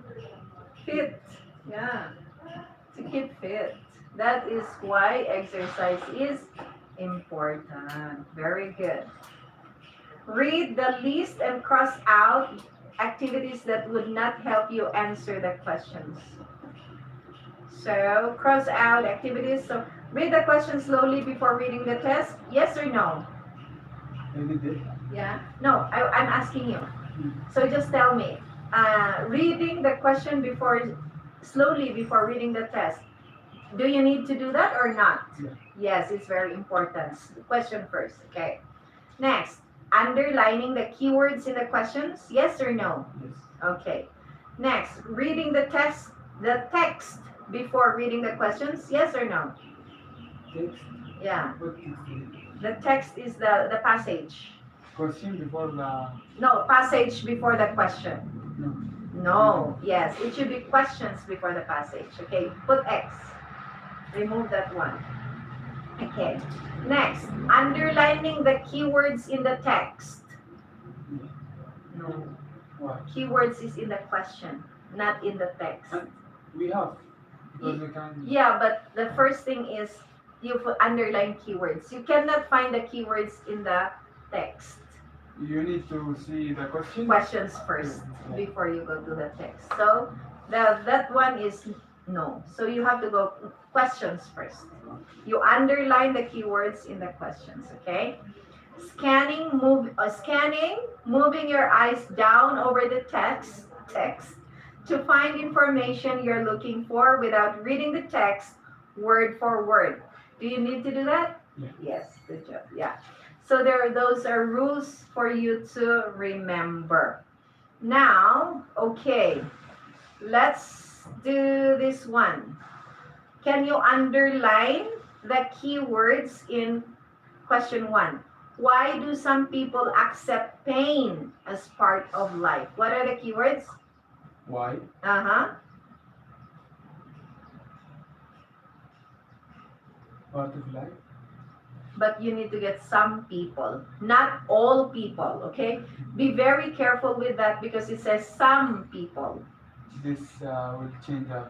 Fit. Yeah. To keep fit. That is why exercise is important. Very good. Read the list and cross out activities that would not help you answer the questions. So, cross out activities. So, read the question slowly before reading the test. Yes or no? I did it. Yeah. No, I'm asking you. So just tell me. Reading the question slowly before reading the test. Do you need to do that or not? Yeah. Yes, it's very important. Question first. Okay. Next, underlining the keywords in the questions. Yes or no? Yes. Okay. Next, reading the text before reading the questions. Yes or no? Text. Yeah. What text? The text is the passage. Question before the. No, passage before the question. No. No, yes, it should be questions before the passage. Okay, put X. Remove that one. Okay. Next, underlining the keywords in the text. No, What? keywords is in the question, not in the text. We have. Because we can. Yeah, but the first thing is you put underline keywords. You cannot find the keywords in the text. You need to see the question. Questions first before you go to the text. So that one is no. So you have to go questions first. You underline the keywords in the questions, okay? Scanning, moving your eyes down over the text to find information you're looking for without reading the text word for word. Do you need to do that? Yeah. Yes, good job. Yeah. So those are rules for you to remember. Now, okay, let's do this one. Can you underline the keywords in question 1? Why do some people accept pain as part of life? What are the keywords? Why? Uh-huh. Part of life. But you need to get some people, not all people, okay? Be very careful with that because it says some people. This will change the.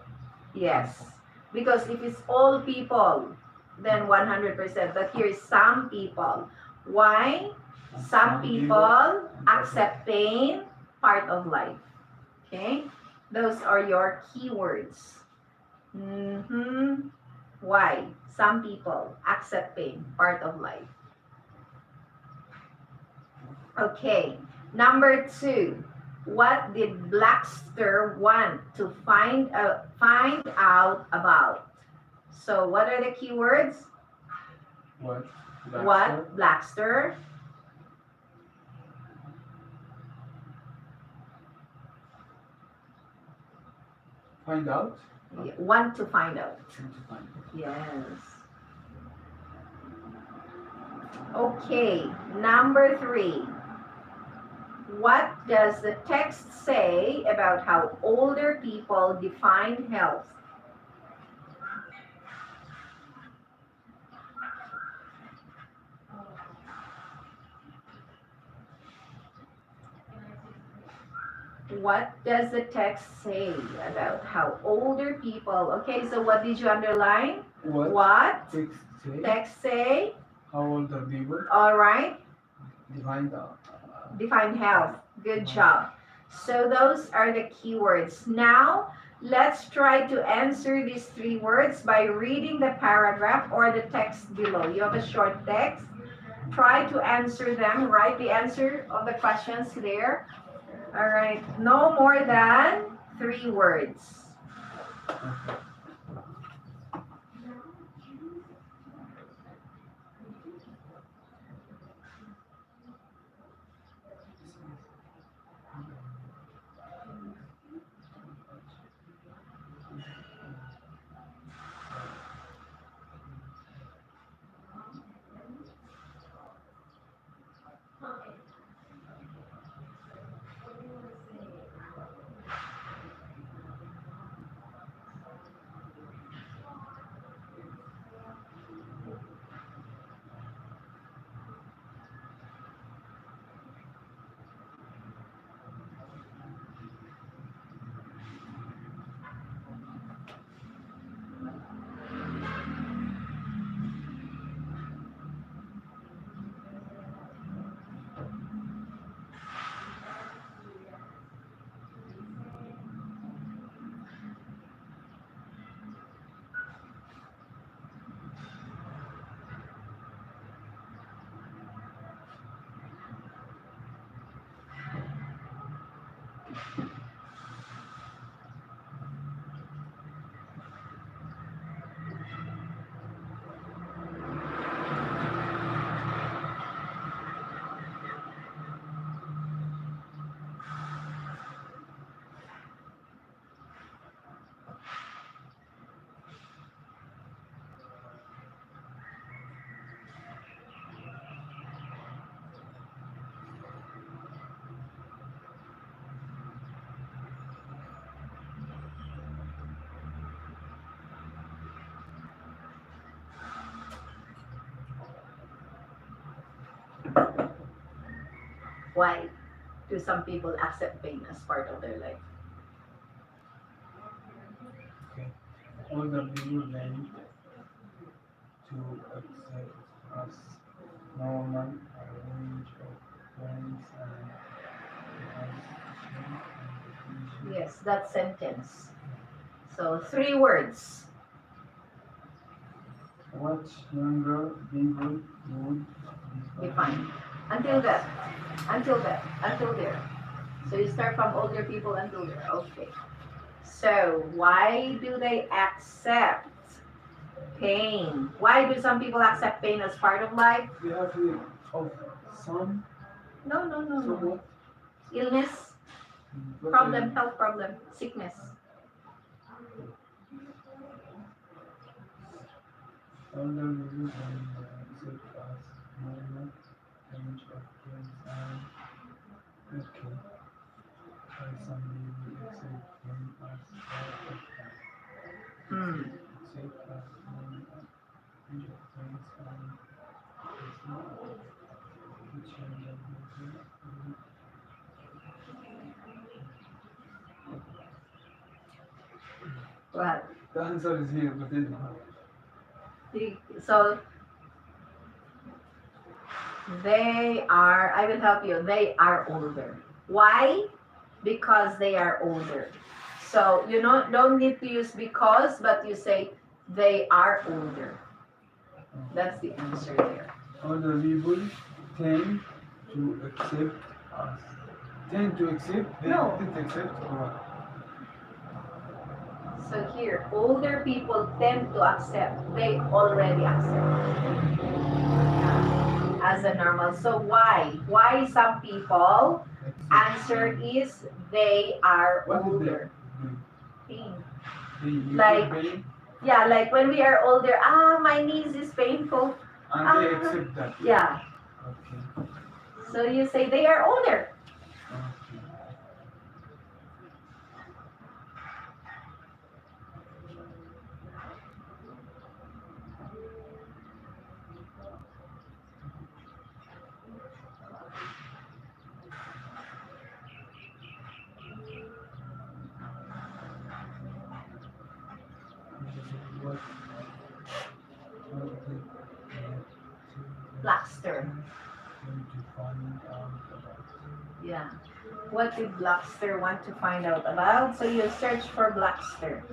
Yes, because if it's all people, then 100%. But here is some people. Why? Some people accept pain, part of life. Okay? Those are your keywords. Why? Some people accept pain, part of life. Okay, number 2. What did Blackster want to find out about? So what are the keywords? What? What? Blackster. Find out. Want to find out. Want to find out. Yes. Okay, number 3. What does the text say about how older people define health? What does the text say about how older people? Okay, so what did you underline? What? Text say. Text say. How old are people? All right. Define the. Define health. Good job. So those are the keywords. Now, let's try to answer these 3 words by reading the paragraph or the text below. You have a short text. Try to answer them. Write the answer of the questions there. All right. No more than 3 words. Why do some people accept pain as part of their life? All the people learn to accept us normal range of friends and Yes, that sentence. So 3 words. what younger people would Define. Until that. Until that. Until there. So you start from older people until there. Okay. So why do they accept pain? Why do some people accept pain as part of life? We have here of some No, no, no, no. somewhat Illness, but, problem, health problem, sickness. older people can accept us normal range of friends and okay. And some people accept them as part of that. Hmm. Accept us normal range of friends and it's not to change everything. Well, The answer is here, but then so they are, I will help you, they are older. Why? Because they are older. So you don't need to use because, but you say they are older. That's the answer there. other people tend to accept us. Tend to accept? They No. didn't accept or what? So here, older people tend to accept. They already accept as a normal. So why? Why some people? Answer is they are What did older. they do? Pain. They use Like- pain Yeah, like when we are older, my knees is painful. and they accept that. Yeah. Okay. So you say they are older. Okay. What did Blackster. to find out about? Yeah. What did Blackster want to find out about? So you search for Blackster.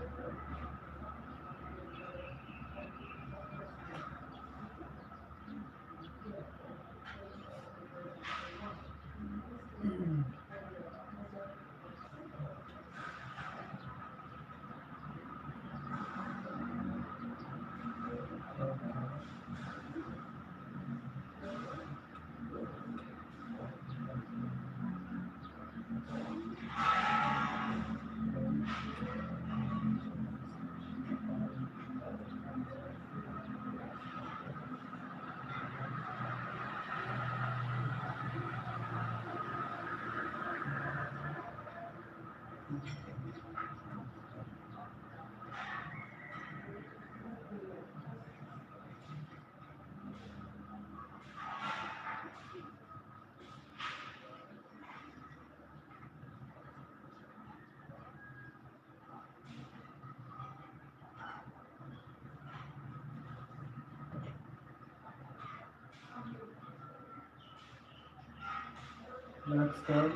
Blackstar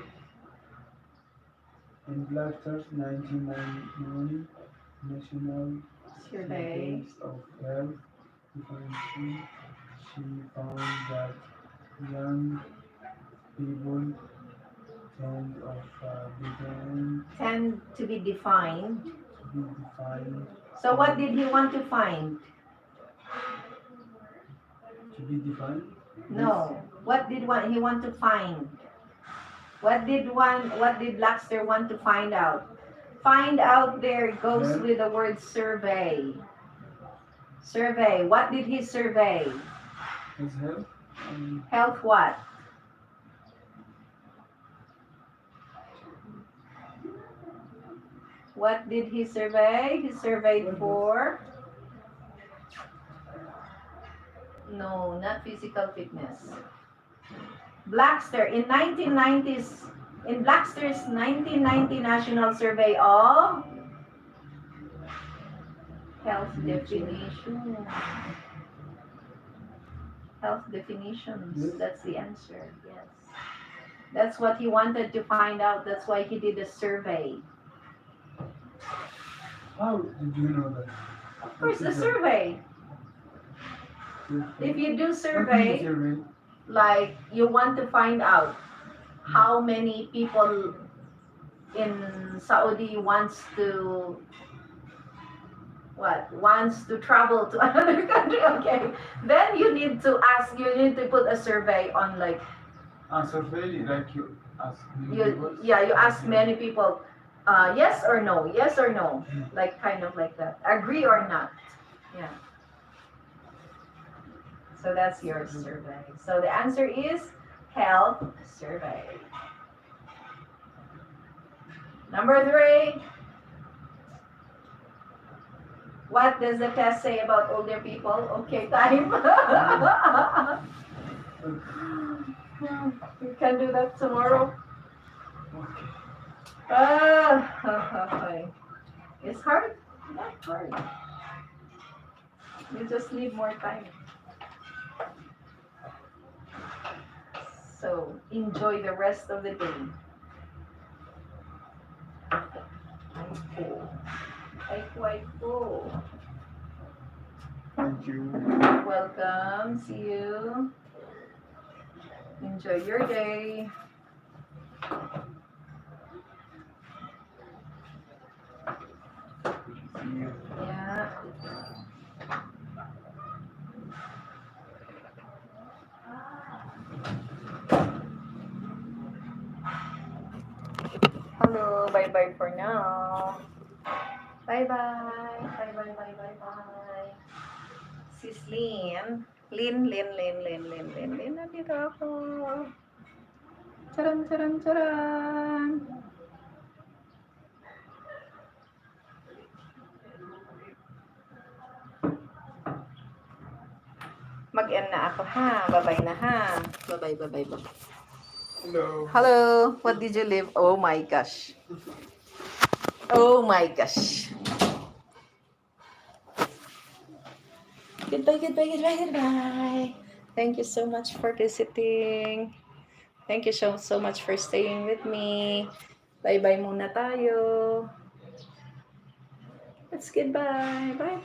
in Blackstar's 1999 National Survey. Surveys of Health Information, she found that young people Tend to be defined. be defined So what did he want to find? to be defined. No. What did he want to find? What did Blackster want to find out? Find out there goes Yeah. with the word survey. Survey. What did he survey? His health and Health what? What did he survey? He surveyed for... No, not physical fitness. Blackster in 1990s, in Blackster's 1990 National Survey of Health Definition. Health definitions. Yes. That's the answer. Yes. That's what he wanted to find out. That's why he did a survey. How did you know that? Of course, the survey. If you do What is survey, survey? like you want to find out how many people in Saudi wants to travel to another country, okay, then you need to put a survey on, like, Survey, like you ask me. you ask many people, yes or no, like kind of like that, agree or not. Yeah, so that's your survey. So the answer is health survey. Number 3, what does the test say about older people? Okay, time. You can do that tomorrow. It's hard? Not hard. You just need more time. So enjoy the rest of the day. Aiko. Thank you. Welcome. See you. Enjoy your day. See you. Yeah. Hello. Bye-bye for now. Bye-bye. Bye-bye. Sis Lynn. Lynn. Nandito ako. Charan. Mag-end na ako, ha? Bye-bye na, ha? Bye-bye. Hello. Hello. What did you leave? Oh my gosh. Goodbye. Thank you so much for visiting. Thank you so much for staying with me. Bye-bye muna tayo. Let's goodbye. Bye.